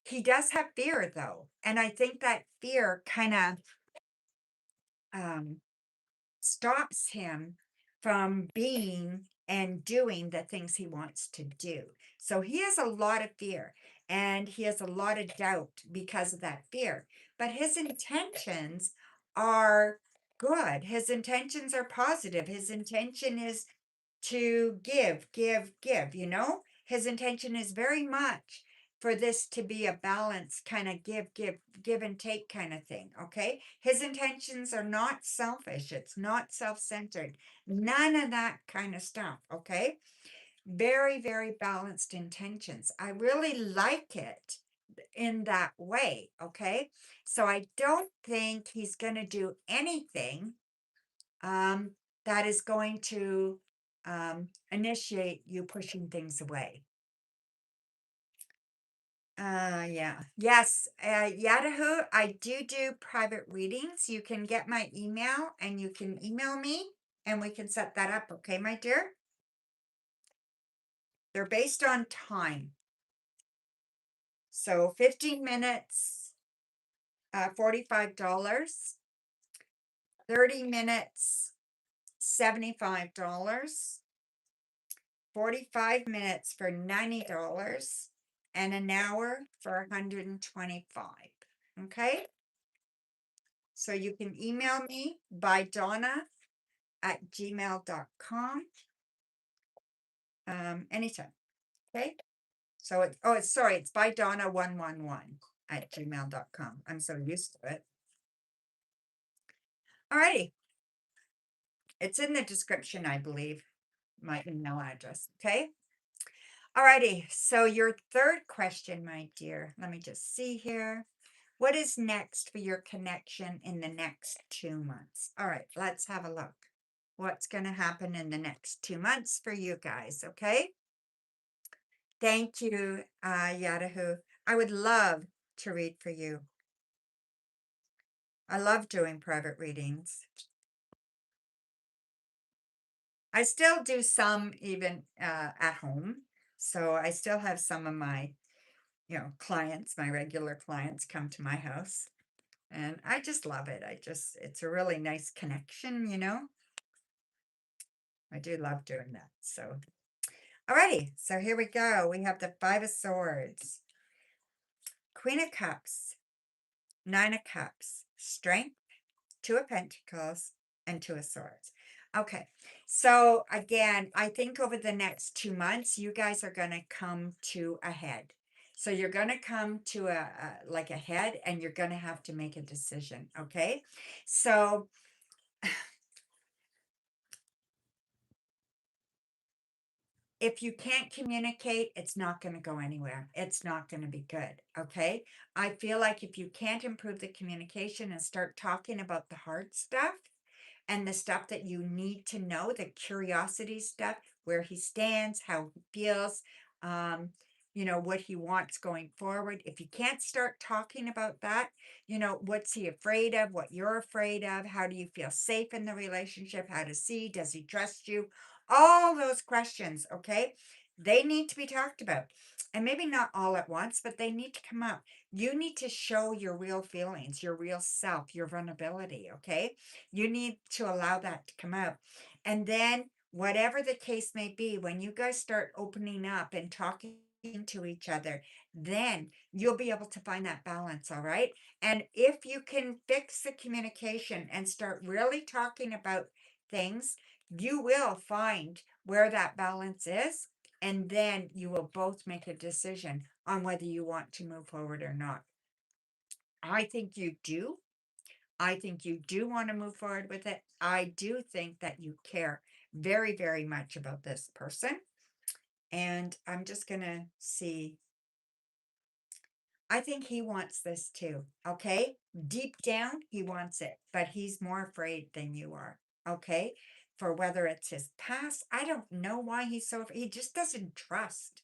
he does have fear though. And I think that fear kind of um stops him from being and doing the things he wants to do. So he has a lot of fear and he has a lot of doubt because of that fear. But his intentions are good. His intentions are positive. His intention is to give. His intention is very much for this to be a balance kind of give and take kind of thing. Okay. His intentions are not selfish. It's not self-centered. None of that kind of stuff. Okay. Very, very balanced intentions. I really like it in that way. Okay. So I don't think he's going to do anything um, that is going to initiate you pushing things away. Yeah. Yes, Yahoo, I do private readings. You can get my email and you can email me and we can set that up. Okay, my dear? They're based on time. So 15 minutes, $45, 30 minutes, $75. 45 minutes for $90 and an hour for 125. Okay. So you can email me by Donna at gmail.com anytime. Okay. So it's by Donna 111 at gmail.com. I'm so used to it. Alrighty. It's in the description, I believe, my email address. Okay. Alrighty, so your third question, my dear, let me just see here. What is next for your connection in the next 2 months? All right, let's have a look. What's going to happen in the next 2 months for you guys, okay? Thank you, Yahoo. I would love to read for you. I love doing private readings. I still do some even at home. So I still have some of my clients, my regular clients come to my house And I just love it. It's a really nice connection, you know? I do love doing that. So, alrighty. So here we go. We have the Five of Swords, Queen of Cups, Nine of Cups, Strength, Two of Pentacles, and Two of Swords. Okay. So again, I think over the next 2 months, you guys are going to come to a head. So you're going to come to like a head, and you're going to have to make a decision. Okay. So if you can't communicate, it's not going to go anywhere. It's not going to be good. Okay. I feel like if you can't improve the communication and start talking about the hard stuff and the stuff that you need to know, the curiosity stuff, where he stands, how he feels, um, what he wants going forward. If you can't start talking about that, what's he afraid of, what you're afraid of, how do you feel safe in the relationship, how does he trust you? All those questions, okay? They need to be talked about. And maybe not all at once, but they need to come up. You need to show your real feelings, your real self, your vulnerability, okay? You need to allow that to come out. And then, whatever the case may be, when you guys start opening up and talking to each other, then you'll be able to find that balance, all right? And if you can fix the communication and start really talking about things, you will find where that balance is. And then you will both make a decision on whether you want to move forward or not. I think you do. I think you do want to move forward with it. I do think that you care very, very much about this person. And I'm just going to see. I think he wants this too. Okay. Deep down, he wants it, but he's more afraid than you are. Okay. For whether it's his past, I don't know why he just doesn't trust.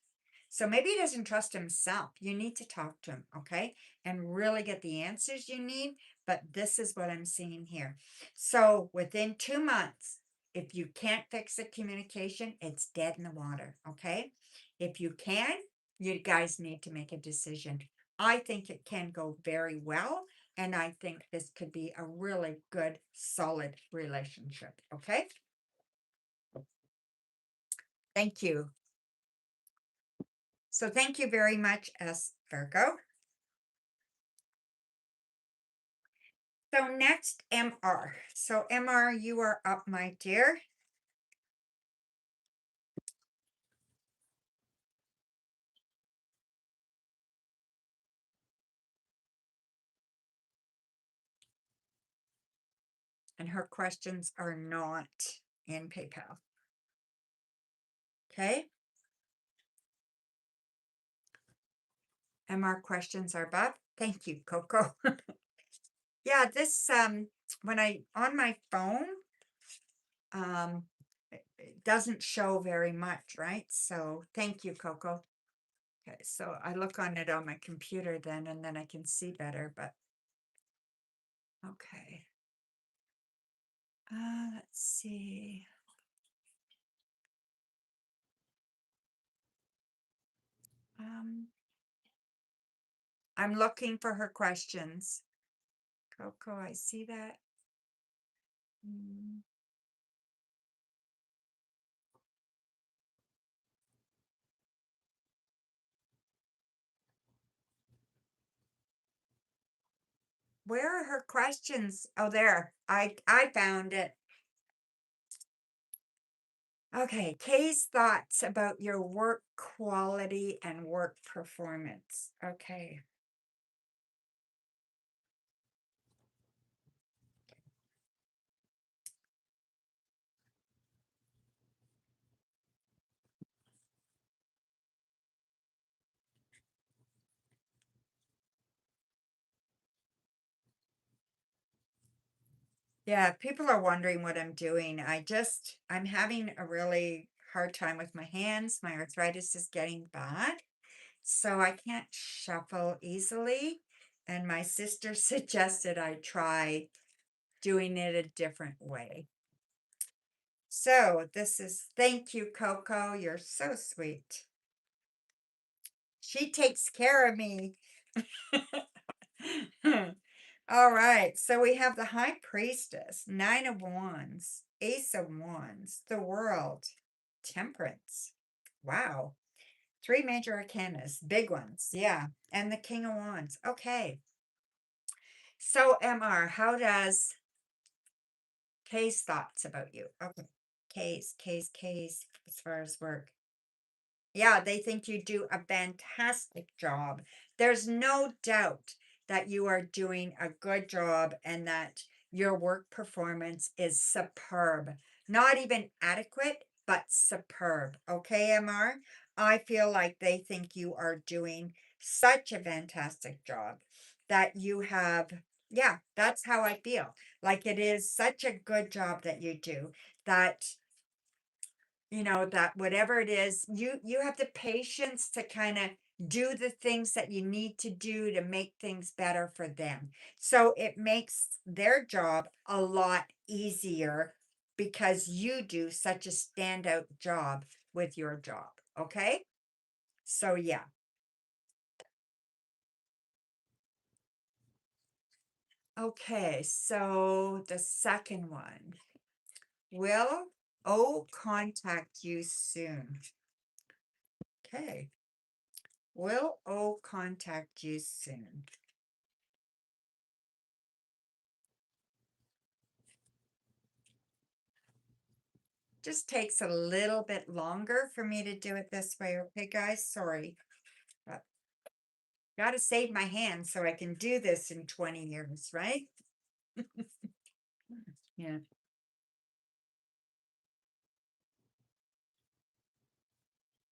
So maybe he doesn't trust himself. You need to talk to him, okay? And really get the answers you need. But this is what I'm seeing here. So within 2 months, if you can't fix the communication, it's dead in the water, okay? If you can, you guys need to make a decision. I think it can go very well. And I think this could be a really good, solid relationship, okay? Thank you. So thank you very much, S. Virgo. So next, MR. So MR, you are up, my dear. And her questions are not in PayPal. Okay. MR questions are above. Thank you, Coco. Yeah, this when I on my phone, it doesn't show very much, right? So thank you, Coco. Okay, so I look on it on my computer then, and then I can see better, but okay. Let's see. I'm looking for her questions. Coco, I see that. Mm. Where are her questions? Oh, there. I found it. Okay, Kay's thoughts about your work quality and work performance. Okay. Yeah, people are wondering what I'm doing. I'm having a really hard time with my hands. My arthritis is getting bad, so I can't shuffle easily. And my sister suggested I try doing it a different way. So thank you, Coco. You're so sweet. She takes care of me. All right, so we have the High Priestess, Nine of Wands, Ace of Wands, the World, Temperance. Wow. Three major arcanas, big ones. Yeah. And the King of Wands. Okay. So, MR, how does Kay's thoughts about you? Okay. Kay's, as far as work. Yeah, they think you do a fantastic job. There's no doubt that you are doing a good job and that your work performance is superb. Not even adequate, but superb. Okay, MR? I feel like they think you are doing such a fantastic job that you have, yeah, that's how I feel. Like it is such a good job that you do that that whatever it is, you have the patience to kind of do the things that you need to do to make things better for them. So it makes their job a lot easier because you do such a standout job with your job. Okay? So yeah. Okay, so the second one. Will O contact you soon? Okay. Will O contact you soon? Just takes a little bit longer for me to do it this way. Okay, guys, sorry. But gotta save my hands so I can do this in 20 years, right? Yeah.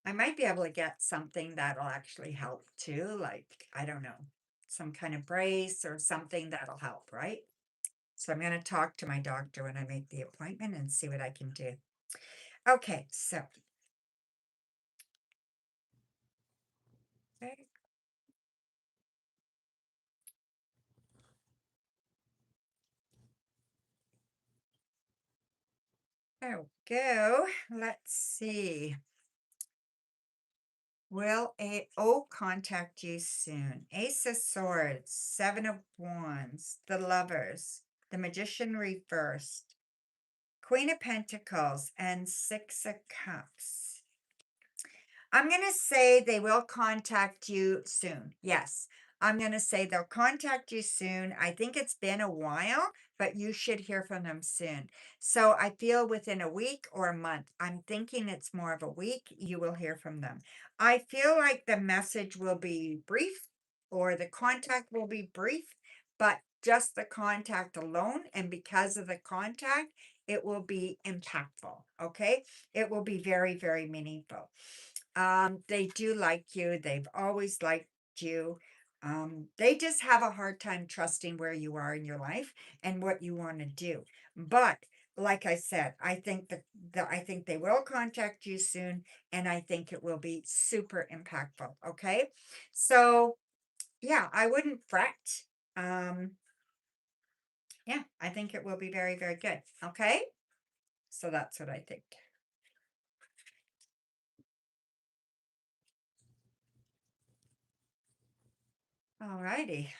I might be able to get something that'll actually help too. Like, I don't know, some kind of brace or something that'll help, right? So I'm going to talk to my doctor when I make the appointment and see what I can do. Okay, so. Okay. There we go. Let's see. Will O contact you soon? Ace of Swords, Seven of Wands, the Lovers, the Magician reversed, Queen of Pentacles, and Six of Cups. I'm going to say they will contact you soon. Yes, I'm going to say they'll contact you soon. I think it's been a while, but you should hear from them soon. So I feel within a week or a month. I'm thinking it's more of a week. You will hear from them. I feel like the message will be brief or the contact will be brief, but just the contact alone. And because of the contact, it will be impactful. Okay. It will be very, very meaningful. They do like you. They've always liked you. They just have a hard time trusting where you are in your life and what you want to do. But like I said, I think I think they will contact you soon, and I think it will be super impactful. Okay, so yeah, I wouldn't fret. Um, yeah, I think it will be very, very good. Okay, so that's what I think. All righty.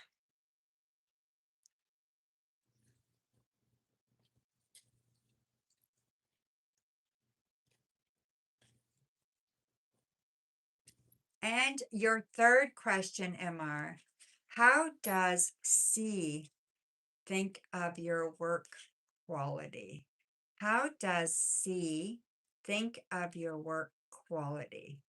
And your third question, MR, how does C think of your work quality? How does C think of your work quality?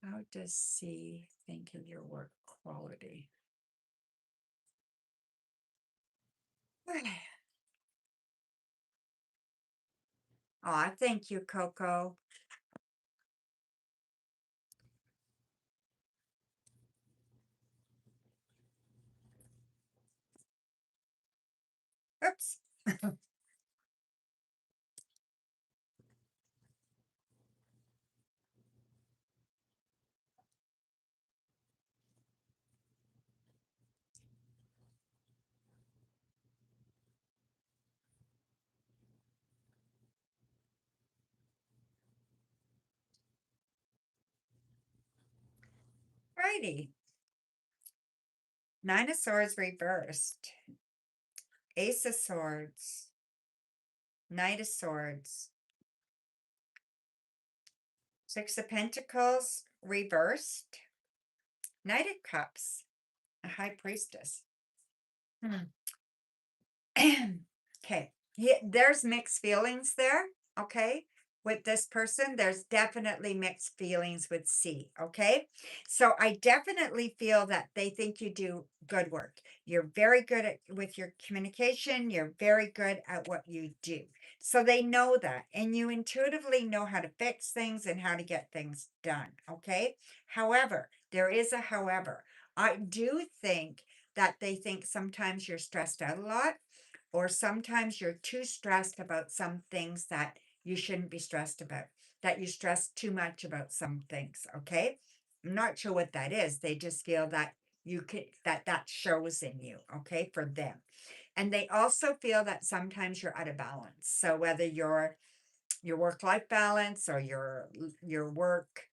How does C think of your work quality? Aw, thank you, Coco. Oops. righty. Nine of Swords reversed. Ace of Swords. Knight of Swords. Six of Pentacles reversed. Knight of Cups. A High Priestess. Okay. There's mixed feelings there. Okay. With this person, there's definitely mixed feelings with C. Okay. So I definitely feel that they think you do good work. You're very good with your communication. You're very good at what you do. So they know that. And you intuitively know how to fix things and how to get things done. Okay. However, there is a however. I do think that they think sometimes you're stressed out a lot, or sometimes you're too stressed about some things that you shouldn't be stressed about, that you stress too much about some things. Okay. I'm not sure what that is. They just feel that you could, that shows in you. Okay. For them. And they also feel that sometimes you're out of balance. So whether your work-life balance or your work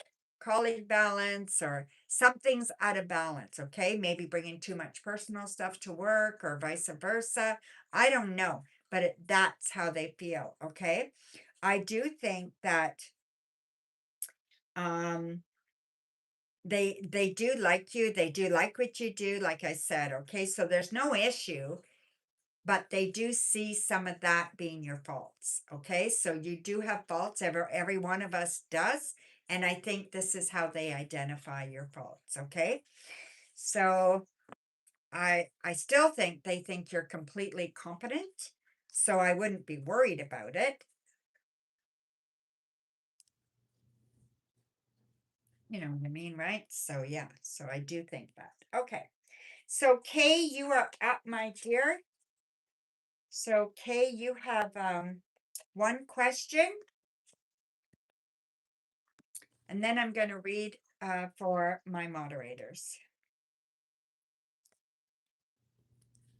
colleague balance or something's out of balance. Okay. Maybe bringing too much personal stuff to work or vice versa. I don't know, but that's how they feel. Okay. I do think that um they do like you. They do like what you do, like I said. Okay. So there's no issue, but they do see some of that being your faults. Okay. So you do have faults. Every one of us does. And I think this is how they identify your faults. Okay. So I still think they think you're completely competent. So I wouldn't be worried about it. You know what I mean, right? So yeah, so I do think that. Okay. So Kay, you are up, my dear. So Kay, you have one question, and then I'm going to read for my moderators.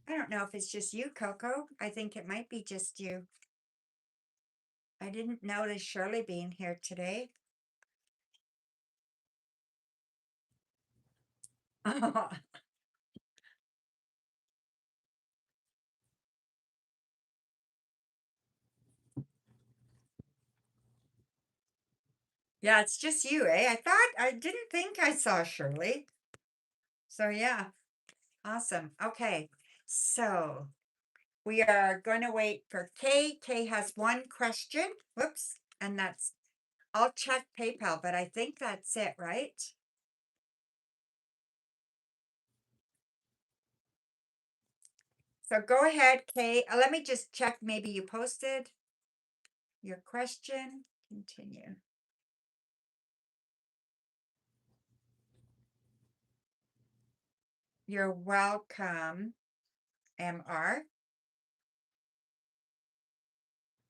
I don't know if it's just you, Coco. I think it might be just you. I didn't notice Shirley being here today. Yeah, it's just you, eh? I didn't think I saw Shirley. So yeah, awesome. Okay, so we are going to wait for Kay. Kay has one question. Whoops. And that's, I'll check PayPal, but I think that's it, right? So go ahead, Kay. Let me just check. Maybe you posted your question. Continue. You're welcome, MR.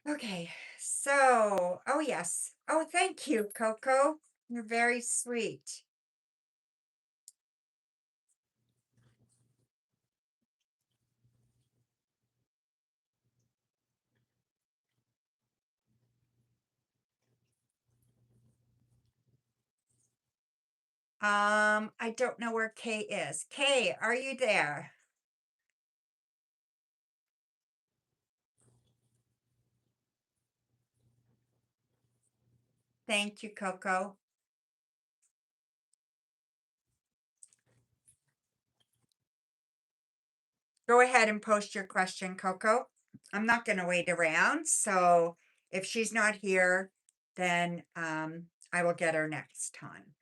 Okay, so, oh yes. Oh, thank you, Coco. You're very sweet. I don't know where Kay is. Kay, are you there? Thank you, Coco. Go ahead and post your question, Coco. I'm not going to wait around. So if she's not here, then I will get her next time.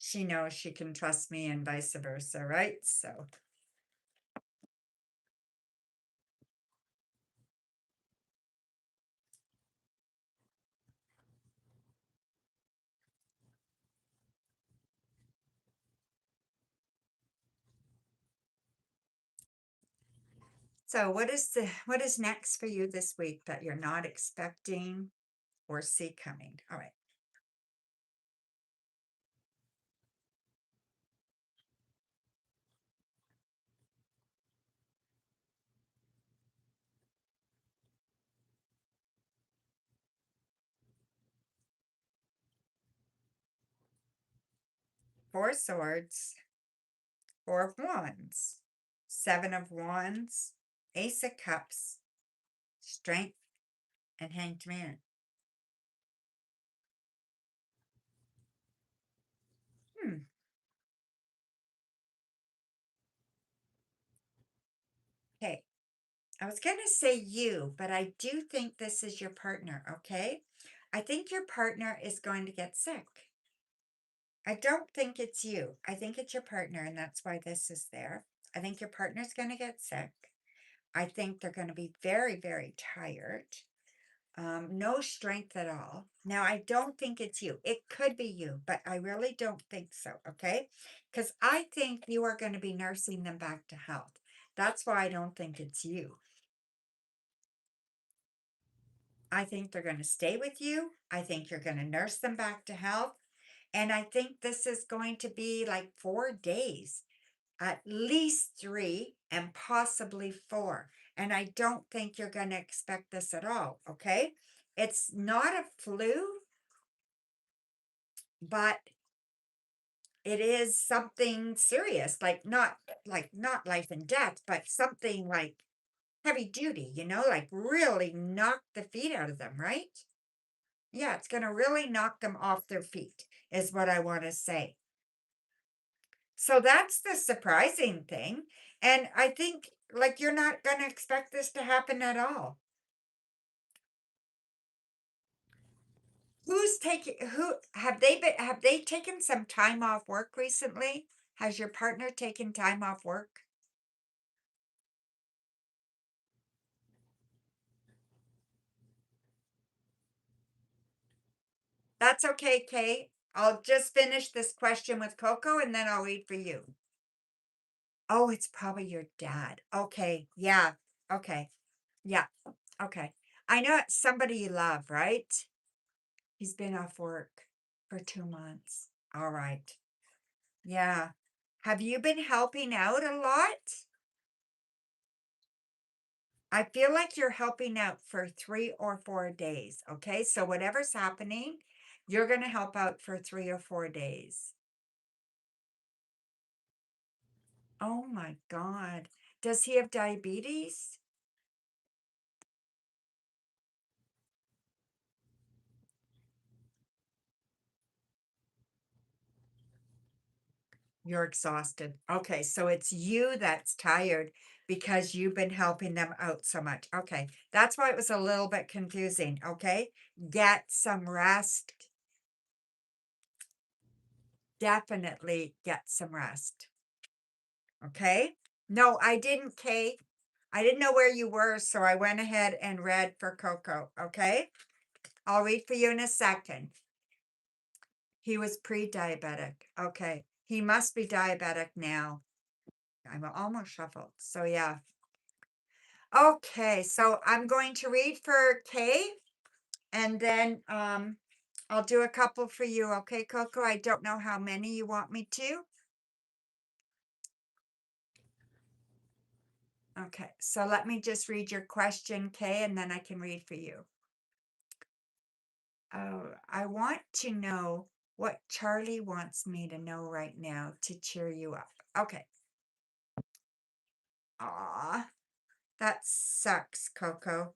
She knows she can trust me and vice versa, right? So what is next for you this week that you're not expecting or see coming? All right. Four Swords, Four of Wands, Seven of Wands, Ace of Cups, Strength, and Hanged Man. Hmm. Okay. I was going to say you, but I do think this is your partner, okay? I think your partner is going to get sick. I don't think it's you. I think it's your partner, and that's why this is there. I think your partner's going to get sick. I think they're going to be very, very tired. No strength at all. Now, I don't think it's you. It could be you, but I really don't think so, okay? Because I think you are going to be nursing them back to health. That's why I don't think it's you. I think they're going to stay with you. I think you're going to nurse them back to health. And I think this is going to be like 4 days, at least 3 and possibly 4. And I don't think you're going to expect this at all. Okay. It's not a flu, but it is something serious, like not life and death, but something like heavy duty, like really knock the feet out of them, right? Yeah, it's going to really knock them off their feet, is what I want to say. So that's the surprising thing. And I think like you're not going to expect this to happen at all. Have they taken some time off work recently? Has your partner taken time off work? That's okay, Kay. I'll just finish this question with Coco and then I'll read for you. Oh, it's probably your dad. Okay. Yeah. Okay. Yeah. Okay. I know it's somebody you love, right? He's been off work for 2 months. All right. Yeah. Have you been helping out a lot? I feel like you're helping out for 3 or 4 days. Okay. So whatever's happening, you're going to help out for 3 or 4 days. Oh my God. Does he have diabetes? You're exhausted. Okay, so it's you that's tired because you've been helping them out so much. Okay, that's why it was a little bit confusing. Okay, get some rest. Definitely get some rest. Okay. No, I didn't, Kate. I didn't know where you were, so I went ahead and read for Coco. Okay, I'll read for you in a second. He was pre-diabetic. Okay, he must be diabetic now. I'm almost shuffled. So yeah. Okay, so I'm going to read for Kay and then I'll do a couple for you. Okay, Coco? I don't know how many you want me to. Okay, so let me just read your question, Kay, and then I can read for you. I want to know what Charlie wants me to know right now to cheer you up. Okay. Aw, that sucks, Coco.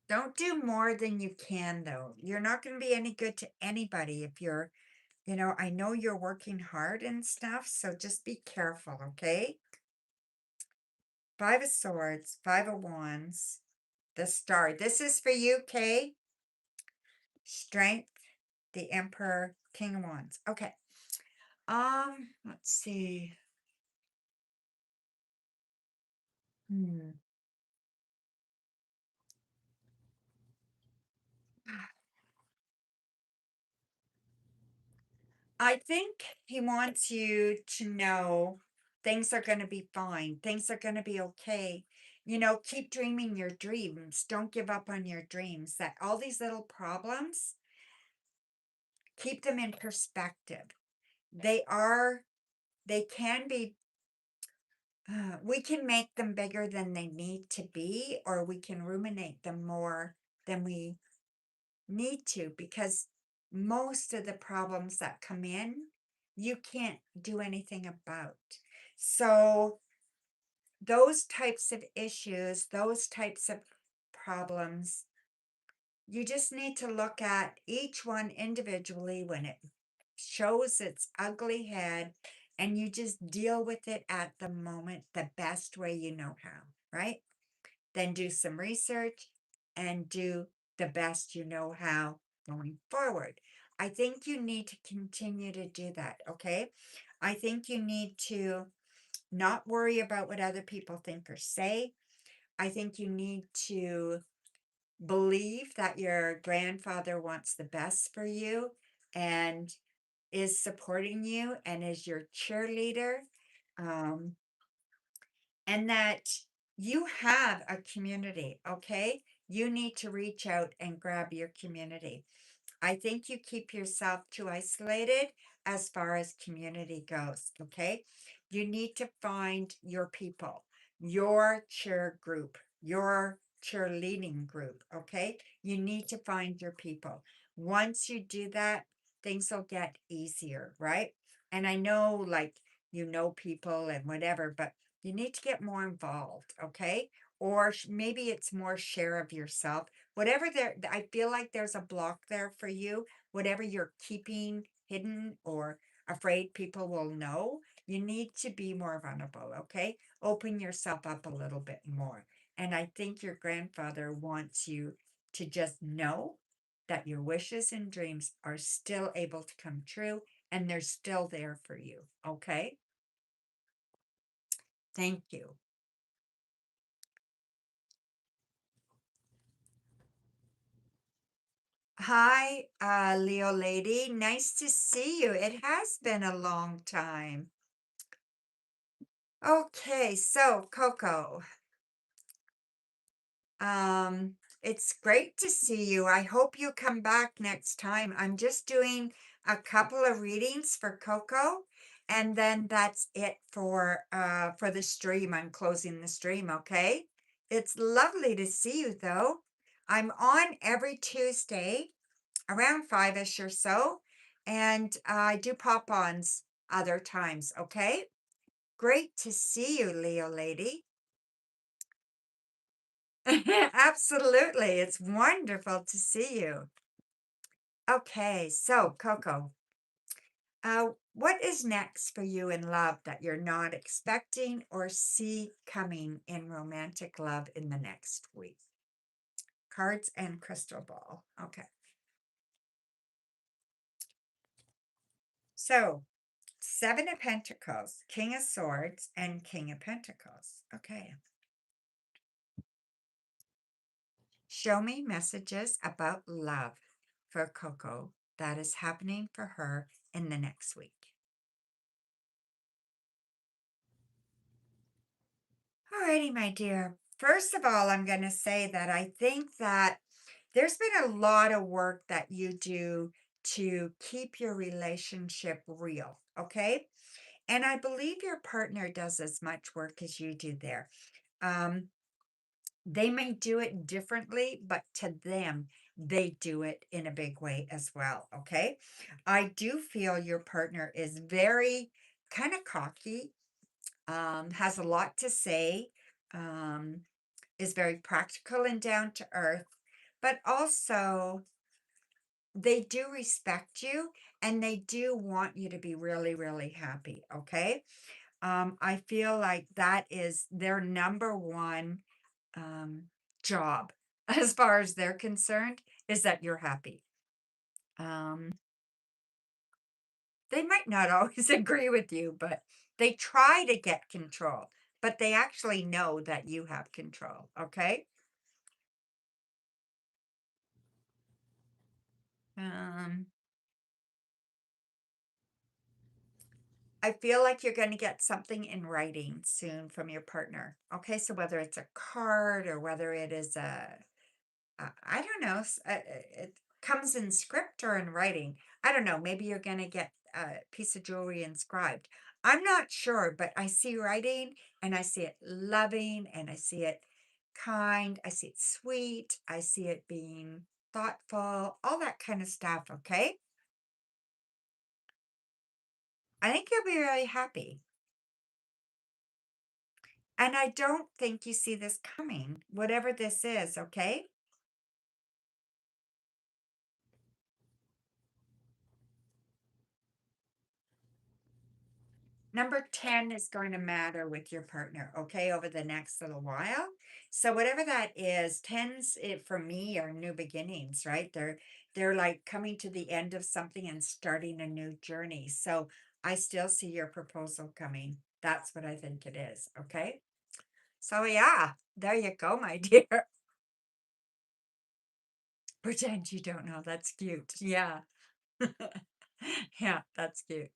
Don't do more than you can, though. You're not going to be any good to anybody if you're, I know you're working hard and stuff, so just be careful, okay? Five of Swords, Five of Wands, the Star. This is for you, Kay. Strength, the Emperor, King of Wands. Okay. Let's see. Hmm. I think he wants you to know things are going to be fine. Things are going to be okay. Keep dreaming your dreams. Don't give up on your dreams. That all these little problems, keep them in perspective. They can be We can make them bigger than they need to be, or we can ruminate them more than we need to, because most of the problems that come in, you can't do anything about. So, those types of issues, those types of problems, you just need to look at each one individually when it shows its ugly head, and you just deal with it at the moment the best way you know how, right? Then do some research and do the best you know how going forward. I think you need to continue to do that, okay? I think you need to not worry about what other people think or say. I think you need to believe that your grandfather wants the best for you and is supporting you and is your cheerleader. Um, and that you have a community, okay? You need to reach out and grab your community. I think you keep yourself too isolated as far as community goes, okay? You need to find your people, your cheer group, your cheerleading group, okay? You need to find your people. Once you do that, things will get easier, right? And I know, like, you know people and whatever, but you need to get more involved, okay? Or maybe it's more share of yourself. Whatever there, I feel like there's a block there for you. Whatever you're keeping hidden or afraid people will know, you need to be more vulnerable, okay? Open yourself up a little bit more. And I think your grandfather wants you to just know that your wishes and dreams are still able to come true, and they're still there for you, okay? Thank you. Hi, Leo lady. Nice to see you. It has been a long time. Okay, so Coco, um, it's great to see you. I hope you come back next time. I'm just doing a couple of readings for Coco, and then that's it for the stream. I'm closing the stream, okay? It's lovely to see you though. I'm on every Tuesday around 5ish or so, and I do pop-ons other times, okay? Great to see you, Leo lady. Absolutely. It's wonderful to see you. Okay, so Coco, what is next for you in love that you're not expecting or see coming in romantic love in the next week? Cards and crystal ball. Okay. So, Seven of Pentacles, King of Swords, and King of Pentacles. Okay. Show me messages about love for Coco that is happening for her in the next week. Alrighty, my dear. First of all, I'm going to say that I think that there's been a lot of work that you do to keep your relationship real, okay? And I believe your partner does as much work as you do there. Um, they may do it differently, but to them, they do it in a big way as well, okay? I do feel your partner is very kind of cocky, has a lot to say, um, is very practical and down to earth, but also they do respect you and they do want you to be really, really happy. Okay. I feel like that is their number one um, job as far as they're concerned, is that you're happy. Um, they might not always agree with you, but they try to get control, but they actually know that you have control. Okay. Um, I feel like you're going to get something in writing soon from your partner. Okay, so whether it's a card or whether it is I don't know, it comes in script or in writing. I don't know. Maybe you're going to get a piece of jewelry inscribed. I'm not sure, but I see writing and I see it loving and I see it kind. I see it sweet. I see it being thoughtful, all that kind of stuff. Okay. I think you'll be really happy. And I don't think you see this coming, whatever this is. Okay. Number 10 is going to matter with your partner, okay, over the next little while. So whatever that is, tens it for me are new beginnings, right? They're like coming to the end of something and starting a new journey. So I still see your proposal coming. That's what I think it is, okay? So yeah, there you go, my dear. Pretend you don't know. That's cute. Yeah. Yeah, that's cute.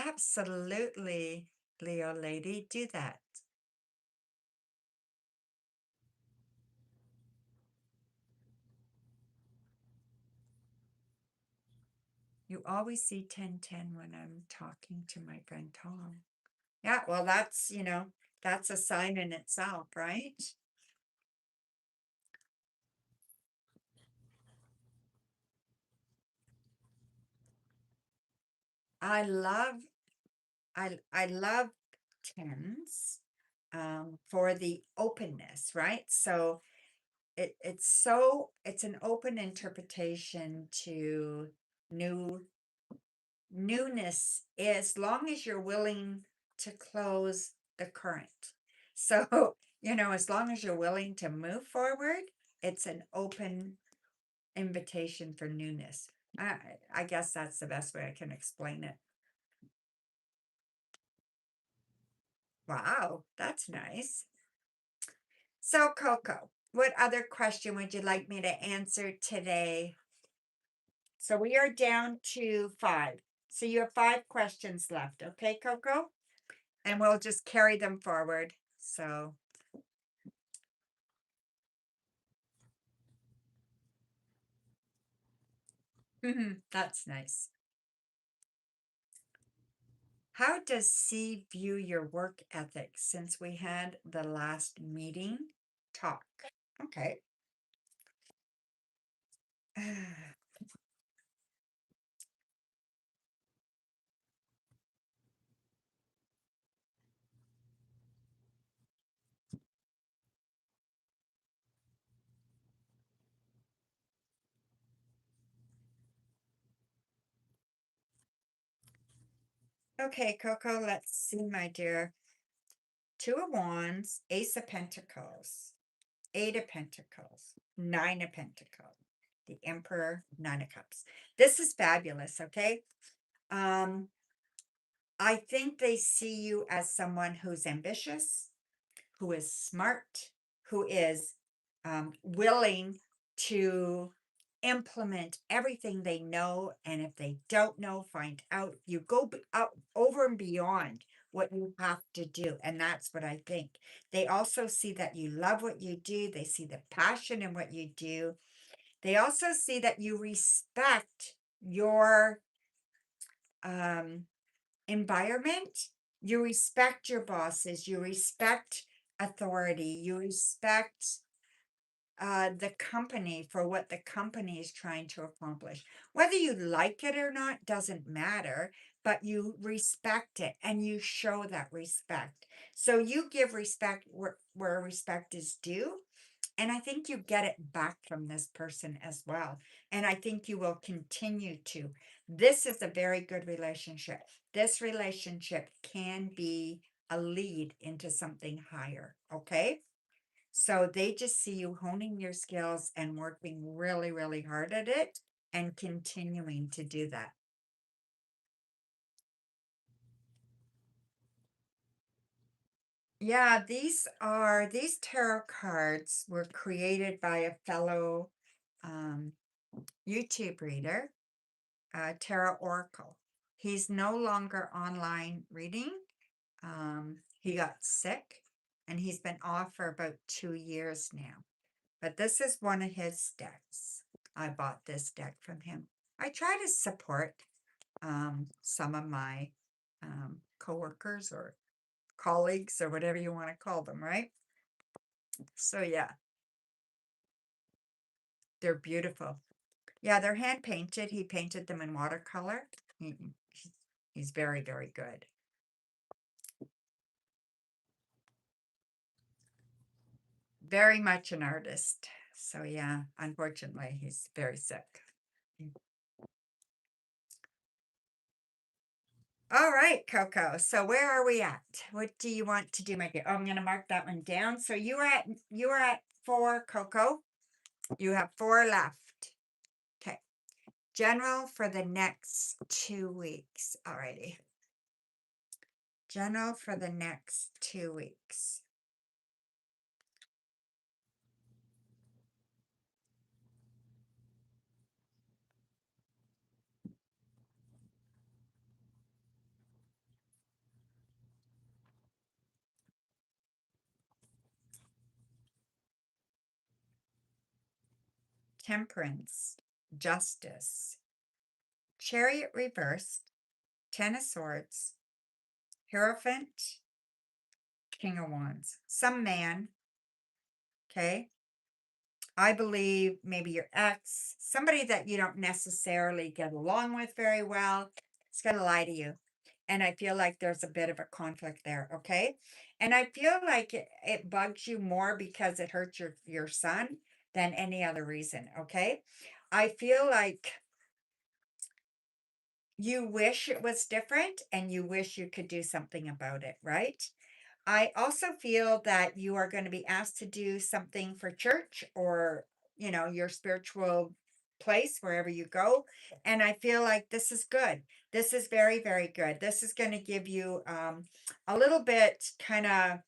Absolutely, Leo lady, do that. You always see 1010 when I'm talking to my friend Tom. Yeah, well, that's a sign in itself, right? I love I love tens for the openness, right? So it's an open interpretation to new newness as long as you're willing to close the current. So, as long as you're willing to move forward, it's an open invitation for newness. I, I guess that's the best way I can explain it. Wow, that's nice. So, Coco, what other question would you like me to answer today? So, we are down to five. So, you have five questions left. Okay, Coco? And we'll just carry them forward. So, that's nice. How does C view your work ethic since we had the last meeting talk? Okay. Okay, Coco, let's see, my dear. Two of Wands, Ace of Pentacles, Eight of Pentacles, Nine of Pentacles, the Emperor, Nine of Cups. This is fabulous, okay? Um, I think they see you as someone who's ambitious, who is smart, who is willing to implement everything they know. And if they don't know, find out. You go out over and beyond what you have to do. And that's what I think. They also see that you love what you do, they see the passion in what you do. They also see that you respect your um, environment, you respect your bosses, you respect authority, you respect the company for what the company is trying to accomplish. Whether you like it or not doesn't matter, but you respect it and you show that respect. So you give respect where respect is due. And I think you get it back from this person as well. And I think you will continue to. This is a very good relationship. This relationship can be a lead into something higher. Okay. So they just see you honing your skills and working really, really hard at it and continuing to do that. Yeah, these tarot cards were created by a fellow um, YouTube reader, Tarot Oracle. He's no longer online reading. He got sick and he's been off for about 2 years now. but this is one of his decks. I bought this deck from him. I try to support some of my coworkers or colleagues or whatever you want to call them, right? So yeah, they're beautiful. Yeah, they're hand painted. He painted them in watercolor. He- he's very, very good. Very much an artist. So yeah, unfortunately, he's very sick. All right, Coco. So where are we at? What do you want to do, Maggie? Oh, I'm gonna mark that one down. So you are at 4, Coco. You have 4 left. Okay. General for the next 2 weeks. Alrighty. General for the next 2 weeks. Temperance, justice, chariot reversed, 10 of Swords, Hierophant, King of Wands. Some man, okay? I believe maybe your ex, somebody that you don't necessarily get along with very well, is going to lie to you. And I feel like there's a bit of a conflict there, okay? And I feel like it bugs you more because it hurts your son than any other reason, okay? I feel like you wish it was different and you wish you could do something about it, right? I also feel that you are going to be asked to do something for church or, your spiritual place wherever you go. And I feel like this is good. This is very, very good. This is going to give you a little bit kind of,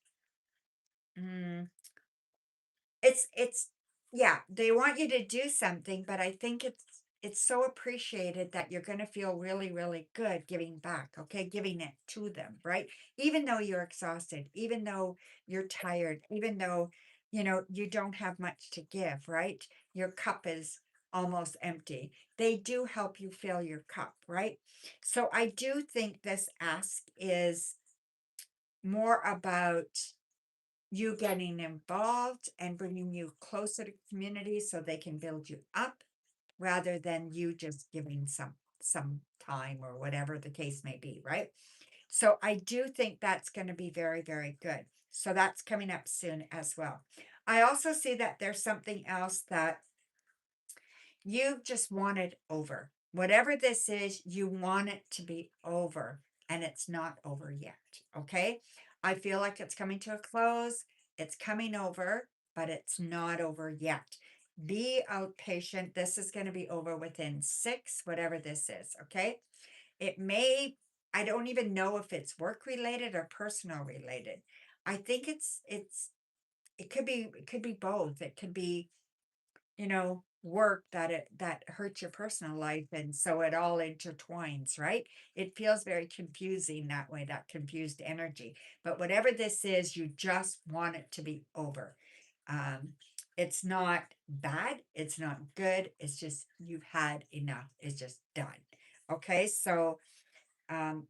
it's yeah, they want you to do something, but I think it's so appreciated that you're going to feel really, really good giving back, okay? Giving it to them, right? Even though you're exhausted, even though you're tired, even though, you don't have much to give, right? Your cup is almost empty. They do help you fill your cup, right? So I do think this ask is more about you getting involved and bringing you closer to community so they can build you up rather than you just giving some time or whatever the case may be, right? So I do think that's going to be very, very good. So that's coming up soon as well. I also see that there's something else that you just want it over. Whatever this is, you want it to be over, and it's not over yet. Okay. I feel like it's coming to a close. It's coming over, but it's not over yet. Be patient. This is going to be over within 6, whatever this is. Okay. It may, I don't even know if it's work related or personal related. I think it could be both. It could be work that hurts your personal life, and so it all intertwines, right? It feels very confusing that way, that confused energy. But whatever this is, you just want it to be over. um it's not bad, it's not good, it's just you've had enough, it's just done. Okay, so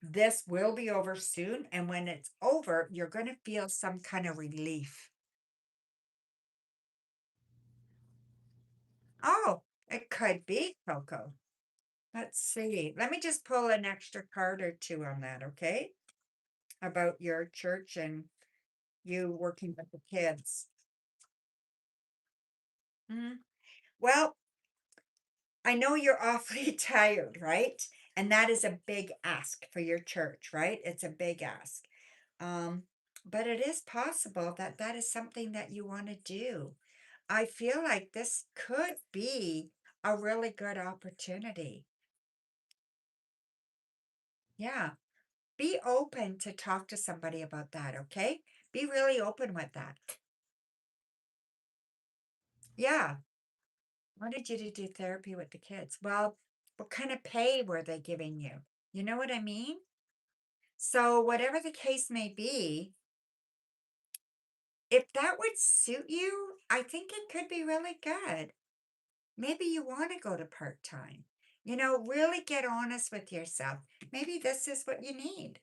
this will be over soon, and when it's over, you're going to feel some kind of relief. Oh, it could be, Coco. Let's see. Let me just pull an extra card or two on that, okay? About your church and you working with the kids. Mhm. Well, I know you're awfully tired, right? And that is a big ask for your church, right? It's a big ask. Um, but it is possible that that is something that you want to do. I feel like this could be a really good opportunity. Yeah. Be open to talk to somebody about that, okay? Be really open with that. Yeah. Wanted you to do therapy with the kids. Well, what kind of pay were they giving you? You know what I mean? So, whatever the case may be, if that would suit you, I think it could be really good. Maybe you want to go to part-time. Really get honest with yourself. Maybe this is what you need.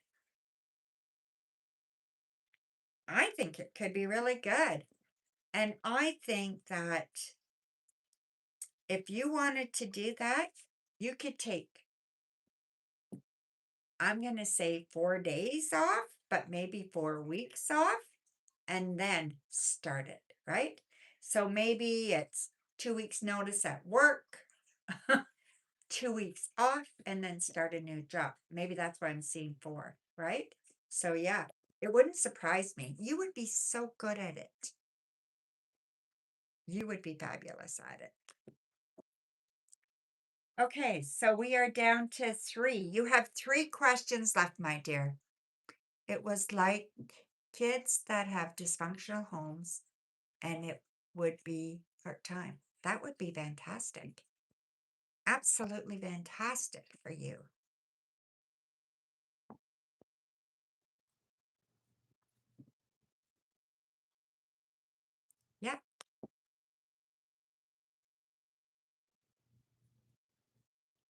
I think it could be really good. And I think that if you wanted to do that, you could take, I'm going to say 4 days off, but maybe 4 weeks off, and then start it, right? So maybe it's 2 weeks notice at work, 2 weeks off, and then start a new job. Maybe that's why I'm seeing four, right? So yeah, it wouldn't surprise me. You would be so good at it. You would be fabulous at it. Okay, so we are down to 3. You have 3 questions left, my dear. It was like kids that have dysfunctional homes, and it would be part-time. That would be fantastic. Absolutely fantastic for you. Yep,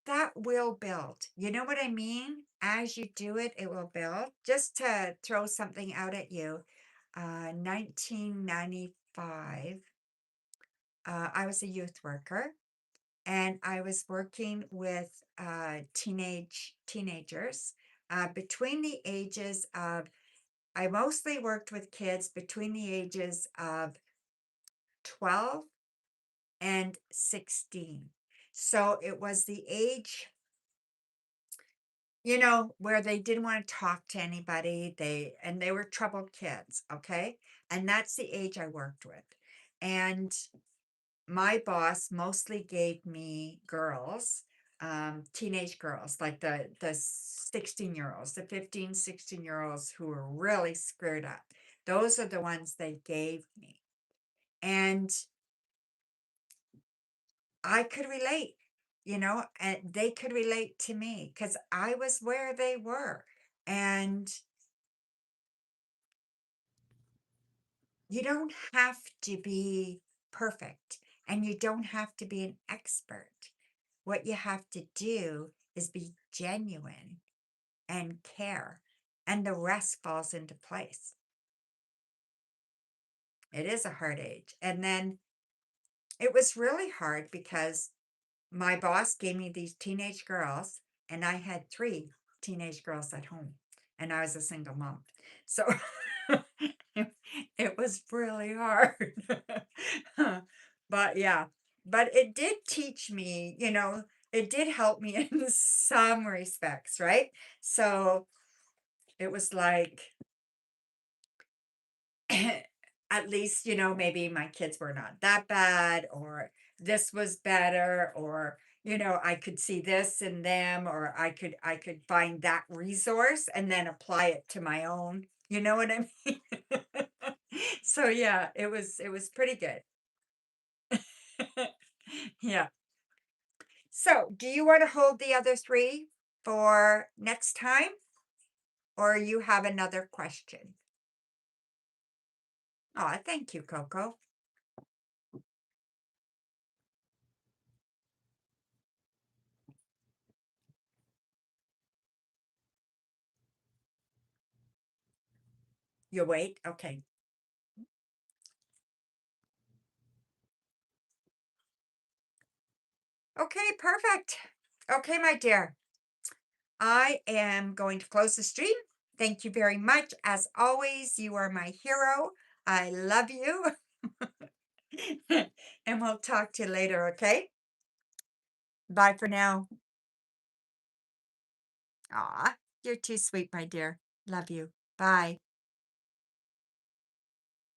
that will build. You know what I mean? As you do it, it will build. Just to throw something out at you, 1995, I was a youth worker, and I was working with teenagers between the ages of, I mostly worked with kids between the ages of 12 and 16. So it was the age, where they didn't want to talk to anybody. They were troubled kids, okay? And that's the age I worked with. And my boss mostly gave me girls, teenage girls, like the 16-year-olds, the 15, 16-year-olds who were really screwed up. Those are the ones they gave me. And I could relate, and they could relate to me because I was where they were. And you don't have to be perfect, and you don't have to be an expert. What you have to do is be genuine and care, and the rest falls into place. It is a hard age. And then it was really hard because my boss gave me these teenage girls, and I had 3 teenage girls at home, and I was a single mom. So it, it was really hard. But yeah, but it did teach me, it did help me in some respects, right? So it was like, at least, maybe my kids were not that bad, or this was better, or, I could see this in them, or I could find that resource and then apply it to my own. You know what I mean? So yeah, it was pretty good. Yeah. So, do you want to hold the other 3 for next time, or you have another question? Oh, thank you, Coco. You wait. Okay. Okay, perfect. Okay, my dear. I am going to close the stream. Thank you very much. As always, you are my hero. I love you. And we'll talk to you later, okay? Bye for now. Aw, you're too sweet, my dear. Love you. Bye.